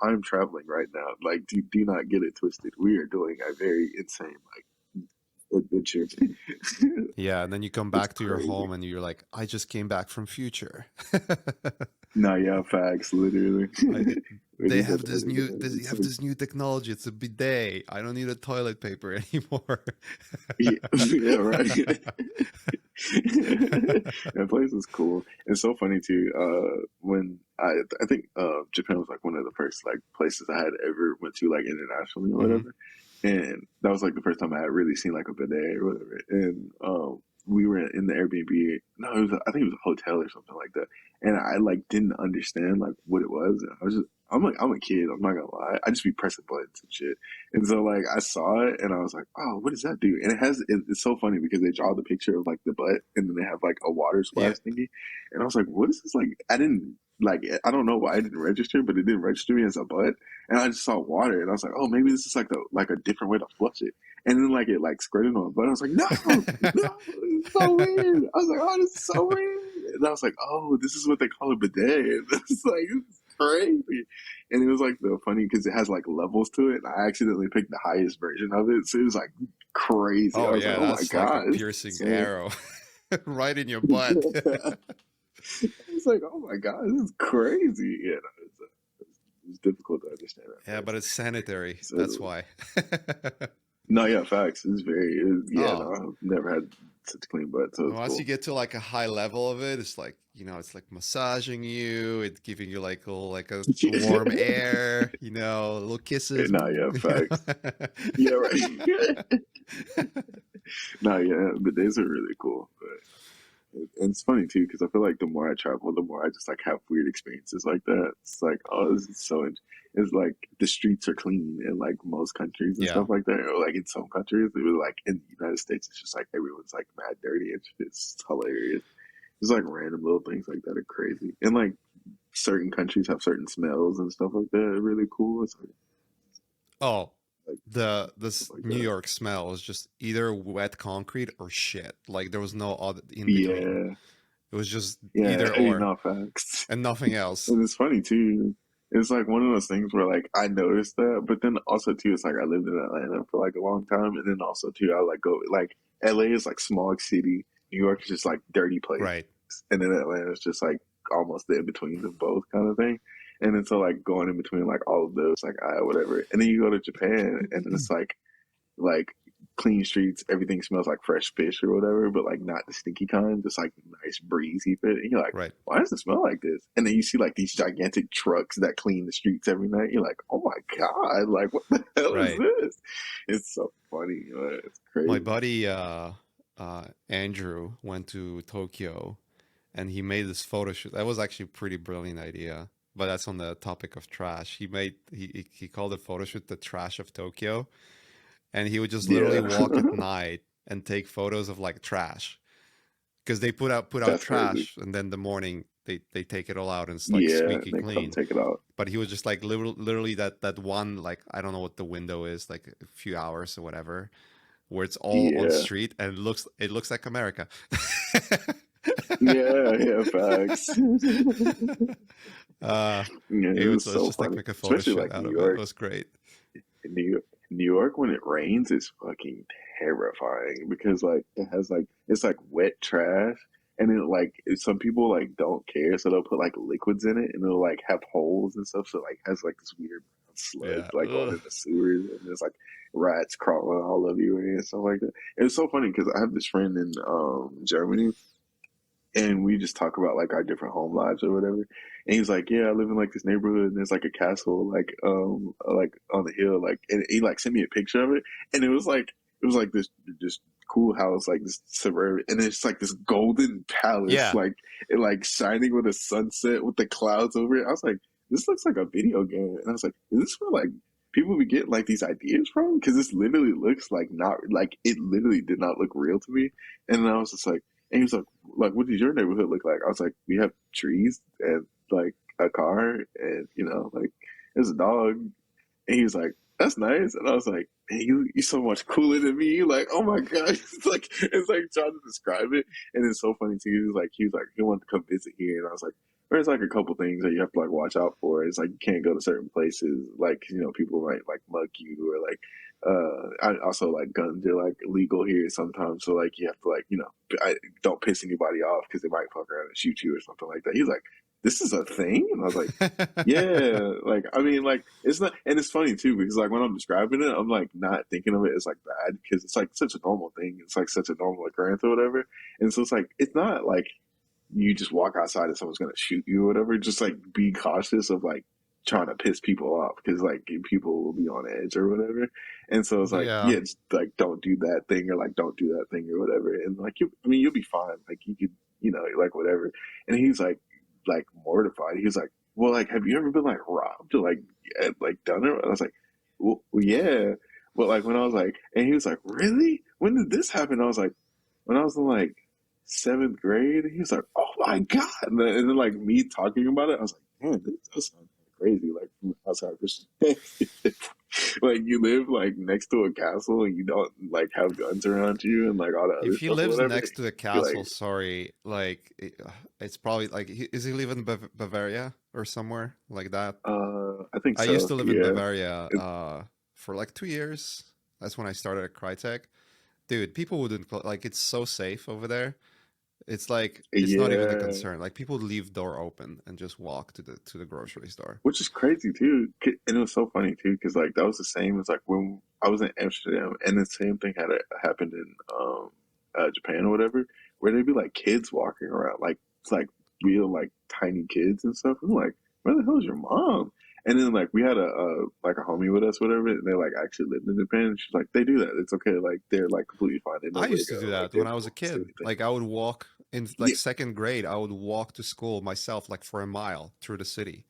time traveling right now. Like do not get it twisted. We are doing a very insane like adventure. Yeah, and then you come It's back to your crazy. home and you're like, I just came back from future. No, yeah, facts, literally. I, It they is a have part this of it. new this, you It's have like this new technology. It's a bidet. I don't need a toilet paper anymore. yeah, yeah, right. That place is cool. It's so funny too. When I think Japan was like one of the first like places I had ever went to like internationally or Hmm. whatever, and that was like the first time I had really seen like a bidet or whatever. And we were in the Airbnb. No, I think it was a hotel or something like that. And I like didn't understand like what it was. And I was just I'm a kid. I'm not gonna lie. I just be pressing buttons and shit. And so like I saw it and I was like, oh, what does that do? And it's so funny because they draw the picture of like the butt and then they have like a water Yeah. splash thingy. And I was like, what is this like? I don't know why it didn't register, but it didn't register me as a butt. And I just saw water and I was like, oh, maybe this is like a different way to flush it. And then like it like squirted on my butt. I was like, no, no, it's so weird. I was like, oh, this is so weird. And I was like, oh, this is what they call a bidet. And it's like, it's crazy. And it was like the funny because it has like levels to it. And I accidentally picked the highest version of it. So it was like crazy. I Oh was like, yeah, oh my that's like a God, this is piercing insane. arrow right in your butt. It's like, oh my God, this is crazy. Yeah, no, it's difficult to understand at Yeah, but first. it's sanitary. That's So, why. no, yeah, facts. Yeah, Oh, no, I've never had. such a clean butt, so it's Once you cool. get to like a high level of it, it's like, it's like massaging you, it's giving you like a warm air, little kisses. Nah, yeah, You facts. Yeah, right. Nah, yeah, but days are really cool. And it's funny too because I feel like the more I travel, the more I just like have weird experiences like that. It's like, oh, this is so. It's like the streets are clean in like most countries and Yeah. stuff like that, or like in some countries. It was like in the United States, it's just like everyone's like mad dirty. It's hilarious. It's like random little things like that are crazy, and like certain countries have certain smells and stuff like that. Are really cool. It's Oh, like the stuff this like New that. York smell is just either wet concrete or shit. Like there was no other in between. Yeah, It was just yeah. either Hey, or not facts. and nothing else. And it's funny too. It's like one of those things where like I noticed that, but then also too, it's like I lived in Atlanta for like a long time, and then also too, I like go like LA is like small city, New York is just like dirty place, Right. and then Atlanta is just like almost the in between of both kind of thing. And then so like going in between like all of those, like whatever. And then you go to Japan, and then it's like clean streets, everything smells like fresh fish or whatever, but like not the stinky kind, just like nice breezy fit. And you're like, Right. why does it smell like this? And then you see like these gigantic trucks that clean the streets every night. You're like, oh my god, like what the hell is Right. this? It's so funny, it's My crazy. buddy Andrew went to Tokyo and he made this photo shoot. That was actually a pretty brilliant idea. But that's on the topic of trash. He called the photo shoot the trash of Tokyo, and he would just literally Yeah, walk at night and take photos of like trash because they put out that's crazy. trash, and then the morning they take it all out and it's like Yeah, squeaky they come clean. take it out. But he was just like literally that one, like I don't know what the window is, like a few hours or whatever, where it's all on Yeah, street and it looks like America. yeah, yeah, facts. uh Yeah, he it would was let's so just like funny, make a photo especially shoot like out New of it. It York. was great. New York when it rains is fucking terrifying because like it has like it's like wet trash and then like some people like don't care so they'll put like liquids in it and it'll like have holes and stuff so it like has like this weird sludge Yeah. like going Ugh. in the sewers and there's like rats crawling all over you and stuff like that. It's so funny because I have this friend in Germany and we just talk about like our different home lives or whatever. And he's like, "Yeah, I live in like this neighborhood, and there's like a castle, like on the hill, like." And he like sent me a picture of it, and it was like this cool house, like this suburban, and it's like this golden palace, Yeah. like it like shining with a sunset with the clouds over it. I was like, "This looks like a video game," and I was like, "Is this where like people we get like these ideas from?" Because this literally looks like not like it literally did not look real to me, and I was just like. And he was like, what does your neighborhood look like? I was like, we have trees and like a car and like there's a dog. And he was like, that's nice. And I was like, man, you're so much cooler than me. Like, oh my god, it's like trying to describe it. And it's so funny too. He was like he wanted to come visit here, and I was like. There's like a couple things that you have to like watch out for. It's like you can't go to certain places. Like people might like mug you or like I also like guns are like illegal here sometimes, so like you have to like I don't piss anybody off because they might fuck around and shoot you or something like that. He's like, this is a thing, and I was like, yeah, like I mean, like it's not, and it's funny too because like when I'm describing it, I'm like not thinking of it as like bad because it's like such a normal thing. It's like such a normal occurrence or whatever, and so it's like it's not like you just walk outside and someone's gonna shoot you or whatever. Just like be cautious of like trying to piss people off because like people will be on edge or whatever. And so it's like, Yeah. yeah, just like don't do that thing or like don't do that thing or whatever. And like I mean, you'll be fine. Like you could, like whatever. And he's like mortified. He was like, well, like, have you ever been like robbed or like done it? And I was like, well, yeah. But like when I was like, and he was like, really? When did this happen? I was like, when I was in like seventh grade. He was like, "Oh my god!" And then like me talking about it, I was like, "Man, this does sound crazy." Like from outside perspective, like you live like next to a castle and you don't like have guns around you and like all the other If he stuff or lives whatever. next to the You're like, castle, sorry, like it's probably like is he live in Bavaria or somewhere like that? I think I used so. to live in Yeah. Bavaria It, for like 2 years. That's when I started at Crytek. Dude, people wouldn't like it's so safe over there. It's like it's not even a yeah. concern. Like people leave door open and just walk to the grocery store. Which is crazy too, and it was so funny too, because that was the same as like when I was in Amsterdam, and the same thing had happened in Japan or whatever, where there'd be like kids walking around, like it's like real like tiny kids and stuff. I'm like, where the hell is your mom? And then like we had a like a homie with us, whatever, and they like actually lived in Japan. And she's like, they do that. It's okay. Like they're like completely fine. They know I where to used to go. do Like that they when I was a won't say kid. anything. Like I would walk in like Yeah, second grade, I would walk to school myself like for a mile through the city.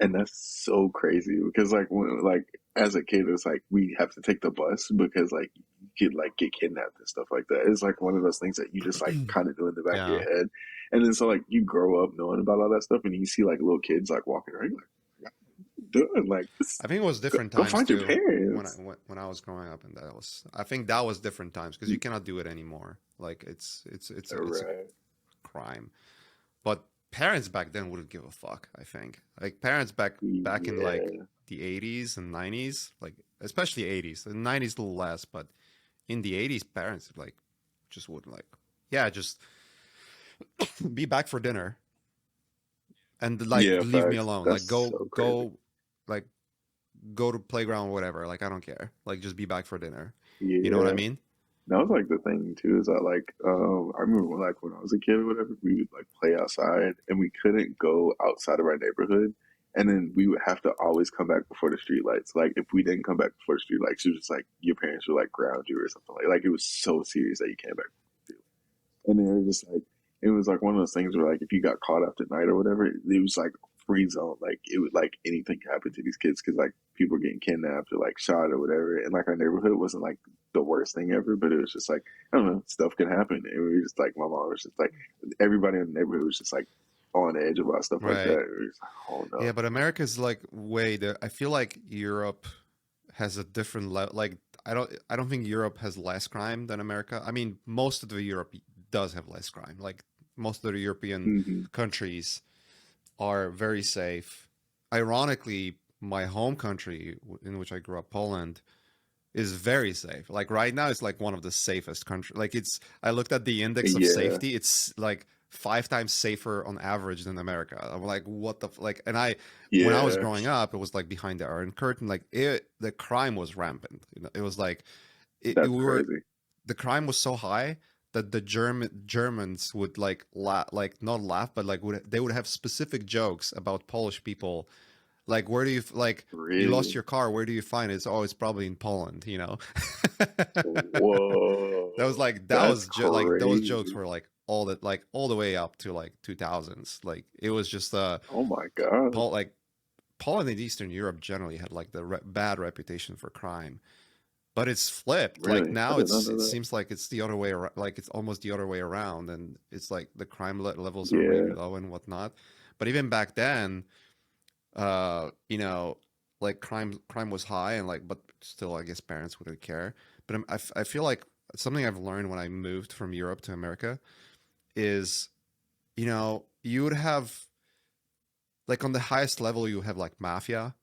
and that's so crazy because like when like as a kid, it's like we have to take the bus because like you could like get kidnapped and stuff like that. It's like one of those things that you just like kind of do in the back of your Yeah. head, and then so like you grow up knowing about all that stuff, and you see like little kids like walking around, you're like, doing like this, I think it was go, different go times find your too when parents. when I was growing up, and that was I think that was different times because you cannot do it anymore. Like it's a Right. crime. But parents back then wouldn't give a fuck, I think. Like parents back in like Yeah. the 80s and 90s, like especially 80s. The 90s a little less, but in the 80s parents like just wouldn't like yeah, just be back for dinner and like Yeah, leave me facts. alone. Like That's so crazy. like go to playground or whatever. Like I don't care. Like just be back for dinner. You know what I Yeah. mean? That was like the thing too, is that like I remember when I was a kid or whatever, we would like play outside and we couldn't go outside of our neighborhood. And then we would have to always come back before the street lights. Like if we didn't come back before the street lights, it was just like your parents would like ground you or something like it was so serious that you came back. And they were just like, it was like one of those things where like if you got caught after night or whatever, it was like free zone. Like it would like anything could happen to these kids because like people were getting kidnapped or like shot or whatever. And like our neighborhood wasn't like the worst thing ever, but it was just like I don't know, stuff could happen. And we were just like my mom was just like everybody in the neighborhood was just like on edge about stuff like that. Right. It was like, oh Yeah, no. but America's like way there. I feel like Europe has a different level. Like I don't think Europe has less crime than America. I mean, most of the Europe does have less crime. Like most of the European Mm-hmm. countries are very safe. Ironically, my home country in which I grew up, Poland, is very safe. Like right now, it's like one of the safest countries. Like it's, I looked at the index of Yeah, safety. It's like 5 times safer on average than America. I'm like, what the like? And when I was yeah, growing up, it was like behind the Iron Curtain. Like the crime was rampant. You know, it was like that's we were crazy. the crime was so high that the Germans would like like not laugh, but like they would have specific jokes about Polish people like, where do you like you lost Really? your car? Where do you find it? It's always probably in Poland. You know, that was Whoa, like that's like those jokes crazy. were like all the way up to like 2000s. Like it was just Oh my God. Paul like Poland and Eastern Europe generally had like the bad reputation for crime, but it's flipped. Like Really? I now did not know it that. seems like it's the other way around. Like it's almost the other way around, and it's like the crime levels are really Yeah, low and whatnot. But even back then, you know, like crime was high and like, but still, I guess parents wouldn't care. But I feel like something I've learned when I moved from Europe to America is, you know, you would have like on the highest level, you have like mafia,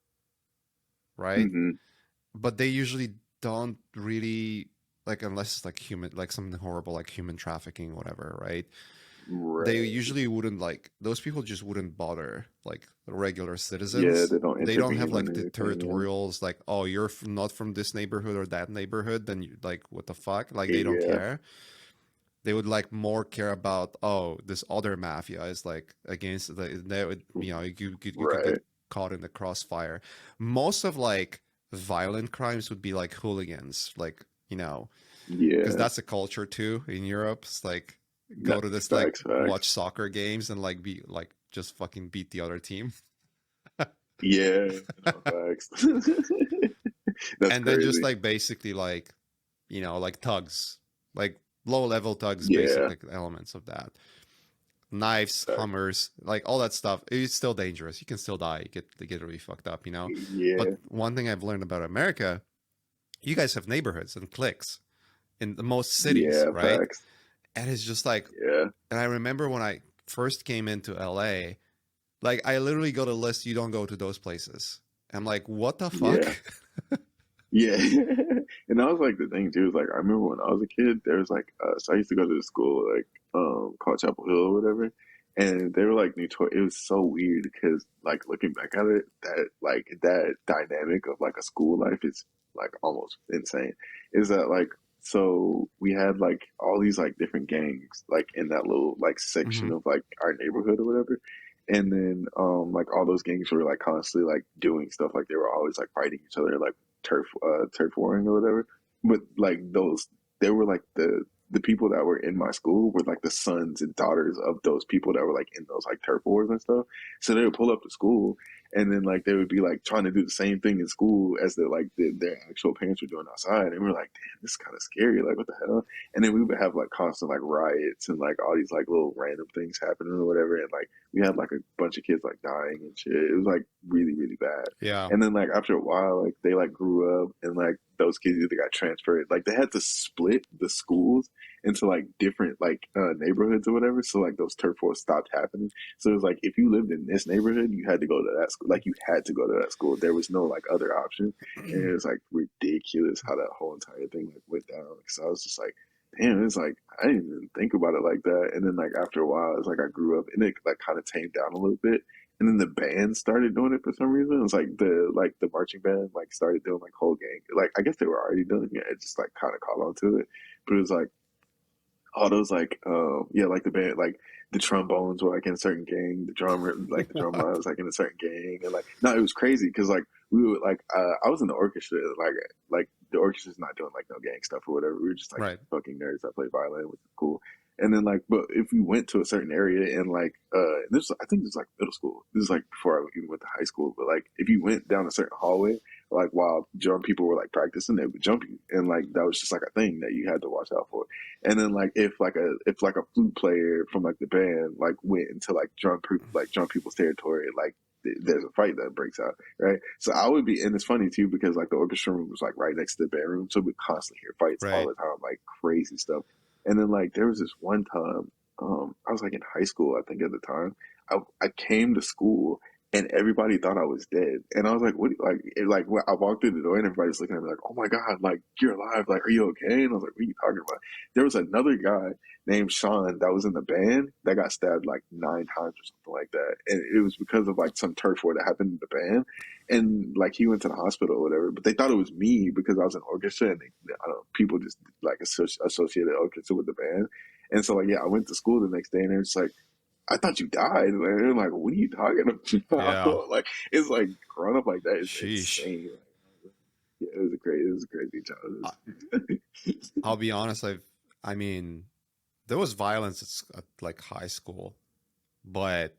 right? hmm, But they usually don't really like unless it's like human, like something horrible like human trafficking, whatever, right? They right. usually wouldn't like those people just wouldn't bother like the regular Yeah, citizens. they don't They don't have intervene on like the anything. territorials like, oh, you're not from this neighborhood or that neighborhood, then you like what the fuck, like Yeah, they don't yeah, care. They would like more care about, oh, this other mafia is like against they would, you know, you could get right. caught in the crossfire. Most of like violent crimes would be like hooligans, like, you know, because Yeah, that's a culture too in Europe. It's like no, go to this like facts, watch facts. soccer games and like be like just fucking beat the other team, Yeah, no, facts. That's and then just crazy. like basically like, you know, like thugs, like low level thugs, basic Yeah, like elements of that. Knives, facts. Hummers, like all that stuff. It's still dangerous. You can still die. You get really fucked up, you know. But Yeah, one thing I've learned about America, you guys have neighborhoods and cliques in the most cities, yeah, right? facts. And it's just like, Yeah, and I remember when I first came into LA, like I literally got a list. You don't go to those places. I'm like, what the fuck? yeah. Yeah, and that was like the thing too. Is like I remember when I was a kid, there was like so I used to go to the school like called Chapel Hill or whatever, and they were like notorious. It was so weird because like looking back at it, that dynamic of like a school life is like almost insane. Is that like so we had like all these like different gangs like in that little like section Hmm. of like our neighborhood or whatever. And then like all those gangs were like constantly like doing stuff, like they were always like fighting each other, like turf warring or whatever. But like those, they were like the people that were in my school were like the sons and daughters of those people that were like in those like turf wars and stuff. So they would pull up to school, and then like they would be like trying to do the same thing in school as their actual parents were doing outside. And we are like, damn, this is kind of scary. Like, what the hell? And then we would have like constant like riots and like all these like little random things happening or whatever. And like we had like a bunch of kids like dying and shit. It was like really, really bad. Yeah. And then like after a while, like they like grew up, and like those kids either got transferred, like they had to split the schools into like different like neighborhoods or whatever. So like those turf wars stopped happening. So it was like if you lived in this neighborhood, you had to go to that school. Like you had to go to that school. There was no like other option. And it was like ridiculous how that whole entire thing like went down. So I was just like, damn, it's like I didn't even think about it like that. And then like after a while, it's like I grew up and it like kind of tamed down a little bit. And then the band started doing it for some reason. It's like the marching band like started doing like whole gang. Like I guess they were already doing it. It just like kind of caught on to it. But it was like all those like yeah, like the band, like the trombones were like in a certain gang, the drummer, like the drum line What? was like in a certain gang. And like no, it was crazy because like we were like I was in the orchestra, like the orchestra's not doing like no gang stuff or whatever. We were just like Right. fucking nerds that play violin, which is cool. And then like, but if we went to a certain area and like this, I think this is like middle school, this is like before I even went to high school, but like if you went down a certain hallway, like while drum people were like practicing, they would jump you. And like that was just like a thing that you had to watch out for. And then like if like a flute player from like the band like went into like drum people's territory, like there's a fight that breaks out, right? So I would be, and it's funny too because like the orchestra room was like right next to the band room, so we constantly hear fights all Right. the time, like crazy stuff. And then like there was this one time, I was like in high school, I think at the time. I came to school and everybody thought I was dead. And I was like, what? Like, like when I walked through the door and everybody's looking at me like, oh my God, like you're alive. Like, are you okay? And I was like, what are you talking about? There was another guy named Sean that was in the band that got stabbed like 9 times or something like that. And it was because of like some turf war that happened in the band. And like he went to the hospital or whatever, but they thought it was me because I was in orchestra and I don't know, people just like associated orchestra with the band. And so like, yeah, I went to school the next day and they're just like, I thought you died. And they're like, what are you talking Yeah. about? Like, it's like growing up like that is Sheesh. insane. Like, yeah, it was a crazy I, childhood. I'll be honest. I mean, there was violence at like high school, but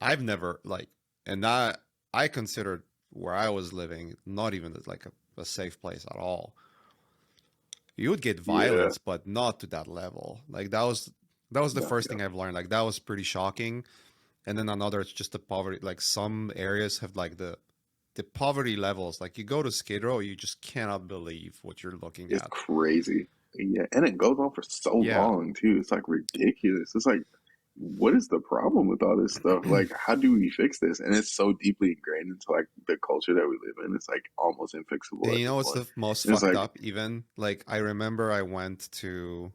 I've never like, and I considered where I was living not even like a safe place at all. You would get Yeah, violence, but not to that level. Like that was the no, first yeah, thing I've learned. Like that was pretty shocking. And then another, it's just the poverty. Like some areas have like the poverty levels. Like you go to Skid Row, you just cannot believe what you're looking it's at. crazy. Yeah, and it goes on for so Yeah. long too. It's like ridiculous. It's like, what is the problem with all this stuff? Like, how do we fix this? And it's so deeply ingrained into like the culture that we live in. It's like almost And unfixable at you know this what's point. the most And it's fucked like, up even? Like I remember I went to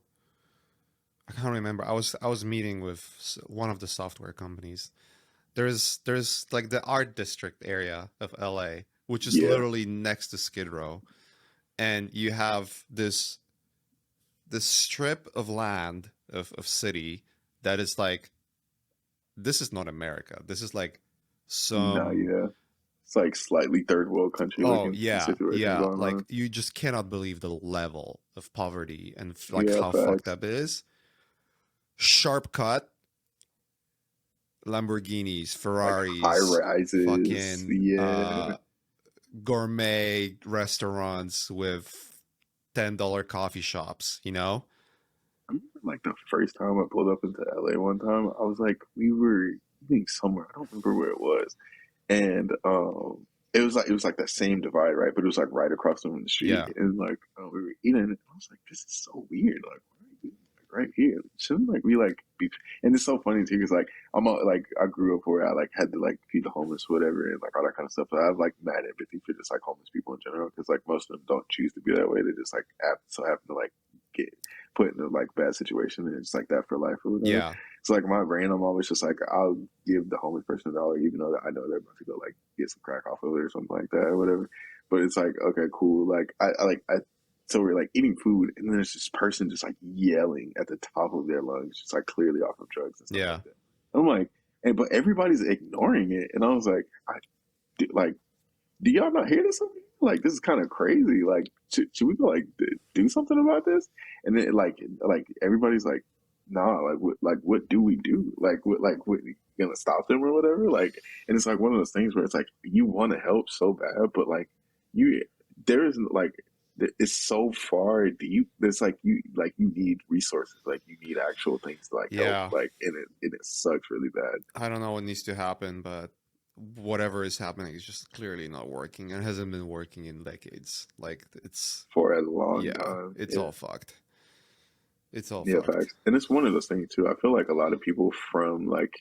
I can't remember. I was meeting with one of the software companies. There's like the art district area of LA, which is yeah, literally next to Skid Row, and you have this strip of land of city that is like this is not America. This is like no, some yeah. It's like slightly third world country oh looking yeah, situation yeah, going like on. you just cannot believe the level of poverty and like Yeah, how fucked facts. up it is. Sharp cut Lamborghinis, Like high Ferraris, rises. fucking Yeah. gourmet restaurants with $10 coffee shops, you know? I remember like the first time I pulled up into LA one time, I was like, we were eating somewhere. I don't remember where it was. And it was like that same divide, right? But it was like right across from the street. Yeah. And like we were eating it. I was like, this is so weird. Like, why are you eating like right here? Shouldn't like we like be, and it's so funny too because like like I grew up where I like had to like feed the homeless, whatever, and like all that kind of stuff. So I have like mad empathy for just like homeless people in general because like most of them don't choose to be that way. They just like happen to like get put in a like bad situation and it's like that for life or whatever. Yeah. So like my brain, I'm always just like I'll give the homeless person $1, even though that I know they're about to go like get some crack off of it or something like that or whatever. But it's like okay, cool. Like I so we're like eating food, and then there's this person just like yelling at the top of their lungs, just like clearly off of drugs and stuff Yeah. like that. I'm like, and but everybody's ignoring it, and I was like, like, do y'all not hear this? Like, this is kind of crazy. Like, should we go like do something about this? And then like everybody's like, nah, like what do we do? What you gonna stop them or whatever? Like, and it's like one of those things where it's like you want to help so bad, but like you there isn't like it's so far deep. It's like you need resources, like you need actual things to like help, Yeah. like and it sucks really bad I don't know what needs to happen, but whatever is happening is just clearly not working and hasn't been working in decades. Like it's for a long yeah, time. it's Yeah. all fucked. It's all Yeah, fucked. facts. And it's one of those things too. I feel like a lot of people from like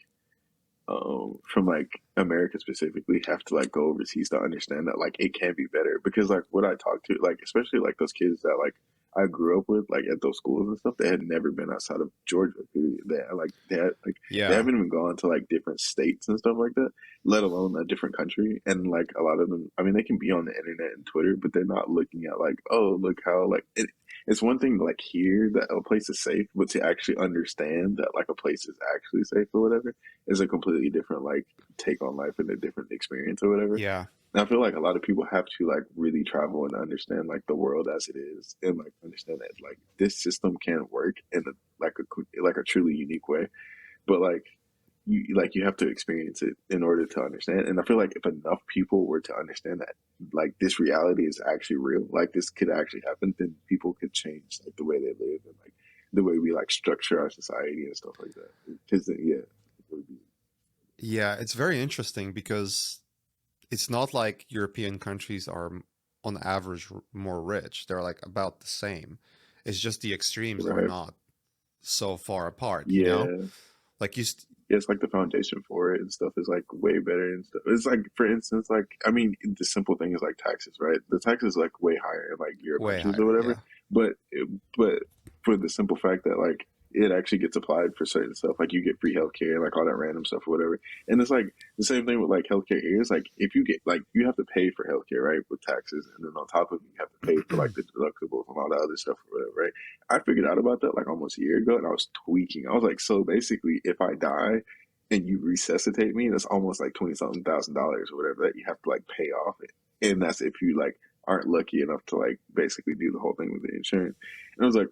America specifically have to like go overseas to understand that like it can be better. Because like what I talked to, like especially like those kids that like I grew up with, like at those schools and stuff, they had never been outside of Georgia. They Yeah. haven't even gone to like different states and stuff like that, let alone a different country. And like a lot of them, I mean, they can be on the internet and Twitter, but they're not looking at like, oh, look how like it's one thing to like hear that a place is safe, but to actually understand that like a place is actually safe or whatever is a completely different like take on life and a different experience or whatever. Yeah. And I feel like a lot of people have to like really travel and understand like the world as it is, and like understand that like this system can work in like a truly unique way, but like you have to experience it in order to understand. And I feel like if enough people were to understand that like this reality is actually real, like this could actually happen, then people could change like the way they live and like the way we like structure our society and stuff like that. Because yeah, it would be Yeah, it's very interesting because it's not like European countries are on average more rich. They're like about the same. It's just the extremes are right. not so far apart, you know? Yeah, Like yeah, it's like the foundation for it and stuff is like way better and stuff. It's like, for instance, like I mean, the simple thing is like taxes, right? The taxes is like way higher in like Europe way countries or higher, whatever, yeah. but but for the simple fact that like it actually gets applied for certain stuff, like you get free healthcare and like all that random stuff or whatever. And it's like the same thing with like healthcare here. It's like if you get like you have to pay for healthcare, right, with taxes, and then on top of it, you have to pay for like the deductibles and all that other stuff or whatever, right? I figured out about that like almost a year ago, and I was tweaking. I was like, so basically, if I die and you resuscitate me, that's almost like 20 something $1,000 or whatever that you have to like pay off it. And that's if you like aren't lucky enough to like basically do the whole thing with the insurance. And I was like,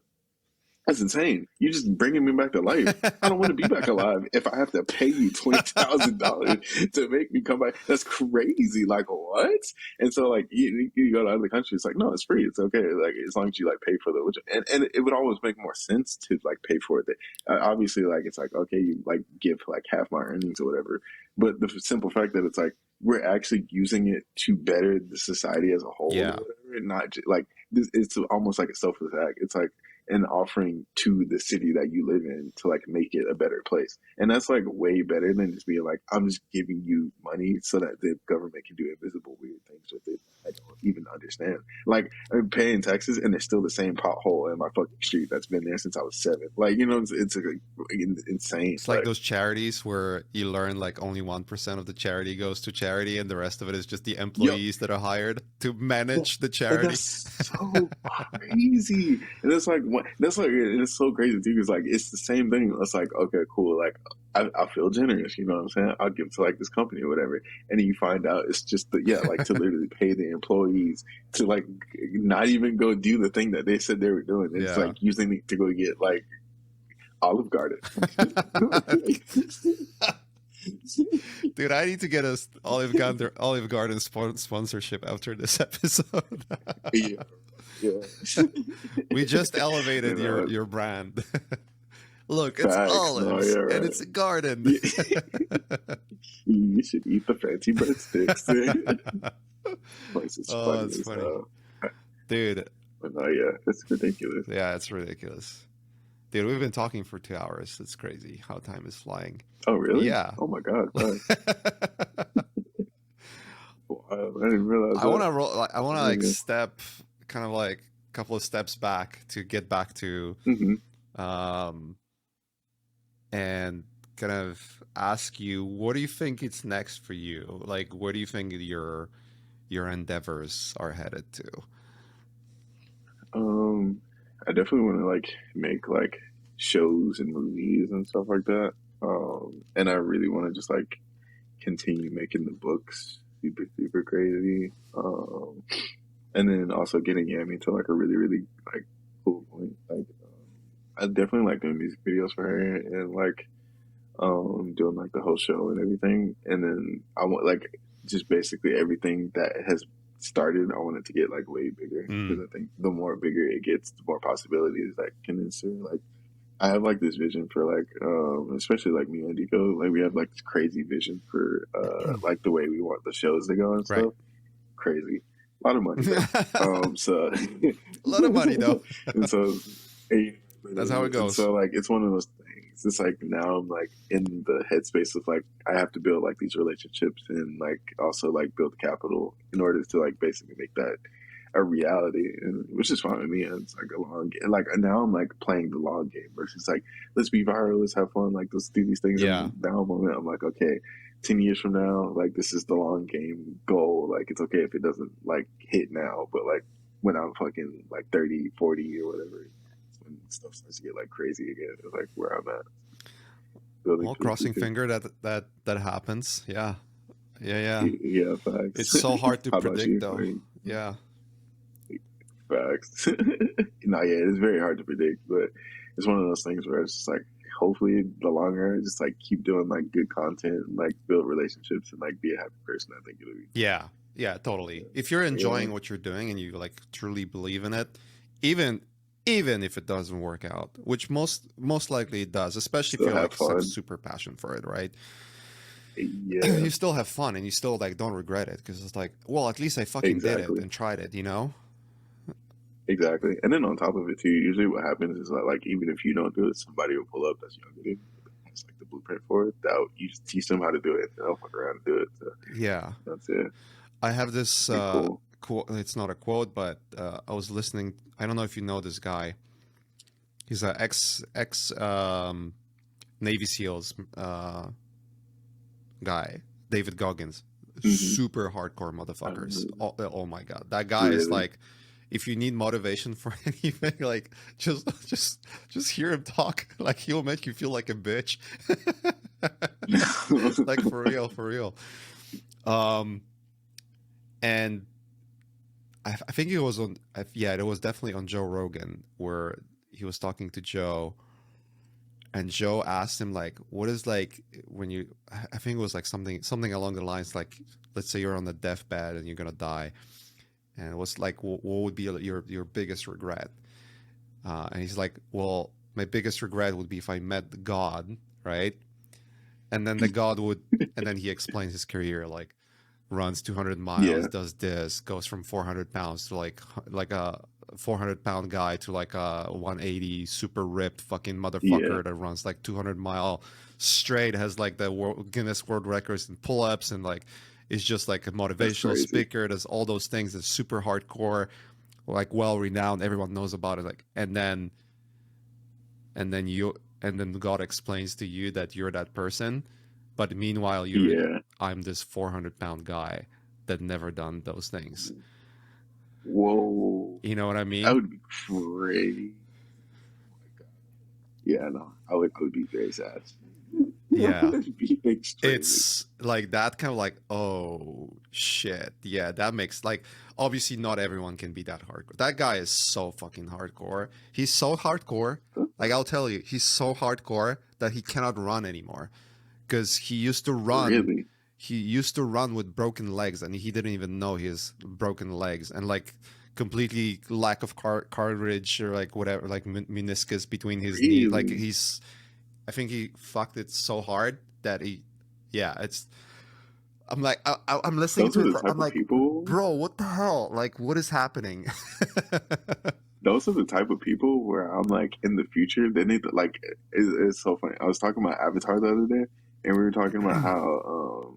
that's insane. You're just bringing me back to life. I don't want to be back alive if I have to pay you $20,000 to make me come back. That's crazy. Like what? And so like you go to other countries, it's like no, it's free. It's okay. Like as long as you like pay for the and it would always make more sense to like pay for it. Obviously, like it's like okay, you like give like half my earnings or whatever. But the simple fact that it's like we're actually using it to better the society as a whole or Yeah. whatever, not just, like this. It's almost like a selfless act. It's like an offering to the city that you live in to like make it a better place. And that's like way better than just being like, I'm just giving you money so that the government can do invisible weird things with it. I don't even understand. Like I'm paying taxes and there's still the same pothole in my fucking street that's been there since I was 7. Like, you know, it's like, insane. It's like Like, those charities where you learn like only 1% of the charity goes to charity and the rest of it is just the yo, employees that are hired to yeah, manage the and charity. that's so crazy. And it's like that's like it's so crazy too. Because like it's the same thing. It's like okay, cool. Like I feel generous. You know what I'm saying? I'll give to like this company or whatever. And then you find out it's just yeah, like to literally pay the employees to like not even go do the thing that they said they were doing. It's Yeah. like using it to go get like Olive Garden. Dude, I need to get a Olive Garden sponsorship after this episode. Yeah, yeah. We just elevated You know, your brand. Look, it's facts. No, olives yeah, and right. it's a garden. Yeah. You should eat the fancy breadsticks. Place is Oh, funny that's as funny. hell. Dude, But no, yeah, it's ridiculous. yeah, it's ridiculous. Dude, we've been talking for 2 hours. It's crazy how time is flying. Oh, really? Yeah. Oh my God, right. Wow, I didn't realize I want that. to roll. Like, I want to Oh, like yeah. step, kind of like a couple of steps back to get back to, Mm-hmm. um, and kind of ask you, what do you think it's next for you? Like, where do you think your endeavors are headed to? Um, I definitely want to like make like shows and movies and stuff like that. And I really want to just like continue making the books super crazy. And then also getting Yami to like a really like cool point. Like, I definitely like doing music videos for her and like doing like the whole show and everything. And then I want like just basically everything that has started. I want it to get like way bigger because Mm, I think the more bigger it gets, the more possibilities that can ensue. Like I have like this vision for like especially like me and Dico, like we have like this crazy vision for like the way we want the shows to go and right. stuff. Crazy. A lot of money though. A So lot of money though. and so and, That's how it and goes. so like it's one of those things. It's like now I'm like in the headspace of like I have to build like these relationships and like also like build capital in order to like basically make that a reality, and which is fine with me. And it's like a long game. Like now I'm like playing the long game versus like let's be viral, let's have fun, like let's do these things. Yeah. And now I'm like, okay, 10 years from now, like this is the long game goal. Like it's okay if it doesn't like hit now, but like when I'm fucking like 30, 40 or whatever, it's when stuff starts to get like crazy again. It's like where I'm at building Well, to the crossing future. finger that happens. Yeah. Yeah, yeah. Yeah, facts. It's so hard to How about predict you? though. Yeah. Facts. No, yeah, it's very hard to predict, but it's one of those things where it's just like, hopefully, the longer I just like keep doing like good content, and, like build relationships, and like be a happy person. I think it'll be. Yeah. Yeah, totally. If you're Yeah, enjoying what you're doing and you like truly believe in it, even even if it doesn't work out, which most likely it does, especially if still you're have like such fun. super passion for it, right? Yeah, You still have fun and you still like don't regret it because it's like, well, at least I fucking did it exactly, and tried it, you know? exactly. And then on top of it too, usually what happens is that like even if you don't do it, somebody will pull up that's younger than you. It's like the blueprint for it. That you just teach them how to do it, and they'll fuck around and do it. So Yeah. that's it. I have this Be cool. quote. It's not a quote, but I was listening. I don't know if you know this guy. He's a ex Navy SEALs guy, David Goggins. Hmm. Super hardcore motherfuckers. Oh my god, that guy is Really. like. If you need motivation for anything, like just hear him talk. Like he'll make you feel like a bitch. Like for real, for real. Um, and I think it was on, yeah, it was definitely on Joe Rogan where he was talking to Joe, and Joe asked him like, "What is like when you?" I think it was like something along the lines like, let's say you're on the deathbed and you're gonna die, and what's like, what would be your biggest regret? And he's like, "Well, my biggest regret would be if I met God, right?" And then the God would, and then he explains his career like runs 200 miles, Yeah. does this, goes from 400 pounds to like a 400-pound guy to like a 180 super ripped fucking Yeah. motherfucker that runs like 200-mile straight, has like the Guinness World Records and pull-ups, and like is just like a That's motivational crazy. speaker, does all those things, that's super hardcore, like well renowned, everyone knows about it, like and then you and then God explains to you that you're that person, but meanwhile Yeah. I'm this 400-pound guy that never done those things. Whoa. You know what I That mean? would be crazy. Oh my God. Yeah, no. I would be very sad. I Yeah. would be extremely sad. It's like that kind of like, oh shit. Yeah, that makes like obviously not everyone can be that hardcore. That guy is so fucking hardcore. He's so hardcore. Like I'll tell you, he's so hardcore that he cannot run anymore because Really? he used to run with broken legs and he didn't even know his broken legs, and like completely lack of cartilage or like whatever, like meniscus between his knee, like Really? he's, I think he fucked it so hard that he, yeah, it's, I'm like I'm listening Those to are it the for, I'm type of like, people. bro, what the hell, like what is happening? Those are the type of people where I'm like, in the future, they need to like. It's so funny. I was talking about Avatar the other day, and we were talking about how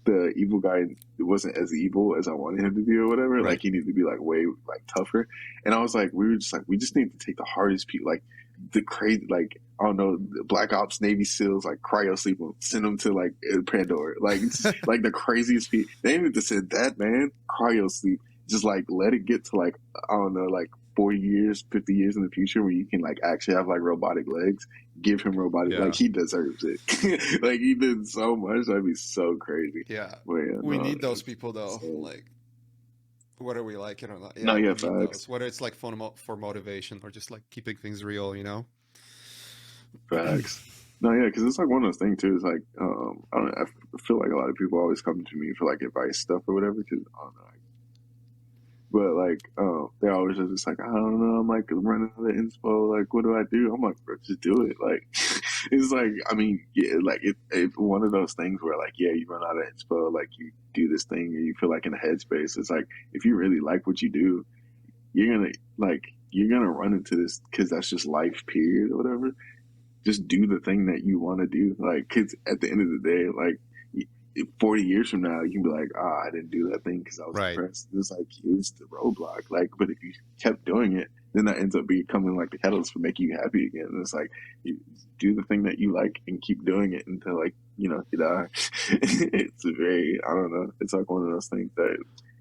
the evil guy wasn't as evil as I wanted him to be or whatever. Right. Like he needed to be like way like tougher. And I was like, we were just like, we just need to take the hardest people, like the crazy, like I don't know, the Black Ops, Navy SEALs, like cryo sleep them, send them to like Pandora, like just, like the craziest people. They need to send that man cryo sleep. Just like let it get to like I don't know, like 40 years, 50 years in the future where you can like actually have like robotic legs, give him robotic, like Yeah. he deserves it. Like he did so much. That'd be so crazy. Yeah. But yeah, We no, need those it's people though. insane. Like whether we like it or not. No, Yeah, yeah, we need facts. those. Whether it's like for motivation or just like keeping things real, you know? Facts. No, yeah, because it's like one of those things too. It's like I don't know. Feel like a lot of people always come to me for like advice stuff or whatever. Because I don't know. But like, they're always just like, I don't know. I'm like running out of inspo. Like, what do I do? I'm like, bro, just do it. Like, it's like, I mean, yeah, like if one of those things where like, yeah, you run out of inspo, like you do this thing or you feel like in a headspace. It's like if you really like what you do, you're gonna run into this because that's just life, period, or whatever. Just do the thing that you want to do. Like, cause at the end of the day, like 40 years from now, you can be like, I didn't do that thing because I was Right. depressed. It's like, it's the roadblock. Like, but if you kept doing it, then that ends up becoming like the catalyst for making you happy again. And it's like, you do the thing that you like and keep doing it until like, you die. It's very, I don't know. It's like one of those things that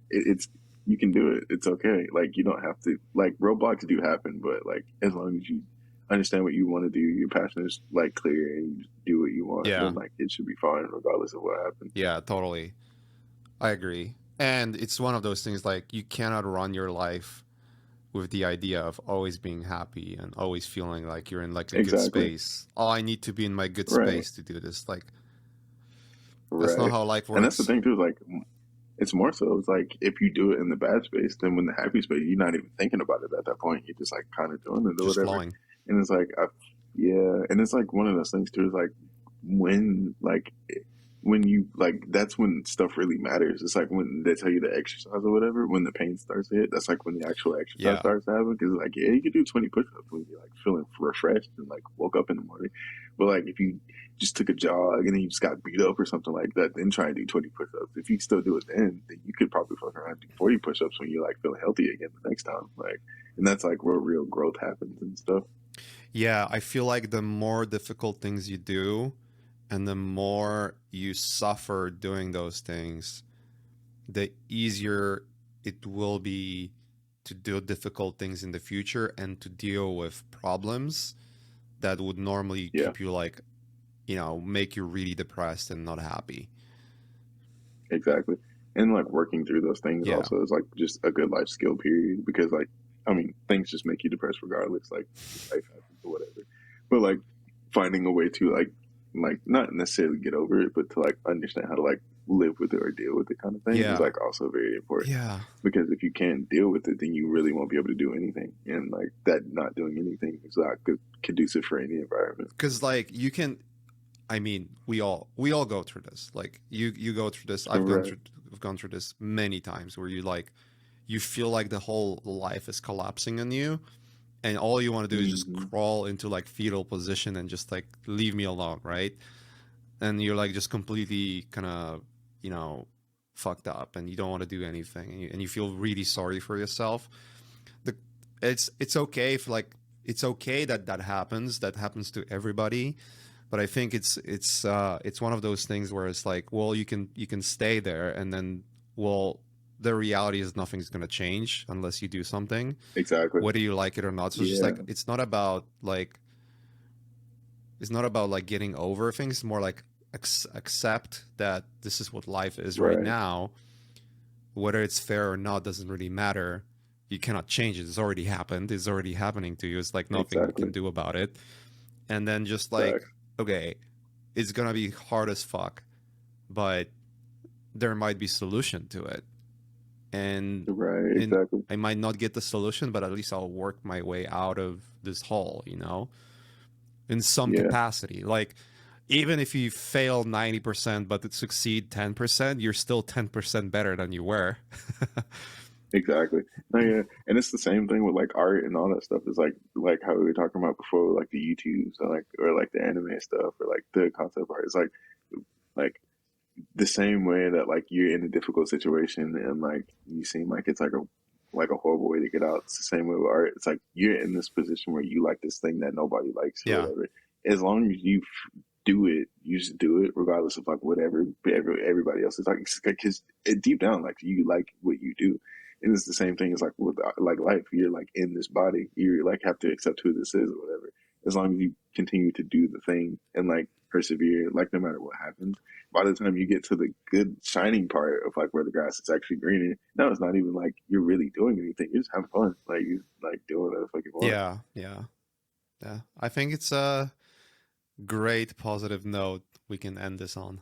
it's, you can do it. It's okay. Like, you don't have to, like, roadblocks do happen, but like, as long as you understand what you want to do, your passion is like clear, and you do what you want, Yeah. then like it should be fine regardless of what happens. Yeah, totally. I agree. And it's one of those things like you cannot run your life with the idea of always being happy and always feeling like you're in like a good Exactly. space. Oh, I need to be in my good Right. space to do this. Like that's not Right. how life And that's the works. thing too. Is like it's more so. It's like if you do it in the bad space, then when the happy space, you're not even thinking about it at that point. You're just like kind of doing it or Just whatever. flowing. And it's like, yeah. And it's like one of those things too. Is like when like when you like that's when stuff really matters. It's like when they tell you to exercise or whatever. When the pain starts to hit, that's like when the actual exercise Yeah. starts to happen. Because like yeah, you can do 20 push-ups when you're like feeling refreshed and like woke up in the morning. But like if you just took a jog and then you just got beat up or something like that, then try and do 20 push-ups. If you still do it then you could probably fuck around and do 40 push-ups when you're like feeling healthy again the next time. Like, and that's like where real growth happens and stuff. Yeah, I feel like the more difficult things you do and the more you suffer doing those things, the easier it will be to do difficult things in the future and to deal with problems that would normally Yeah, keep you like, make you really depressed and not happy. exactly. And like working through those things Yeah. also is like just a good life skill period because like I mean things just make you depressed regardless. Like life happens or whatever. But like finding a way to like not necessarily get over it, but to like understand how to like live with it or deal with it kind of thing is Yeah. like also very important. Yeah. Because if you can't deal with it, then you really won't be able to do anything. And like that not doing anything is not good conducive for any environment. Cuz like you can, I mean, we all go through this. Like you go through this. Right. I've gone through this many times where you feel like the whole life is collapsing on you and all you want to do is just Mm-hmm. crawl into like fetal position and just like leave me alone, right? And you're like just completely kind of, you know, fucked up and you don't want to do anything and you feel really sorry for yourself. The it's okay if like it's okay that that happens to everybody, but I think it's one of those things where it's like, well, you can stay there and then, well, the reality is nothing's going to change unless you do something, Exactly. whether you like it or not. So it's just Yeah. like it's not about like getting over things. It's more like accept that this is what life is right Right. now. Whether it's fair or not doesn't really matter. You cannot change it. It's already happened. It's already happening to you. It's like nothing you can Exactly. do about it. And then just like, Facts. okay, it's gonna be hard as fuck, but there might be solution to it. And Right. and Exactly. I might not get the solution, but at least I'll work my way out of this hole, in some Yeah. capacity. Like even if you fail 90% but it succeed 10%, you're still 10% better than you were. Exactly. No, yeah, and it's the same thing with like art and all that stuff. It's like how we were talking about before, like the YouTubes and like or like the anime stuff or like the concept art. It's like the same way that like you're in a difficult situation and like you seem like it's like a horrible way to get out. It's the same way with art. It's like you're in this position where you like this thing that nobody likes or Yeah. whatever. As long as you do it, you just do it, regardless of like whatever everybody else is like. Because deep down, like you like what you do, And it's the same thing as like with like life. You're like in this body. You like have to accept who this is or whatever. As long as you continue to do the thing and like persevere, like no matter what happens, by the time you get to the good shining part of like where the grass is actually greener, no, it's not even like you're really doing anything. You're just having fun. Like you like doing whatever the fuck you want. Yeah, yeah, yeah. I think it's a great positive note we can end this on.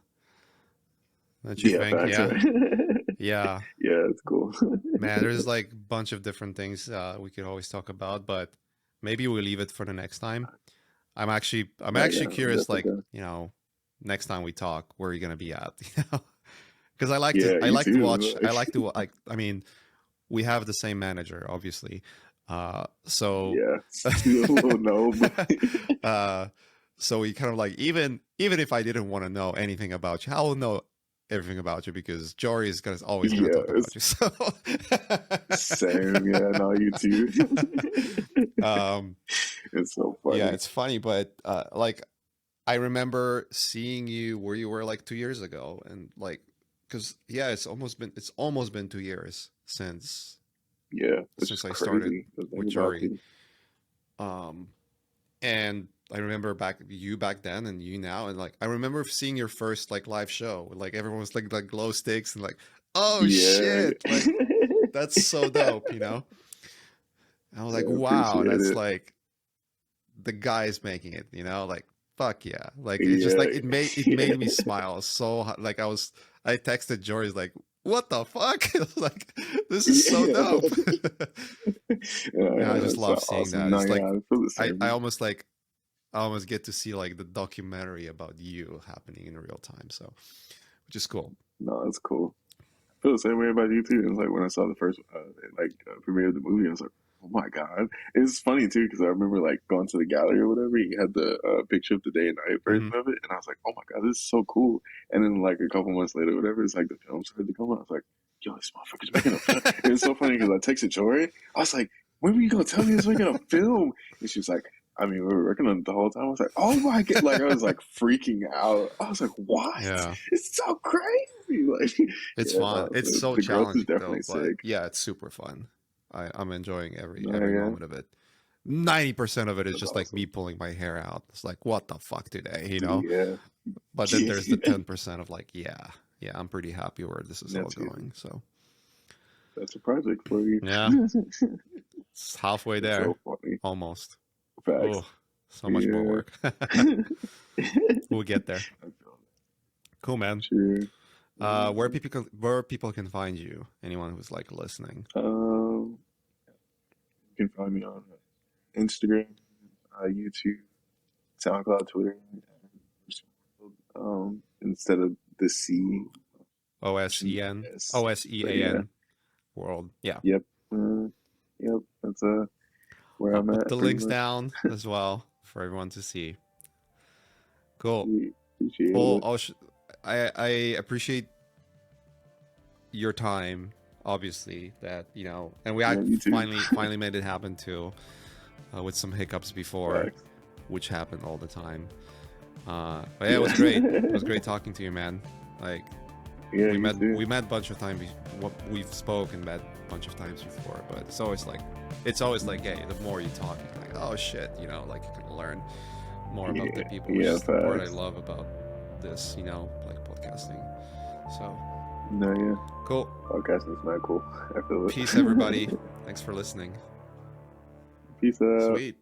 Don't you Yeah, think? facts. Yeah, Right? yeah. Yeah, it's cool. Man, there's like a bunch of different things we could always talk about, but maybe we'll leave it for the next time. I'm No, actually yeah, I'm curious, definitely like, down. next time we talk, where are you gonna be at? Because Yeah, I you like to too. watch, I like to, like, I mean, we have the same manager, obviously, so, Yeah, still no, but uh, so we kind of like even if I didn't want to know anything about you, I will know everything about you because Jory is always gonna yeah, talk it's about you. So, same. Yeah, no, you too. um, It's so yeah, funny. it's funny, but like I remember seeing you where you were like 2 years ago, and like, because yeah, it's almost been 2 years Yeah, it's since just I started crazy the thing with about Jory. the. Um, and I remember back then and you now, and like I remember seeing your first like live show. Like everyone was like glow sticks and like, oh Yeah, shit, like that's so dope, you know? And I was like, yeah, wow, appreciate that's it. like the guy's making it, you know? Like fuck yeah. Like it's just Yeah, like it made me smile so like I texted Jory like, what the fuck? Like this is so yeah, dope. Yeah, I yeah. just That's love seeing awesome. that. No, It's yeah, like I feel the I same. almost like I almost get to see like the documentary about you happening in real time. So, which is cool. No, that's cool. I feel the same way about you too. It's like when I saw the first premiere of the movie, I was like, oh my god. It's funny too because I remember like going to the gallery or whatever. You had the picture of the day and night Hmm. version of it, and I was like, oh my god, this is so cool. And then like a couple months later, whatever, it's like the film started to come out. I was like, yo, this motherfucker's making a film. And it's so funny because I texted Jory. I was like, when were you gonna tell me he was making a film? And she was like, I mean, we were working on it the whole time. I was like, oh my god, like I was like freaking out. I was like, what? Yeah, It's so crazy. Like, it's yeah, fun. no, It's so the growth is challenging though, definitely but sick. yeah, it's super fun. I'm enjoying No, every yeah, moment of it. 90% of it is that's just like me awesome. pulling my hair out. It's like, what the fuck today, you know? Yeah, But then there's the 10% of like, yeah, I'm pretty happy where this is all that's you. going. So That's a project for you. yeah, it's halfway It's so there, funny. almost. Facts. Oh, so much more Yeah. work. We'll get there. I feel Cool, man. that. Sure. Where people can find you? Anyone who's like listening. You can find me on Instagram, YouTube, SoundCloud, Twitter. Instead of the C, OSEN, S. But yeah, OSEAN world. Yeah. yep, yep. That's where I'll I'm put the at pretty links much. down as well for everyone to see. Cool. Sweet. Appreciate Well, it. I appreciate your time. Obviously, that and we Yeah, you too. finally made it happen too, with some hiccups before, Facts. which happen all the time. But yeah, it was great. It was Yeah. great talking to you, man. Like Yeah, you too. we met a bunch of times. We've spoken met a bunch of times before, but it's always like, hey, the more you talk, you're like, oh shit, like you can learn more about the Yeah, people, which yeah, is the part I facts. love about this, like podcasting. So No, yeah. cool. Podcasting is not cool. I feel Peace, everybody. it. Thanks for listening. Peace out. Sweet.